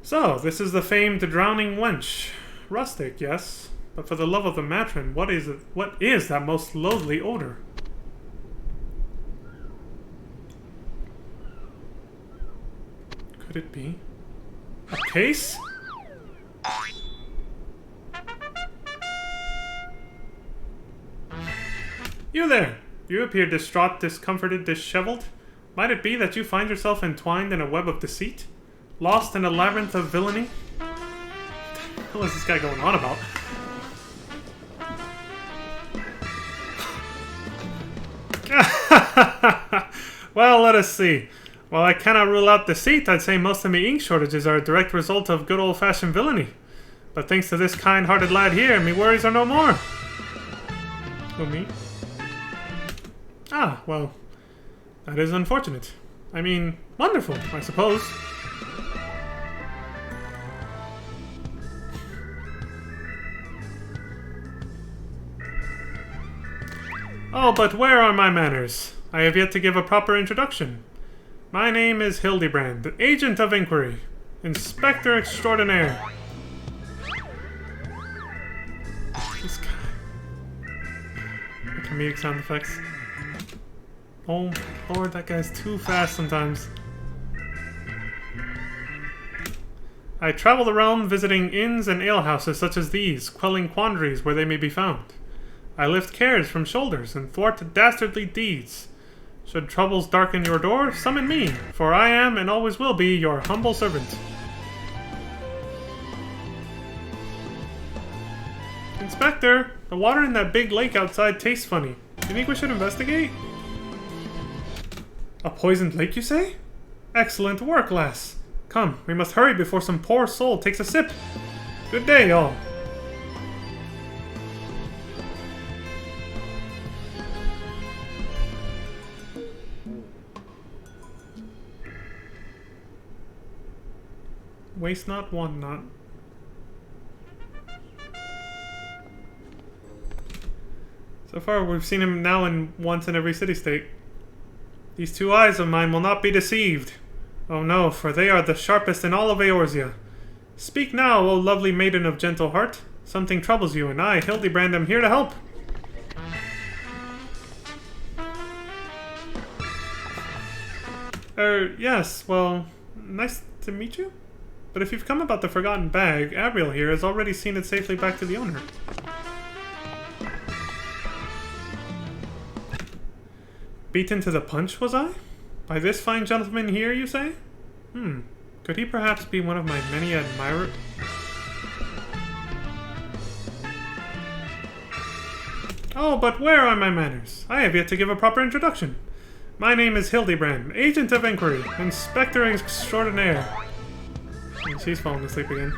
So, this is the famed drowning wench. Rustic, yes, but for the love of the matron, what is it? What is that most loathly odor? Could it be a case? You there! You appear distraught, discomforted, disheveled. Might it be that you find yourself entwined in a web of deceit? Lost in a labyrinth of villainy? What is this guy going on about? Well, let us see. While I cannot rule out deceit, I'd say most of my ink shortages are a direct result of good old-fashioned villainy. But thanks to this kind-hearted lad here, me worries are no more. Who, me? Ah, well, that is unfortunate. I mean, wonderful, I suppose. Oh, but where are my manners? I have yet to give a proper introduction. My name is Hildebrand, Agent of Inquiry, Inspector Extraordinaire. This guy. The comedic sound effects. Oh, Lord, that guy's too fast sometimes. I travel the realm visiting inns and alehouses such as these, quelling quandaries where they may be found. I lift cares from shoulders and thwart dastardly deeds. Should troubles darken your door, summon me, for I am and always will be your humble servant. Inspector, the water in that big lake outside tastes funny. Do you think we should investigate? A poisoned lake, you say? Excellent work, lass. Come, we must hurry before some poor soul takes a sip. Good day, all. Waste not, want not. So far, we've seen him now in once in every city-state. These two eyes of mine will not be deceived. Oh no, for they are the sharpest in all of Eorzea. Speak now, O lovely maiden of gentle heart. Something troubles you, and I, Hildebrand, am here to help. Yes, well, nice to meet you. But if you've come about the forgotten bag, Abriel here has already seen it safely back to the owner. Beaten to the punch, was I? By this fine gentleman here, you say? Could he perhaps be one of my many admirers? Oh, but where are my manners? I have yet to give a proper introduction. My name is Hildebrand, Agent of Inquiry, Inspector Extraordinaire. And she's falling asleep again.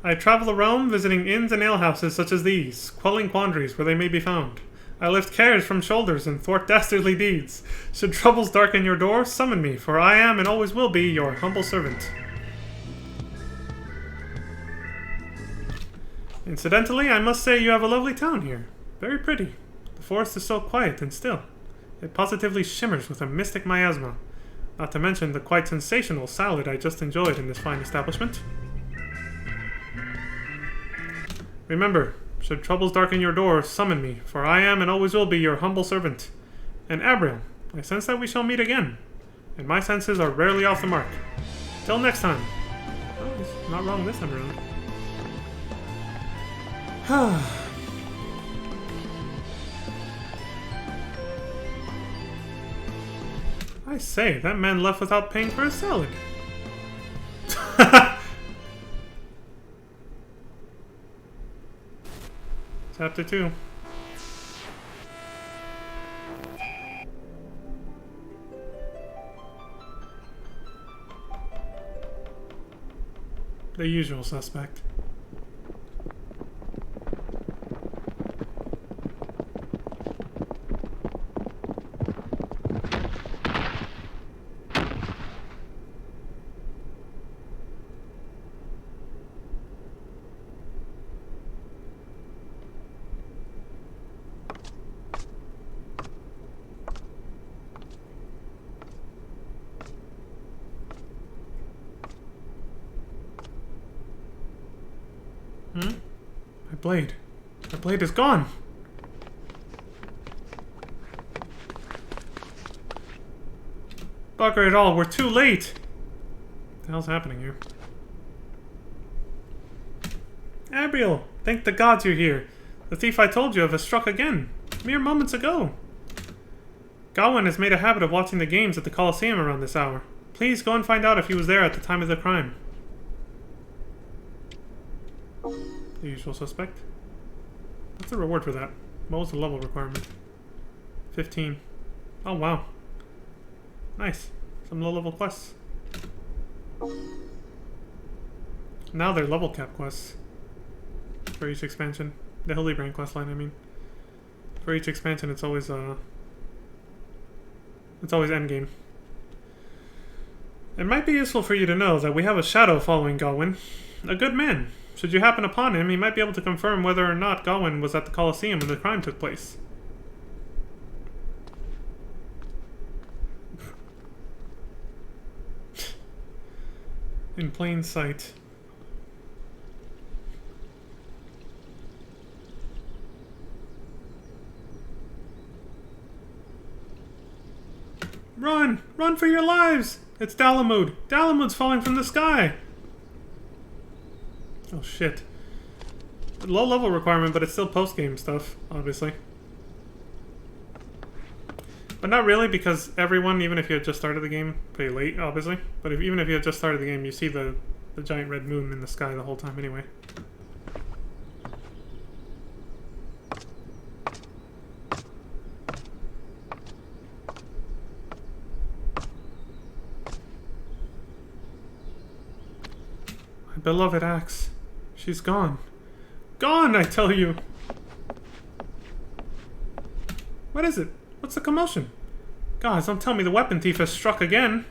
I travel the realm, visiting inns and alehouses such as these, quelling quandaries where they may be found. I lift cares from shoulders and thwart dastardly deeds. Should troubles darken your door, summon me, for I am and always will be your humble servant. Incidentally, I must say you have a lovely town here. Very pretty. The forest is so quiet and still. It positively shimmers with a mystic miasma. Not to mention the quite sensational salad I just enjoyed in this fine establishment. Remember, should troubles darken your door, summon me, for I am and always will be your humble servant. And Abriel, I sense that we shall meet again, and my senses are rarely off the mark. Till next time. Oh, he's not wrong this time around. I say, that man left without paying for his salad. Chapter 2. The usual suspect. My blade. My blade is gone! Bugger it all, we're too late! What the hell's happening here? Abriel! Thank the gods you're here. The thief I told you of has struck again. Mere moments ago. Gawain has made a habit of watching the games at the Colosseum around this hour. Please go and find out if he was there at the time of the crime. The usual suspect. What's the reward for that? What was the level requirement? 15. Oh, wow. Nice. Some low-level quests. Now they're level cap quests. For each expansion. The Hildebrand quest line, I mean. For each expansion, it's always endgame. It might be useful for you to know that we have a shadow following Gawain. A good man. Should you happen upon him, he might be able to confirm whether or not Gawain was at the Colosseum when the crime took place. In plain sight. Run! Run for your lives! It's Dalamud! Dalamud's falling from the sky! Oh shit. Low level requirement, but it's still post-game stuff, obviously. But not really, because everyone, even if you had just started the game, pretty late, obviously, but even if you had just started the game, you see the giant red moon in the sky the whole time anyway. My beloved axe. She's gone. Gone, I tell you! What is it? What's the commotion? Guys, don't tell me the weapon thief has struck again.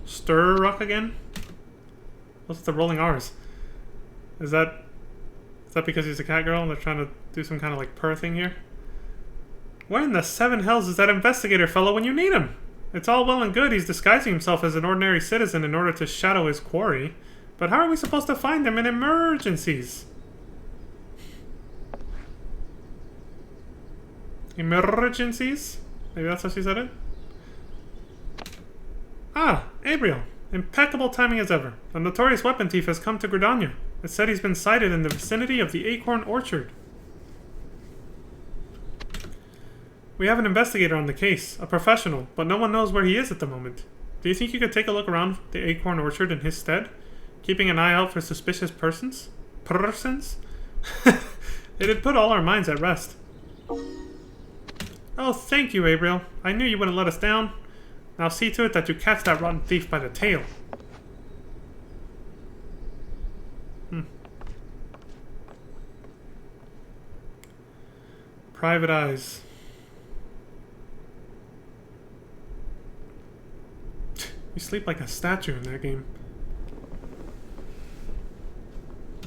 Struck again? What's the rolling R's? Is that because he's a cat girl and they're trying to do some kind of like purr thing here? Where in the seven hells is that investigator fellow when you need him? It's all well and good he's disguising himself as an ordinary citizen in order to shadow his quarry. But how are we supposed to find him in emergencies? Emergencies? Maybe that's how she said it? Ah, Abriel. Impeccable timing as ever. The notorious weapon thief has come to Gridania. It said he's been sighted in the vicinity of the Acorn Orchard. We have an investigator on the case, a professional, but no one knows where he is at the moment. Do you think you could take a look around the Acorn Orchard in his stead? Keeping an eye out for suspicious persons? It'd put all our minds at rest. Oh, thank you, Abriel. I knew you wouldn't let us down. Now see to it that you catch that rotten thief by the tail. private eyes. You sleep like a statue in that game.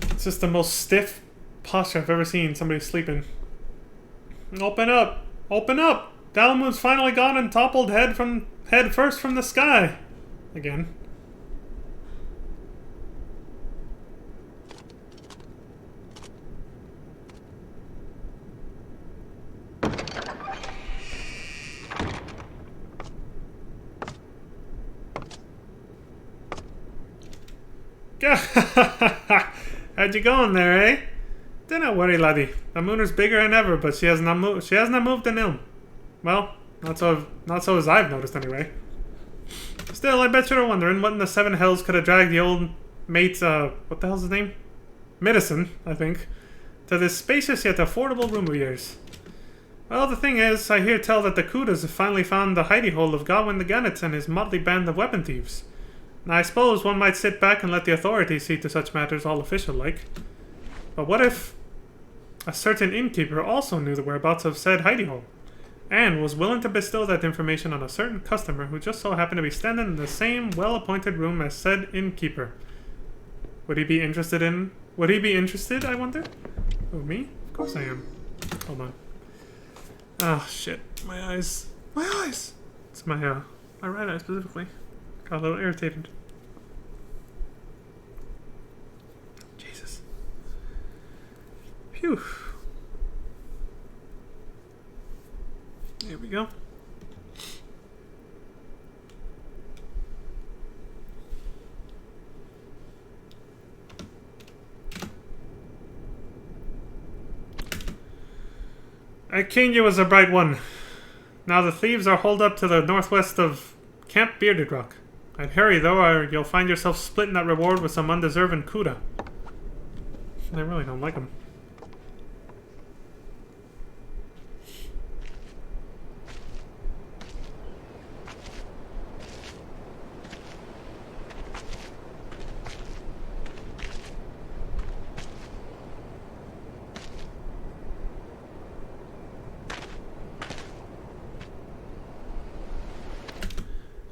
It's just the most stiff posture I've ever seen somebody sleeping. Open up! Open up! Dalamud's finally gone and toppled head first from the sky. Again. How'd you going there, eh? Dinna worry, laddie. The mooner's bigger than ever, but she has not moved an ilm. Well, not so as I've noticed anyway. Still, I bet you're wondering what in the seven hells could have dragged the old mate, what the hell's his name? Medicine, I think, to this spacious yet affordable room of yours. Well, the thing is, I hear tell that the Kudas have finally found the hidey hole of Gawain the Gannet and his motley band of weapon thieves. Now, I suppose one might sit back and let the authorities see to such matters all official-like. But what if a certain innkeeper also knew the whereabouts of said hidey hole, and was willing to bestow that information on a certain customer who just so happened to be standing in the same well-appointed room as said innkeeper? Would he be interested, I wonder? Oh, me? Of course I am. Hold on. Ah, shit. My eyes. My eyes! It's my right eye specifically. Got a little irritated. Jesus. Phew. There we go. I ken you as a bright one. Now the thieves are holed up to the northwest of Camp Bearded Rock. I'd hurry though, or you'll find yourself splitting that reward with some undeserving Kuda. I really don't like him.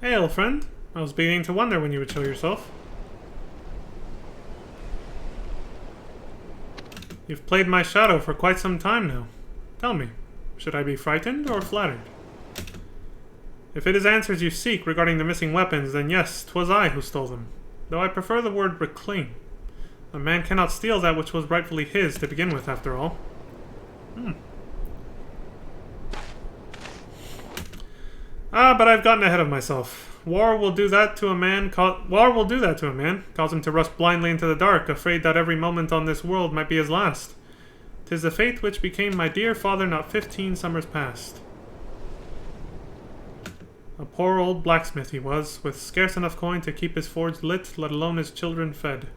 Hey, old friend. I was beginning to wonder when you would show yourself. You've played my shadow for quite some time now. Tell me, should I be frightened or flattered? If it is answers you seek regarding the missing weapons, then yes, 'twas I who stole them. Though I prefer the word reclaim. A man cannot steal that which was rightfully his to begin with, after all. But I've gotten ahead of myself. War will do that to a man, cause him to rush blindly into the dark, afraid that every moment on this world might be his last. 'Tis the fate which became my dear father not 15 summers past. A poor old blacksmith he was, with scarce enough coin to keep his forge lit, let alone his children fed.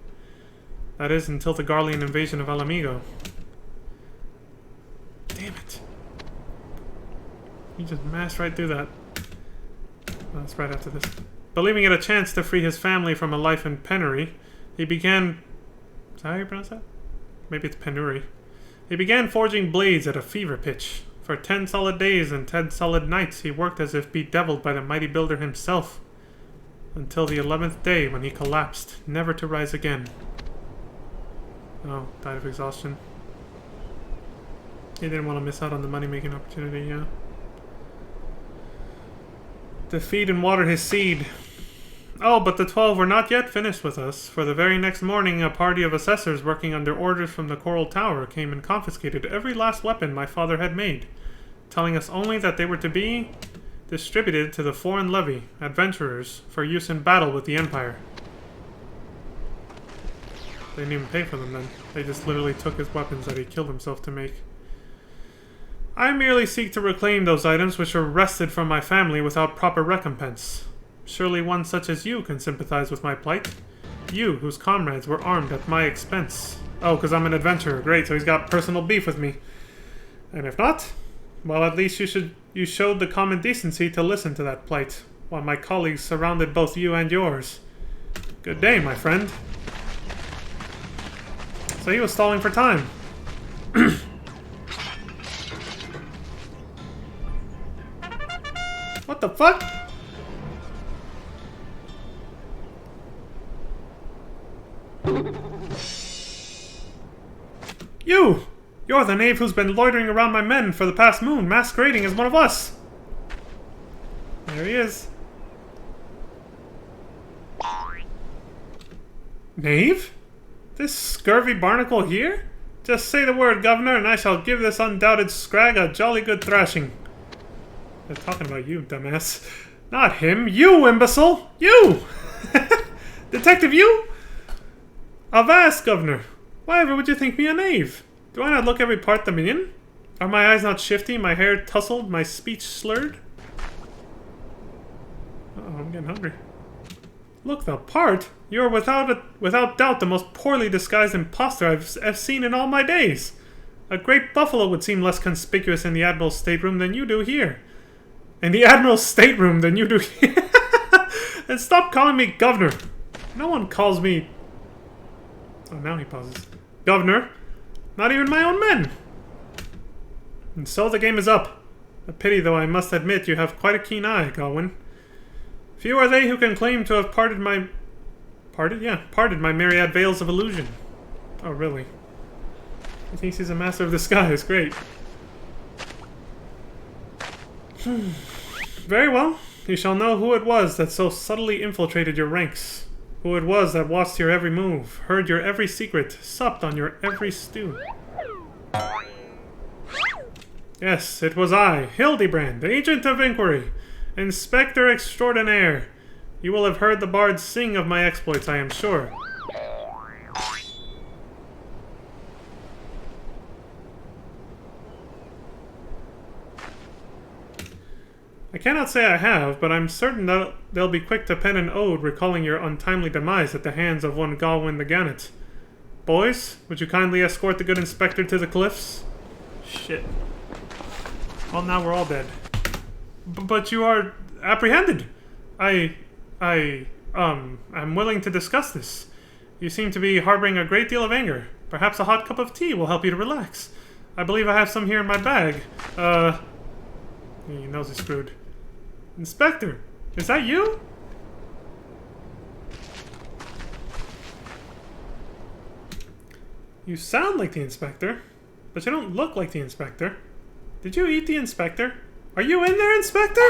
That is, until the Garlean invasion of Alamigo. Damn it. He just mashed right through that. Oh, that's right after this. Believing it a chance to free his family from a life in penury, he began... Is that how you pronounce that? Maybe it's penury. He began forging blades at a fever pitch. For 10 solid days and 10 solid nights he worked as if bedeviled by the mighty builder himself. Until the 11th day when he collapsed, never to rise again. Oh, died of exhaustion. He didn't want to miss out on the money-making opportunity, yeah. To feed and water his seed. Oh, but the 12 were not yet finished with us, for the very next morning a party of assessors working under orders from the Coral Tower came and confiscated every last weapon my father had made, telling us only that they were to be distributed to the foreign levy, adventurers, for use in battle with the Empire. They didn't even pay for them then. They just literally took his weapons that he killed himself to make. I merely seek to reclaim those items which were wrested from my family without proper recompense. Surely one such as you can sympathize with my plight. You, whose comrades were armed at my expense. Oh, because I'm an adventurer. Great, so he's got personal beef with me. And if not, well, at least you showed the common decency to listen to that plight, while my colleagues surrounded both you and yours. Good day, my friend. So he was stalling for time. What the fuck? You! You're the knave who's been loitering around my men for the past moon, masquerading as one of us! There he is. Knave? This scurvy barnacle here? Just say the word, Governor, and I shall give this undoubted scrag a jolly good thrashing. They're talking about you, dumbass. Not him, you, imbecile! You! Detective, you? Avast, Governor! Why ever would you think me a knave? Do I not look every part the minion? Are my eyes not shifty, my hair tousled, my speech slurred? Uh-oh, I'm getting hungry. Look the part? You're without doubt the most poorly disguised impostor I've seen in all my days. A great buffalo would seem less conspicuous in the Admiral's stateroom than you do here. In the Admiral's stateroom than you do here? And stop calling me Governor. No one calls me... Oh, now he pauses. Governor. Not even my own men. And so the game is up. A pity, though I must admit you have quite a keen eye, Gawain. Few are they who can claim to have parted my myriad veils of illusion. Oh, really? He thinks he's a master of disguise. Great. Very well. You shall know who it was that so subtly infiltrated your ranks. Who it was that watched your every move, heard your every secret, supped on your every stew. Yes, it was I, Hildebrand, agent of inquiry, inspector extraordinaire. You will have heard the bards sing of my exploits, I am sure. I cannot say I have, but I'm certain that they'll be quick to pen an ode recalling your untimely demise at the hands of one Gawain the Gannet. Boys, would you kindly escort the good inspector to the cliffs? Shit. Well, now we're all dead. But you are apprehended. I'm willing to discuss this. You seem to be harboring a great deal of anger. Perhaps a hot cup of tea will help you to relax. I believe I have some here in my bag. He knows he's screwed. Inspector, is that you? You sound like the inspector, but you don't look like the inspector. Did you eat the inspector? Are you in there, Inspector?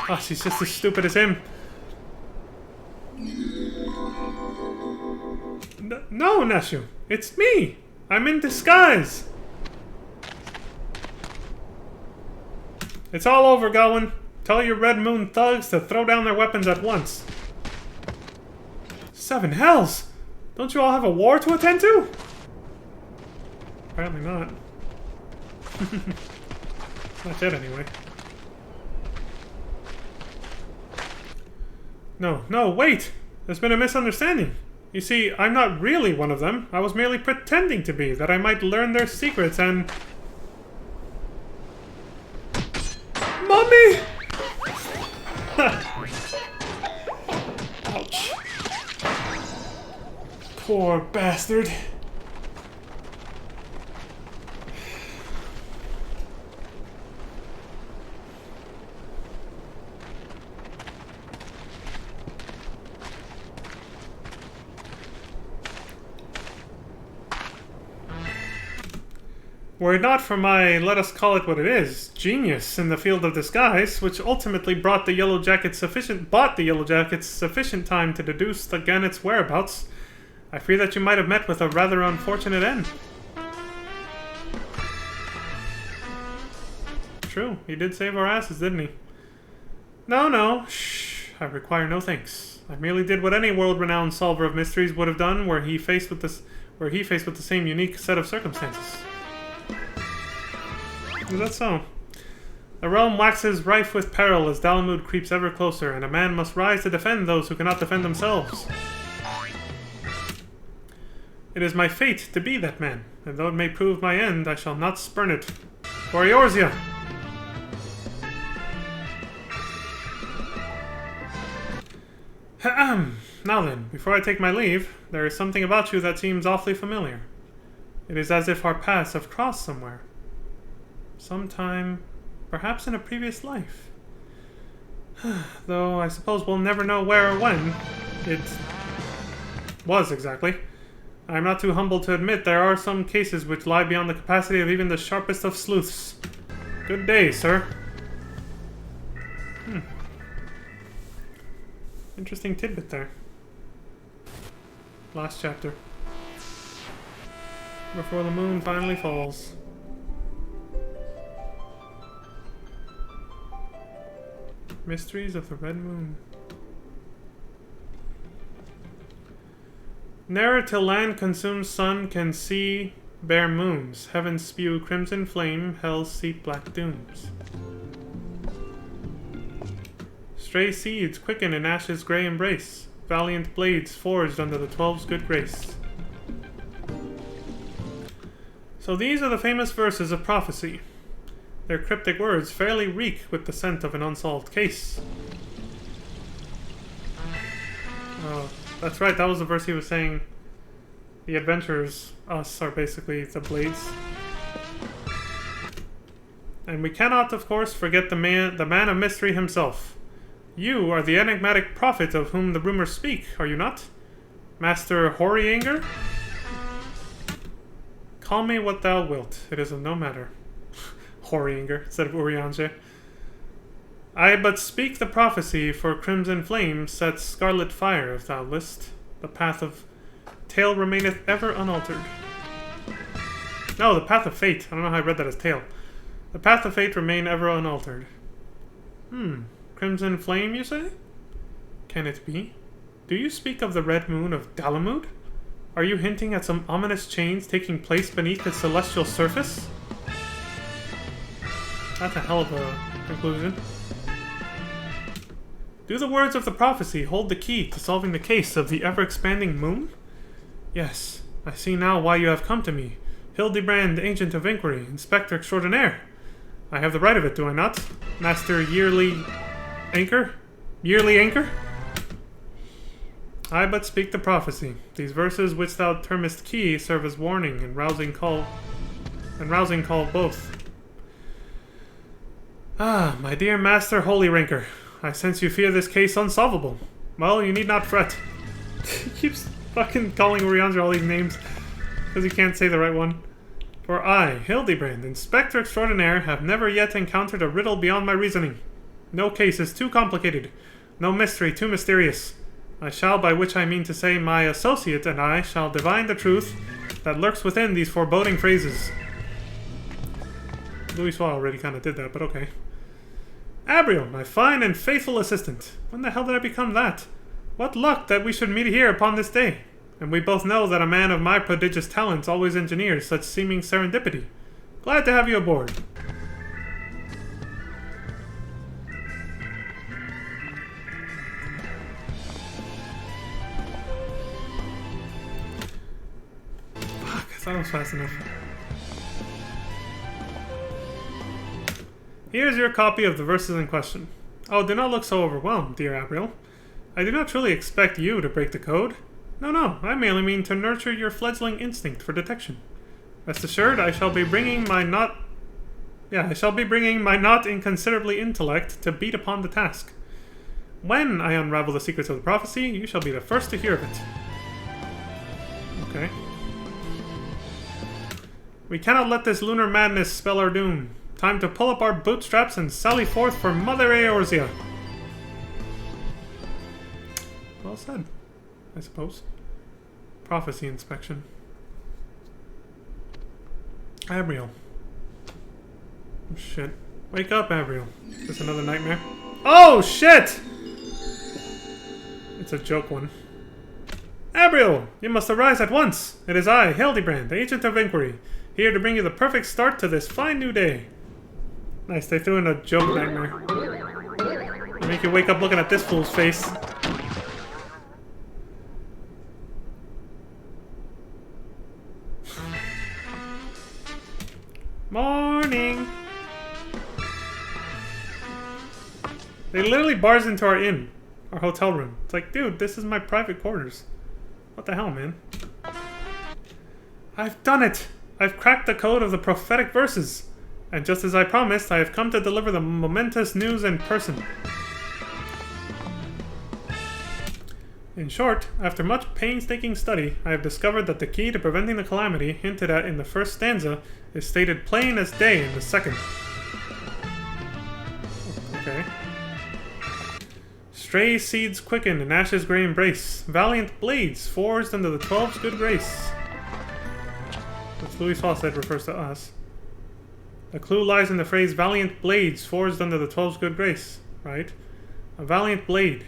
Oh, she's just as stupid as him. No, Neshu. It's me. I'm in disguise. It's all over, Gawain. Tell your Red Moon thugs to throw down their weapons at once. Seven hells! Don't you all have a war to attend to? Apparently not. Not yet, anyway. No, wait! There's been a misunderstanding. You see, I'm not really one of them. I was merely pretending to be, that I might learn their secrets and... Mommy! Ouch. Poor bastard. Were it not for my, let us call it what it is, genius in the field of disguise, which ultimately bought the Yellow Jackets sufficient time to deduce the Gannet's whereabouts, I fear that you might have met with a rather unfortunate end. True, he did save our asses, didn't he? No, shh, I require no thanks. I merely did what any world-renowned solver of mysteries would have done were he faced with the same unique set of circumstances. Is that so? The realm waxes rife with peril as Dalamud creeps ever closer, and a man must rise to defend those who cannot defend themselves. It is my fate to be that man, and though it may prove my end, I shall not spurn it. For Eorzea! Now then, before I take my leave, there is something about you that seems awfully familiar. It is as if our paths have crossed somewhere. Sometime, perhaps in a previous life. Though I suppose we'll never know where or when it was exactly. I'm not too humble to admit there are some cases which lie beyond the capacity of even the sharpest of sleuths. Good day, sir. Interesting tidbit there. Last chapter. Before the moon finally falls. Mysteries of the Red Moon. Ne'er till land consumes sun can see bare moons. Heaven spew crimson flame, hell seep black dooms. Stray seeds quicken in ashes grey embrace. Valiant blades forged under the 12's good grace. So these are the famous verses of prophecy. Their cryptic words fairly reek with the scent of an unsolved case. Oh, that's right, that was the verse he was saying. The adventurers, us, are basically the blades. And we cannot, of course, forget the man of mystery himself. You are the enigmatic prophet of whom the rumors speak, are you not? Master Horianger? Call me what thou wilt, it is of no matter. Horianger, instead of Urianger. I but speak the prophecy, for crimson flame sets scarlet fire, if thou list. The path of tale remaineth ever unaltered. No, the path of fate. I don't know how I read that as tale. The path of fate remain ever unaltered. Crimson flame, you say? Can it be? Do you speak of the red moon of Dalamud? Are you hinting at some ominous change taking place beneath its celestial surface? That's a hell of a conclusion. Do the words of the prophecy hold the key to solving the case of the ever-expanding moon? Yes, I see now why you have come to me. Hildebrand, Agent of Inquiry, Inspector Extraordinaire. I have the right of it, do I not? Master Yearly Anchor? Yearly Anchor? I but speak the prophecy. These verses which thou termest key serve as warning and rousing call both. Ah, my dear Master Holyranker, I sense you fear this case unsolvable. Well, you need not fret. He keeps fucking calling Urianger all these names because he can't say the right one. For I, Hildebrand, Inspector Extraordinaire, have never yet encountered a riddle beyond my reasoning. No case is too complicated, no mystery too mysterious. I shall, by which I mean to say my associate and I, shall divine the truth that lurks within these foreboding phrases. Louis Soir already kind of did that, but okay. Abriel, my fine and faithful assistant. When the hell did I become that? What luck that we should meet here upon this day. And we both know that a man of my prodigious talents always engineers such seeming serendipity. Glad to have you aboard. Fuck, I thought it was fast enough. Here's your copy of the verses in question. Oh, do not look so overwhelmed, dear Abriel. I do not truly expect you to break the code. No, I merely mean to nurture your fledgling instinct for detection. Rest assured, I shall be bringing my not inconsiderably intellect to beat upon the task. When I unravel the secrets of the prophecy, you shall be the first to hear of it. Okay. We cannot let this lunar madness spell our doom. Time to pull up our bootstraps and sally forth for Mother Eorzea. Well said, I suppose. Prophecy inspection. Abriel. Oh, shit. Wake up, Abriel. Is this another nightmare? Oh, shit! It's a joke one. Abriel! You must arise at once! It is I, Hildebrand, Agent of Inquiry, here to bring you the perfect start to this fine new day. Nice, they threw in a joke nightmare. They make you wake up looking at this fool's face. Morning! They literally bars into our inn. Our hotel room. It's like, dude, this is my private quarters. What the hell, man? I've done it! I've cracked the code of the prophetic verses. And just as I promised, I have come to deliver the momentous news in person. In short, after much painstaking study, I have discovered that the key to preventing the calamity hinted at in the first stanza is stated plain as day in the second. Okay. Stray seeds quicken in Ash's grey embrace. Valiant blades forged under the 12's good grace. Which Louis Fawcett refers to us. The clue lies in the phrase valiant blades forged under the 12's good grace, right? A valiant blade,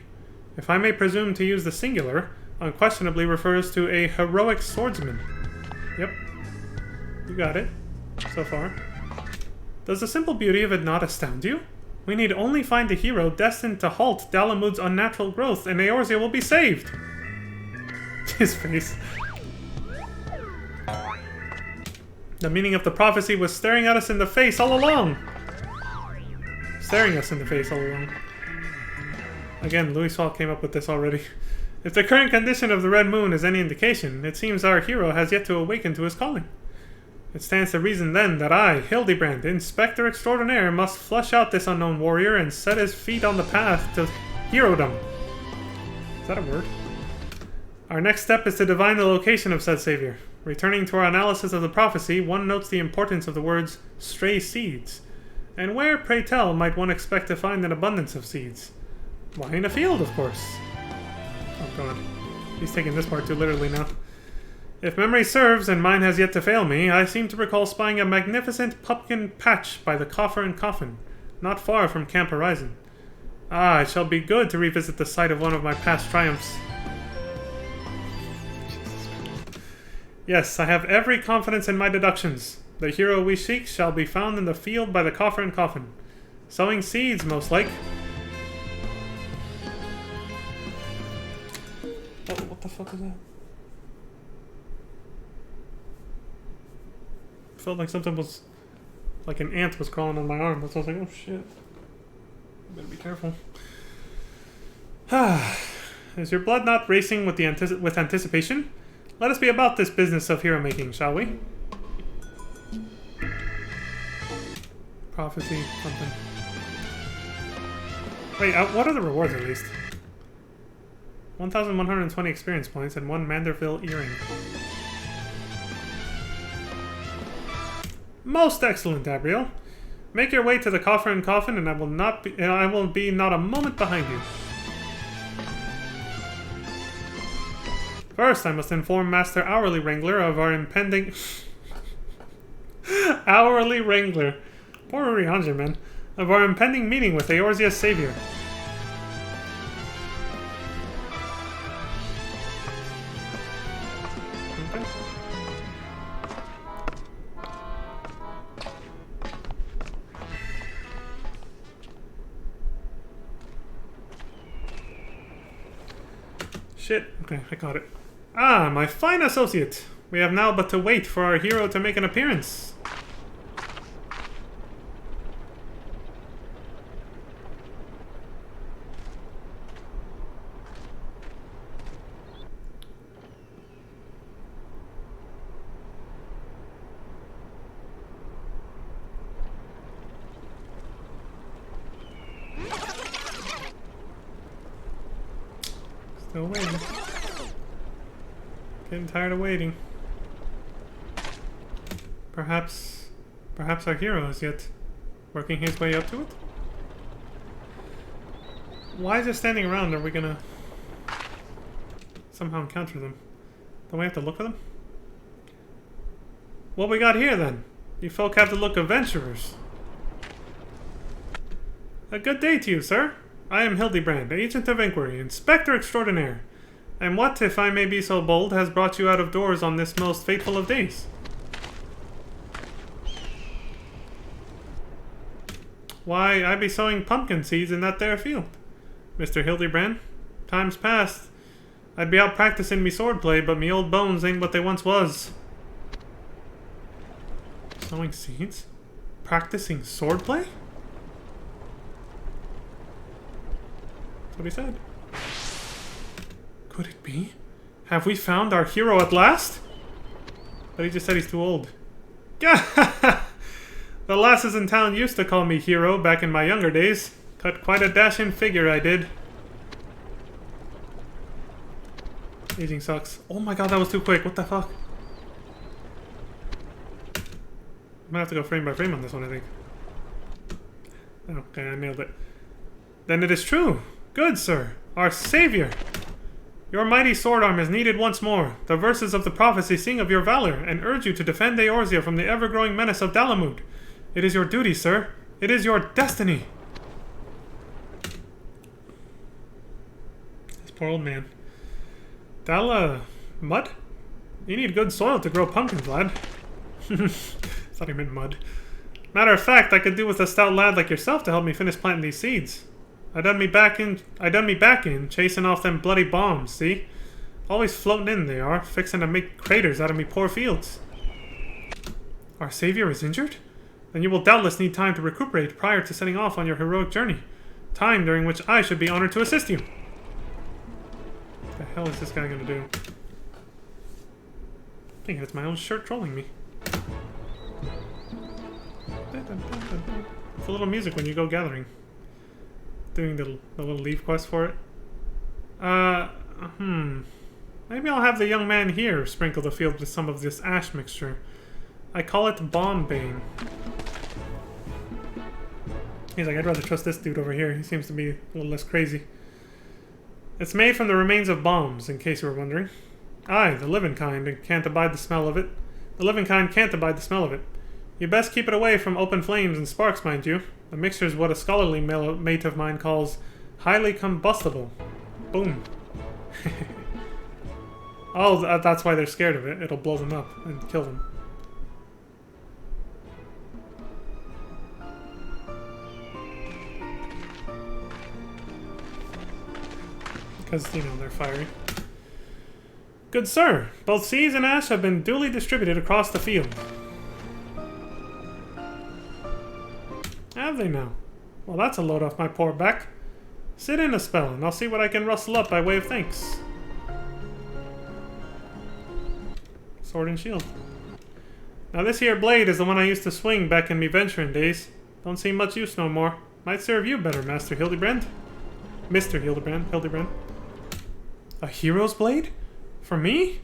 if I may presume to use the singular, unquestionably refers to a heroic swordsman. Yep. You got it. So far. Does the simple beauty of it not astound you? We need only find a hero destined to halt Dalamud's unnatural growth, and Eorzea will be saved! His face. The meaning of the prophecy was staring at us in the face all along! Staring us in the face all along. Again, Louis Fall came up with this already. If the current condition of the Red Moon is any indication, it seems our hero has yet to awaken to his calling. It stands to reason then that I, Hildebrand, Inspector Extraordinaire, must flush out this unknown warrior and set his feet on the path to herodom. Is that a word? Our next step is to divine the location of said savior. Returning to our analysis of the prophecy, one notes the importance of the words stray seeds. And where, pray tell, might one expect to find an abundance of seeds? Why, in a field, of course. Oh god. He's taking this part too literally now. If memory serves, and mine has yet to fail me, I seem to recall spying a magnificent pumpkin patch by the Coffer and Coffin, not far from Camp Horizon. Ah, it shall be good to revisit the site of one of my past triumphs. Yes, I have every confidence in my deductions. The hero we seek shall be found in the field by the Coffer and Coffin. Sowing seeds, most like. Oh, what the fuck is that? Felt like something was, like an ant was crawling on my arm. That's why I was like, oh shit. Better be careful. Is your blood not racing with with anticipation? Let us be about this business of hero making, shall we? Prophecy, something. Wait, what are the rewards at least? 1,120 experience points and 1 Manderville earring. Most excellent, Gabriel. Make your way to the Coffer and Coffin, and I will be not a moment behind you. First, I must inform Master Hourly Wrangler of our impending... Hourly Wrangler. Poor Urianger, man. Of our impending meeting with Eorzea's savior. Okay. Shit. Okay, I got it. Ah, my fine associate. We have now but to wait for our hero to make an appearance. Still waiting. Getting tired of waiting. Perhaps our hero is yet working his way up to it? Why is it standing around? Are we gonna somehow encounter them? Don't we have to look for them? What we got here then? You folk have the look of venturers. A good day to you, sir. I am Hildebrand, Agent of Inquiry, Inspector Extraordinaire. And what, if I may be so bold, has brought you out of doors on this most fateful of days? Why, I be sowing pumpkin seeds in that there field. Mr. Hildebrand, time's past. I'd be out practicing me swordplay, but me old bones ain't what they once was. Sowing seeds? Practicing swordplay? That's what he said. Could it be? Have we found our hero at last? But he just said he's too old. The lasses in town used to call me hero back in my younger days. Cut quite a dashing figure, I did. Aging sucks. Oh my god, that was too quick. What the fuck? I might have to go frame by frame on this one, I think. Okay, I nailed it. Then it is true. Good, sir. Our savior. Your mighty sword arm is needed once more. The verses of the prophecy sing of your valor and urge you to defend Eorzea from the ever-growing menace of Dalamud. It is your duty, sir. It is your destiny. This poor old man. Mud? You need good soil to grow pumpkins, lad. Thought he meant mud. Matter of fact, I could do with a stout lad like yourself to help me finish planting these seeds. I done me back in, chasing off them bloody bombs, see? Always floating in they are, fixing to make craters out of me poor fields. Our savior is injured? Then you will doubtless need time to recuperate prior to setting off on your heroic journey. Time during which I should be honored to assist you. What the hell is this guy gonna do? I think it's my own shirt trolling me. It's a little music when you go gathering. Doing the little leave quest for it. Maybe I'll have the young man here sprinkle the field with some of this ash mixture. I call it Bombane. He's like, I'd rather trust this dude over here. He seems to be a little less crazy. It's made from the remains of bombs, in case you were wondering. Aye, the living kind can't abide the smell of it. The living kind can't abide the smell of it. You best keep it away from open flames and sparks, mind you. The mixture is what a scholarly mate of mine calls highly combustible. Boom. Oh, that's why they're scared of it. It'll blow them up and kill them. Because, you know, they're fiery. Good sir, both seeds and ash have been duly distributed across the field. Have they now? Well, that's a load off my poor back. Sit in a spell, and I'll see what I can rustle up by way of thanks. Sword and shield. Now this here blade is the one I used to swing back in me venturing days. Don't see much use no more. Might serve you better, Master Hildebrand. Mr. Hildebrand. A hero's blade? For me?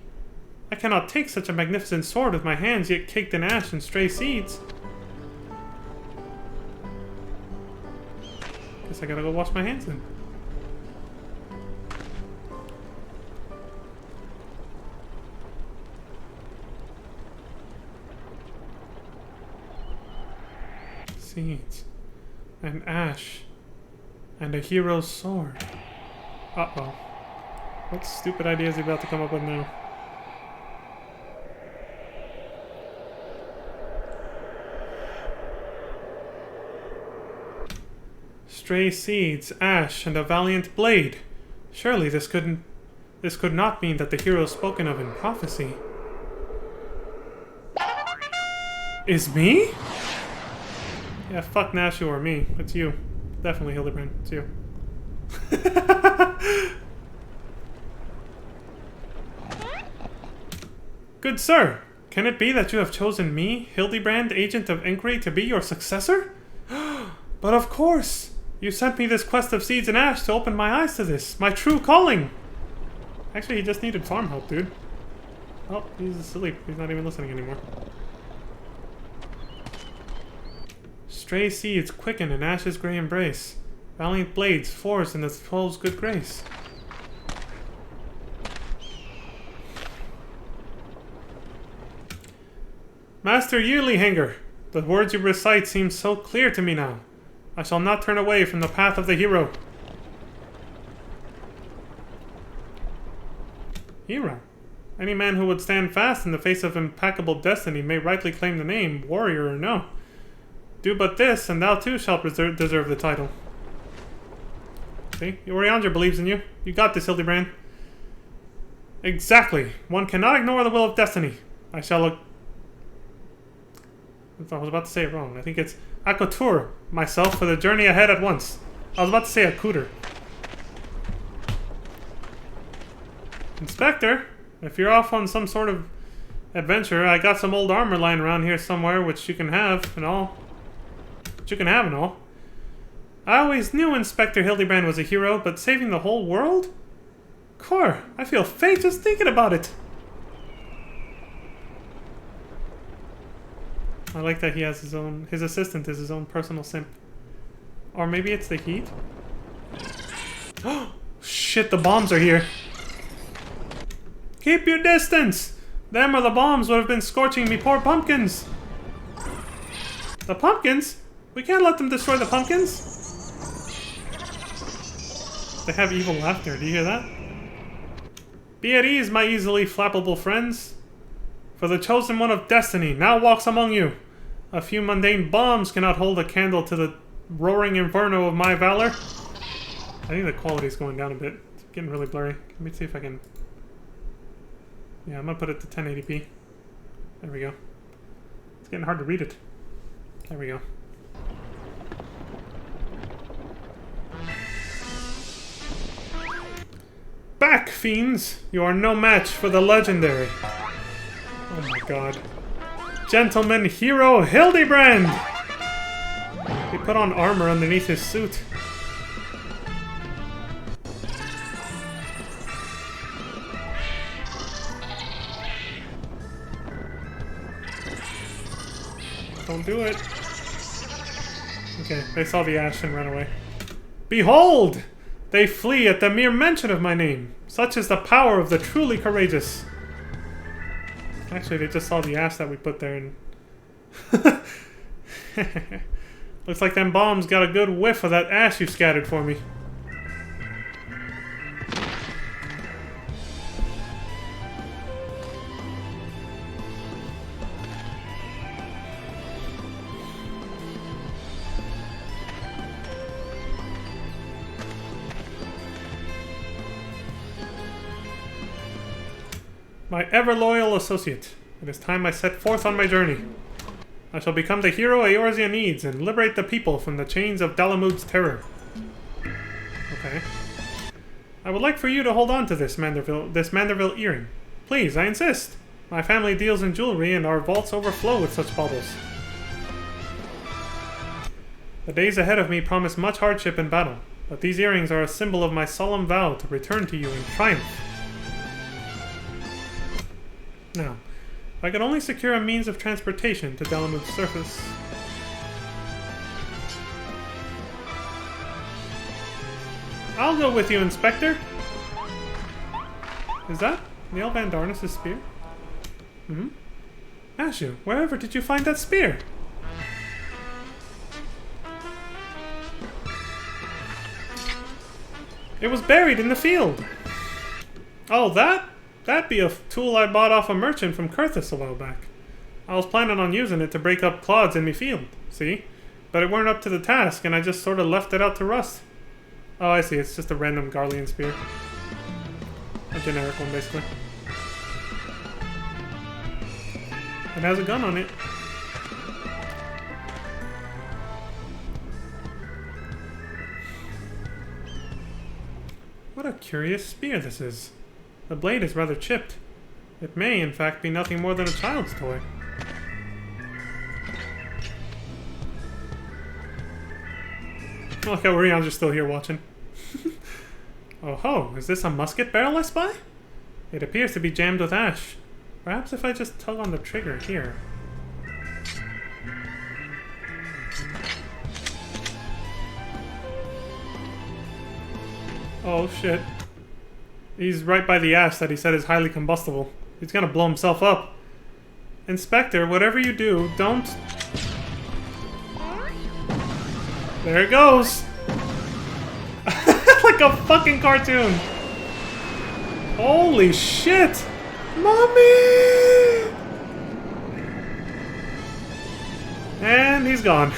I cannot take such a magnificent sword with my hands yet caked in ash and stray seeds. Guess I gotta go wash my hands then. Seeds. And ash. And a hero's sword. Uh-oh. What stupid idea is he about to come up with now? Stray seeds, ash, and a valiant blade. Surely this could not mean that the hero spoken of in prophecy is me? Yeah, fuck Nashu or me. It's you. Definitely Hildebrand. It's you. Good sir, can it be that you have chosen me, Hildebrand, Agent of Inquiry, to be your successor? But of course! You sent me this quest of seeds and ash to open my eyes to this, my true calling! Actually, he just needed farm help, dude. Oh, he's asleep. He's not even listening anymore. Stray seeds quicken in ash's grey embrace. Valiant blades forged in the 12's good grace. Master Yearlyhanger, the words you recite seem so clear to me now. I shall not turn away from the path of the hero. Hero? Any man who would stand fast in the face of implacable destiny may rightly claim the name, warrior or no. Do but this, and thou too shalt deserve the title. See? Oriander believes in you. You got this, Hildebrand. Exactly. One cannot ignore the will of destiny. I shall look... I was about to say it wrong. I think it's accouture myself for the journey ahead at once. I was about to say accoutre. Inspector, if you're off on some sort of adventure, I got some old armor lying around here somewhere which you can have and all. I always knew Inspector Hildebrand was a hero, but saving the whole world? Kor, I feel faint just thinking about it. I like that he has his assistant is his own personal simp. Or maybe it's the heat? Oh, shit, the bombs are here. Keep your distance! Them or the bombs would have been scorching me poor pumpkins. The pumpkins? We can't let them destroy the pumpkins. They have evil laughter, do you hear that? Be at ease, my easily flappable friends. For the chosen one of destiny now walks among you. A few mundane bombs cannot hold a candle to the roaring inferno of my valor. I think the quality's going down a bit. It's getting really blurry. Let me see if I can... Yeah, I'm gonna put it to 1080p. There we go. It's getting hard to read it. There we go. Back, fiends! You are no match for the legendary. Oh my god. Gentleman Hero Hildebrand! He put on armor underneath his suit. Don't do it. Okay, they saw the ash and ran away. Behold! They flee at the mere mention of my name. Such is the power of the truly courageous. Actually, they just saw the ash that we put there and... Looks like them bombs got a good whiff of that ash you scattered for me. My ever-loyal associate, it is time I set forth on my journey. I shall become the hero Eorzea needs and liberate the people from the chains of Dalamud's terror. Okay. I would like for you to hold on to this Manderville earring. Please, I insist. My family deals in jewelry and our vaults overflow with such baubles. The days ahead of me promise much hardship and battle, but these earrings are a symbol of my solemn vow to return to you in triumph. Now, if I could only secure a means of transportation to Dalamud's surface. I'll go with you, Inspector. Is that Neil Van Darnus' spear? Hmm? Ashu, wherever did you find that spear? It was buried in the field. Oh, that'd be a tool I bought off a merchant from Kurthus a while back. I was planning on using it to break up clods in me field, see? But it weren't up to the task, and I just sort of left it out to rust. Oh, I see, it's just a random Garlean spear. A generic one, basically. It has a gun on it. What a curious spear this is. The blade is rather chipped. It may, in fact, be nothing more than a child's toy. Look how Orion's just still here watching. Oh ho, is this a musket barrel I spy? It appears to be jammed with ash. Perhaps if I just tug on the trigger here. Oh shit. He's right by the ash that he said is highly combustible. He's gonna blow himself up. Inspector, whatever you do, don't... There it goes! Like a fucking cartoon! Holy shit! Mommy! And he's gone.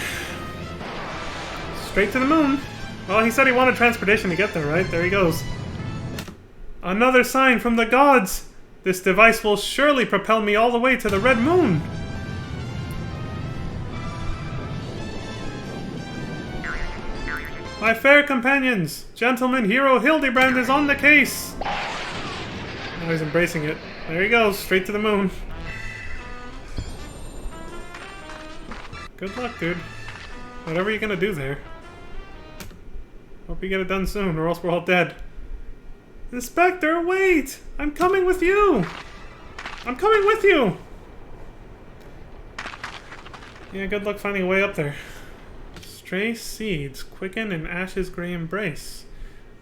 Straight to the moon. Well, he said he wanted transportation to get there, right? There he goes. Another sign from the gods! This device will surely propel me all the way to the Red Moon! My fair companions! Gentleman Hero Hildebrand is on the case! Now he's embracing it. There he goes, straight to the moon. Good luck, dude. Whatever you're gonna do there. Hope you get it done soon, or else we're all dead. Inspector, wait! I'm coming with you! I'm coming with you! Yeah, good luck finding a way up there. Stray seeds, quicken in Ash's grey embrace.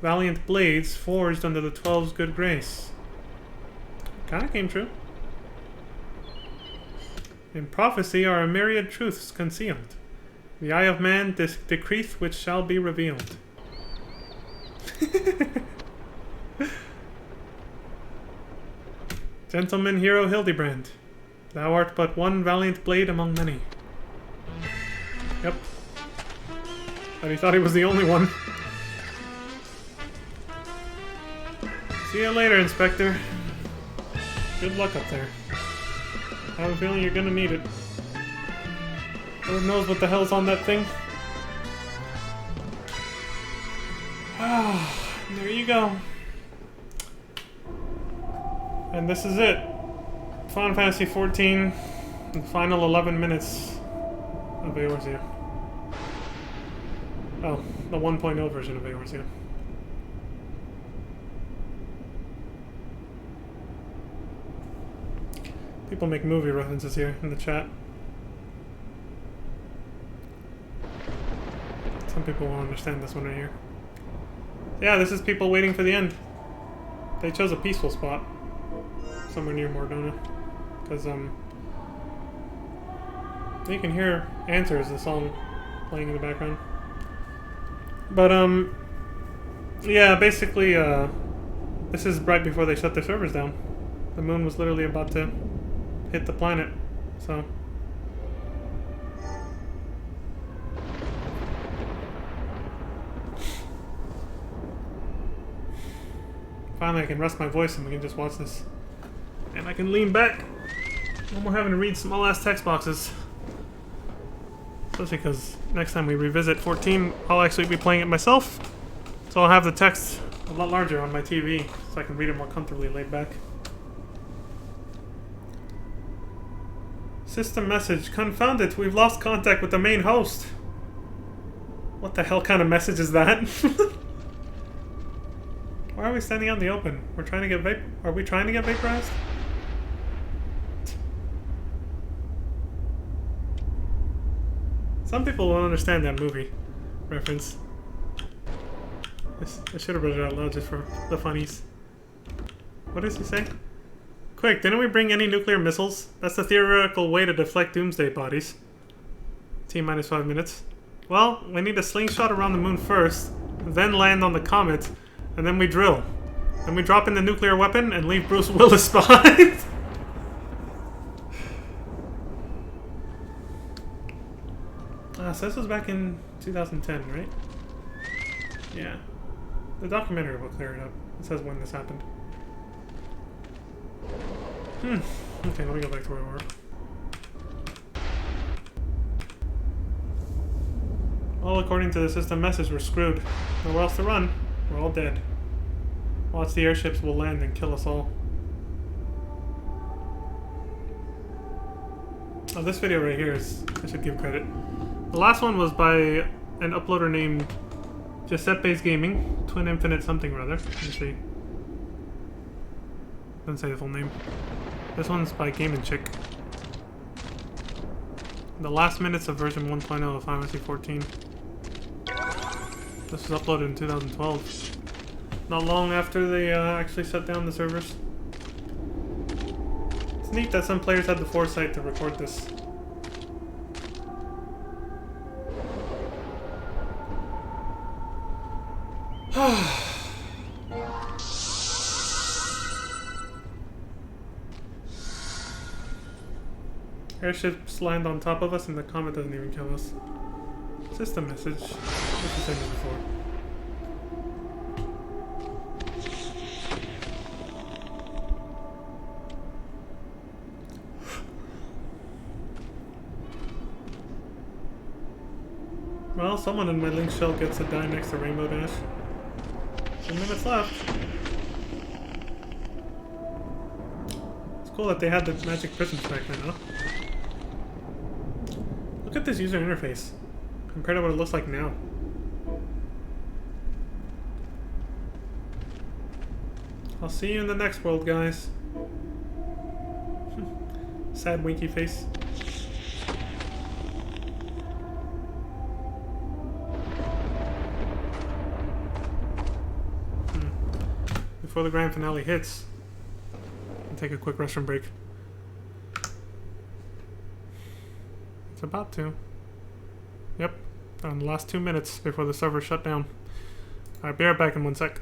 Valiant blades forged under the 12's good grace. Kinda came true. In prophecy are a myriad truths concealed. The eye of man decreeth which shall be revealed. Gentleman hero Hildebrand, thou art but one valiant blade among many. Yep. But he thought he was the only one. See you later, Inspector. Good luck up there. I have a feeling you're gonna need it. Lord knows what the hell's on that thing. Ah, there you go. And this is it. Final Fantasy XIV, the final 11 minutes of Eorzea. Oh, the 1.0 version of Eorzea. People make movie references here in the chat. Some people won't understand this one right here. Yeah, this is people waiting for the end. They chose a peaceful spot. Somewhere near Mordona. Because, you can hear Answers, the song, playing in the background. But, yeah, basically, this is right before they shut their servers down. The moon was literally about to hit the planet, so... Finally, I can rest my voice and we can just watch this. And I can lean back. No more having to read small-ass text boxes. Especially because next time we revisit 14, I'll actually be playing it myself. So I'll have the text a lot larger on my TV, so I can read it more comfortably laid back. System message. Confound it, we've lost contact with the main host. What the hell kind of message is that? Why are we standing out in the open? We're trying to get Are we trying to get vaporized? Some people won't understand that movie reference. I should have read it out loud just for the funnies. What does he say? Quick, didn't we bring any nuclear missiles? That's the theoretical way to deflect doomsday bodies. T-minus 5 minutes. Well, we need a slingshot around the moon first, then land on the comet, and then we drill. Then we drop in the nuclear weapon and leave Bruce Willis behind. So this was back in 2010, right? Yeah. The documentary will clear it up. It says when this happened. Okay, let me go back to where we were. Well, according to the system message, we're screwed. Nowhere else to run. We're all dead. Watch the airships will land and kill us all. Oh, this video right here is... I should give credit. The last one was by an uploader named Giuseppe's Gaming. Twin Infinite something or other. Let me see. Doesn't say the full name. This one's by Game & Chick. The last minutes of version 1.0 of Final Fantasy XIV. This was uploaded in 2012. Not long after they actually shut down the servers. It's neat that some players had the foresight to record this. Airships land on top of us and the comet doesn't even kill us. System message. What's the same as before? Well, someone in my link shell gets to die next to Rainbow Dash. 10 minutes left. It's cool that they had the magic prisms back then, huh? Look at this user interface compared to what it looks like now. I'll see you in the next world, guys. Sad winky face. Before the grand finale hits, I'll take a quick restroom break. It's about to. Yep, on the last 2 minutes before the server shut down. Alright, be right back in 1 sec.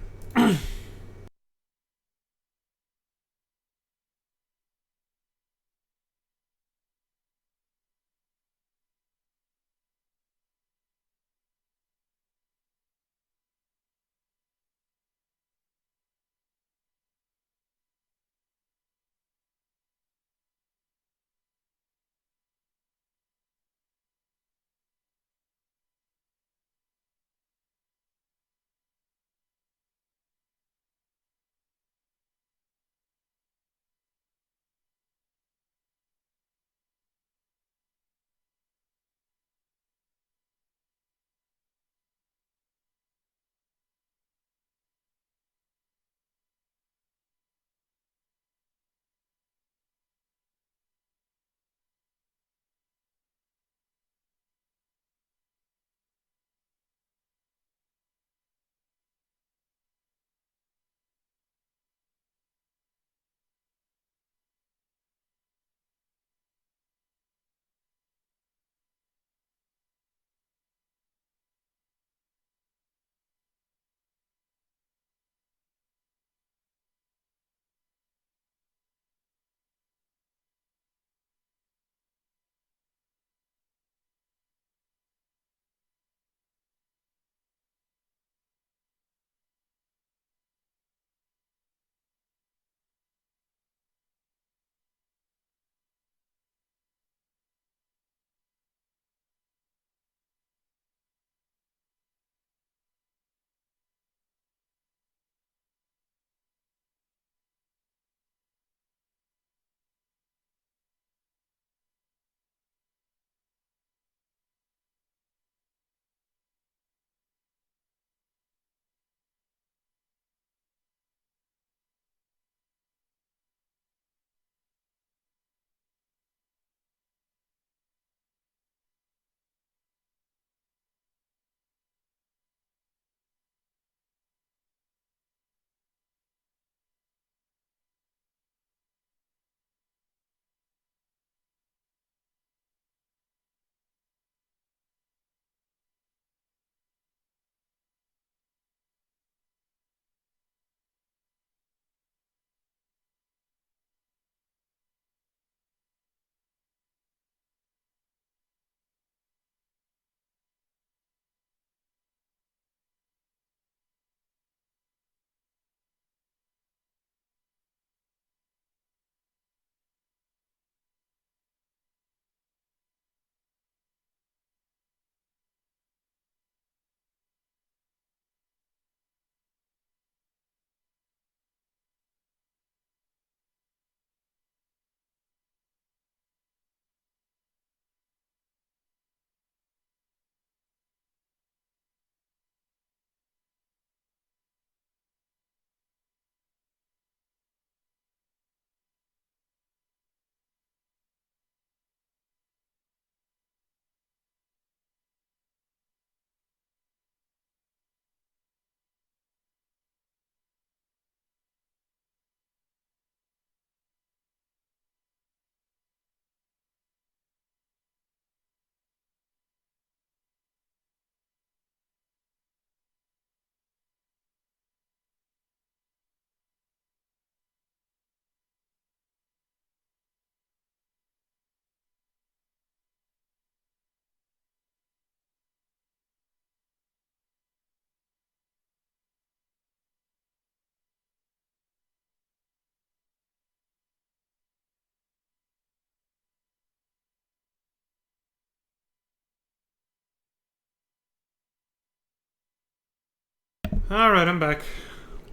Alright, I'm back.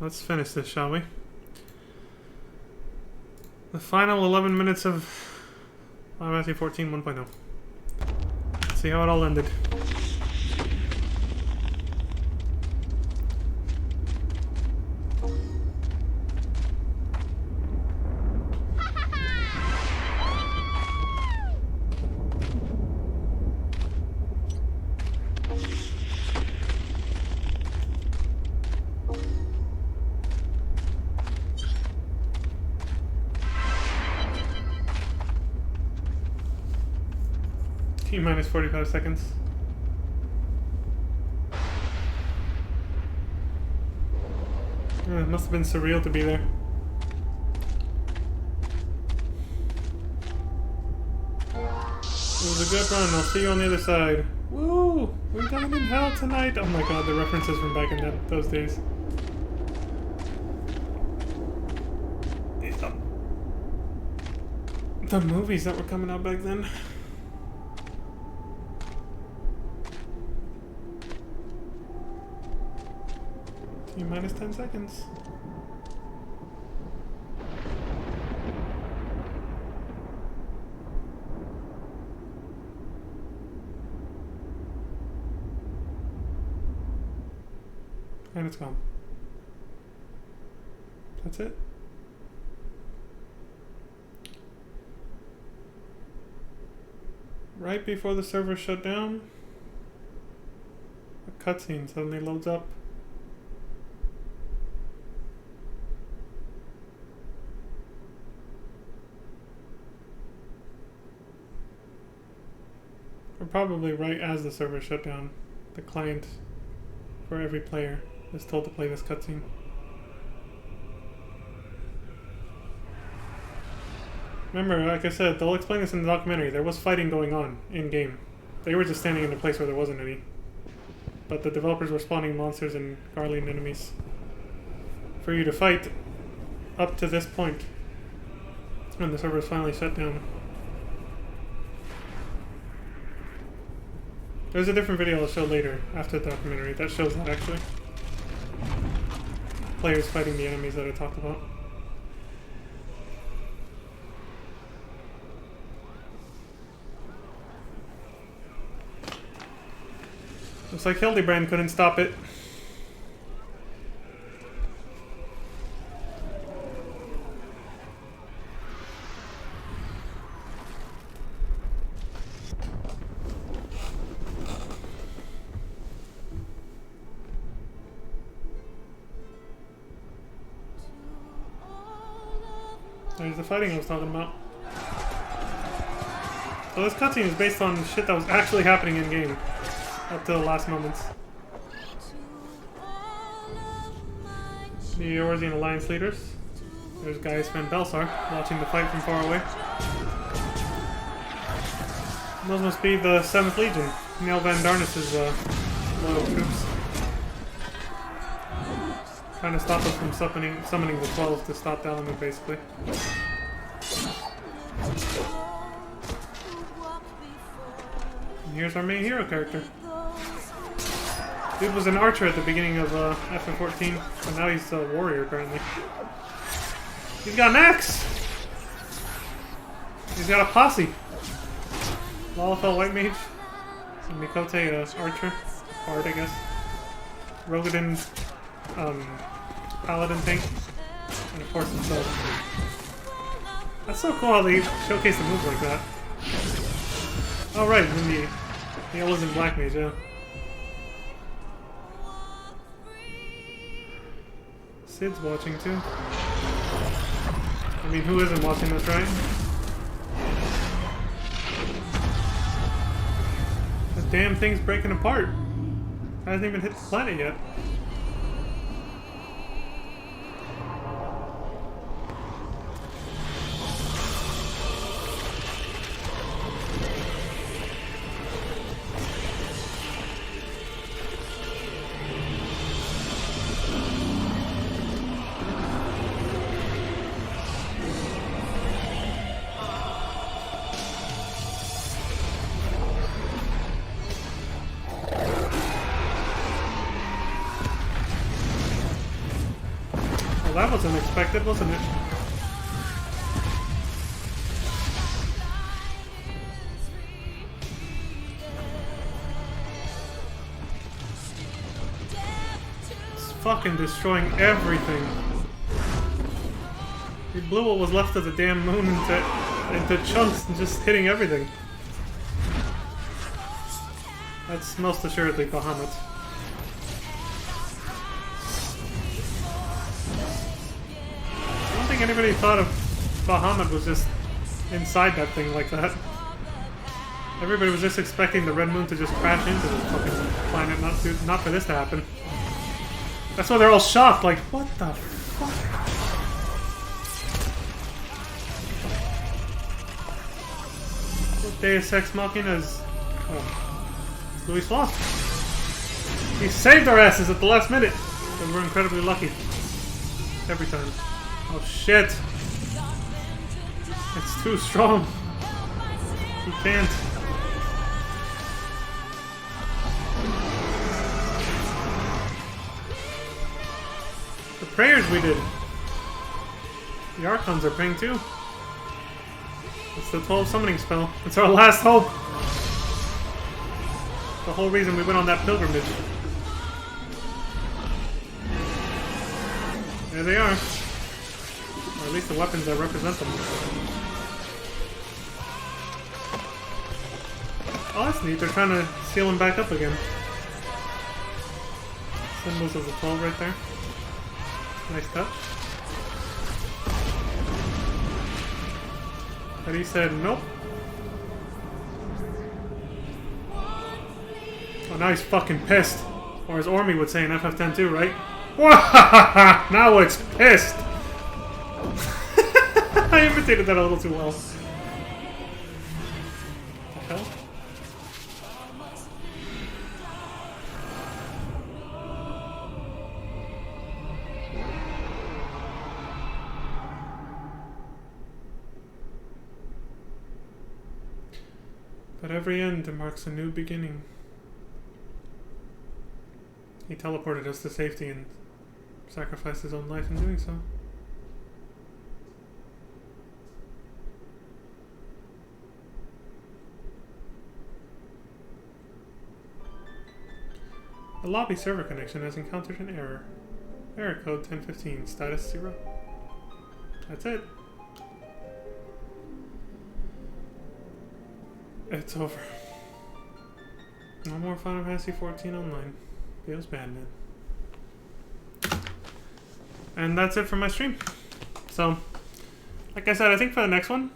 Let's finish this, shall we? The final 11 minutes of Final Fantasy 14 1.0. Let's see how it all ended. T minus 45 seconds. It must have been surreal to be there. It was a good run. I'll see you on the other side. Woo! We're going in hell tonight. Oh my god, the references from back in those days. The movies that were coming out back then. T minus 10 seconds. And it's gone. That's it. Right before the server shut down, a cutscene suddenly loads up. Or probably right as the server shut down, the client for every player is told to play this cutscene. Remember, like I said, they'll explain this in the documentary. There was fighting going on in-game. They were just standing in a place where there wasn't any. But the developers were spawning monsters and Garlean enemies for you to fight up to this point. And the server was finally shut down. There's a different video I'll show later, after the documentary, that shows that actually. Players fighting the enemies that I talked about. Looks like Hildebrand couldn't stop it. There's the fighting I was talking about. So this cutscene is based on shit that was actually happening in game. Up to the last moments. The Eorzean Alliance leaders. There's Gaius Van Belsar watching the fight from far away. Those must be the 7th Legion. Neil Van Darnus' loyal troops. Trying to stop us from summoning the 12 to stop Dalamud, basically. And here's our main hero character. Dude was an archer at the beginning of FF14, but now he's a warrior, apparently. He's got an axe! He's got a posse! Lalafell White Mage, and Mikote archer, bard, I guess. Rogadin paladin tank, and of course himself. That's so cool how they showcase the moves like that. Oh right, and the Yellows and Black Mage, yeah. Sid's watching too. I mean, who isn't watching this, right? The damn thing's breaking apart. Hasn't even hit the planet yet. Well, that was unexpected, wasn't it? It's fucking destroying everything. He blew what was left of the damn moon into chunks and just hitting everything. That's most assuredly Bahamut. I don't think anybody thought of Bahamut was just inside that thing like that. Everybody was just expecting the red moon to just crash into the fucking planet, not for this to happen. That's why they're all shocked, like, what the fuck? What Deus Ex Machina is... Oh. Louis lost. He saved our asses at the last minute. And we're incredibly lucky. Every time. Oh shit. It's too strong. He can't. The prayers we did. The Archons are praying too. It's the 12 summoning spell. It's our last hope. The whole reason we went on that pilgrimage. There they are. Or at least the weapons that represent them. Oh, that's neat. They're trying to seal them back up again. Symbols of the 12 right there. Nice touch. But he said nope. Oh, now he's fucking pissed. Or as Ormy would say in FF10 too, right? Now it's pissed! I imitated that a little too well. What the hell? But every end marks a new beginning. He teleported us to safety and sacrificed his own life in doing so. The lobby server connection has encountered an error. Error code 1015, status 0. That's it. It's over. No more Final Fantasy 14 online. Feels bad, man. And that's it for my stream. So, like I said, I think for the next one,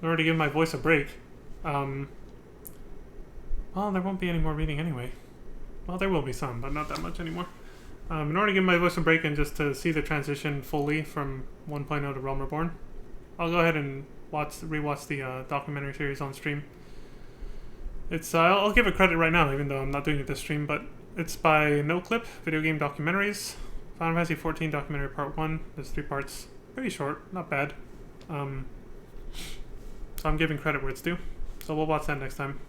in order to give my voice a break, well, there won't be any more reading anyway. Well, there will be some, but not that much anymore. In order to give my voice a break and just to see the transition fully from 1.0 to Realm Reborn, I'll go ahead and rewatch the documentary series on stream. It's I'll give it credit right now, even though I'm not doing it this stream, but it's by NoClip, Video Game Documentaries. Final Fantasy 14 Documentary Part 1. There's 3 parts. Pretty short, not bad. So I'm giving credit where it's due. So we'll watch that next time.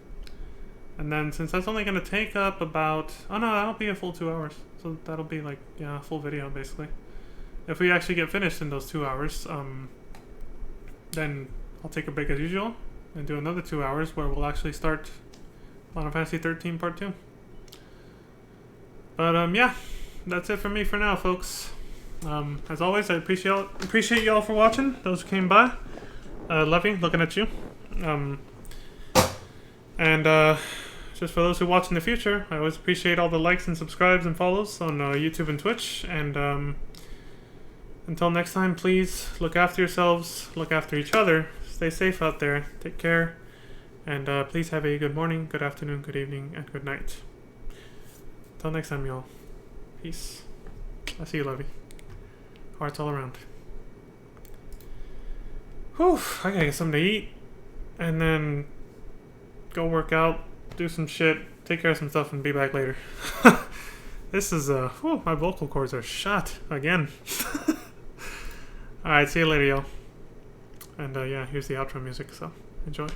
And then since that's only going to take up about... Oh no, that'll be a full 2 hours. So that'll be like, yeah, a full video basically. If we actually get finished in those 2 hours, then I'll take a break as usual and do another 2 hours where we'll actually start Final Fantasy 13 Part 2. But yeah, that's it for me for now, folks. As always, I appreciate y'all for watching. Those who came by, love you, looking at you. Just for those who watch in the future, I always appreciate all the likes and subscribes and follows on YouTube and Twitch. And until next time, please look after yourselves, look after each other, stay safe out there, take care, and please have a good morning, good afternoon, good evening, and good night. Until next time, y'all. Peace. I see you, Lovey. Hearts all around. Whew, I gotta get something to eat. And then go work out, do some shit, take care of some stuff, and be back later. This is, whew, my vocal cords are shot again. Alright, see you later, y'all. And yeah, here's the outro music, so enjoy.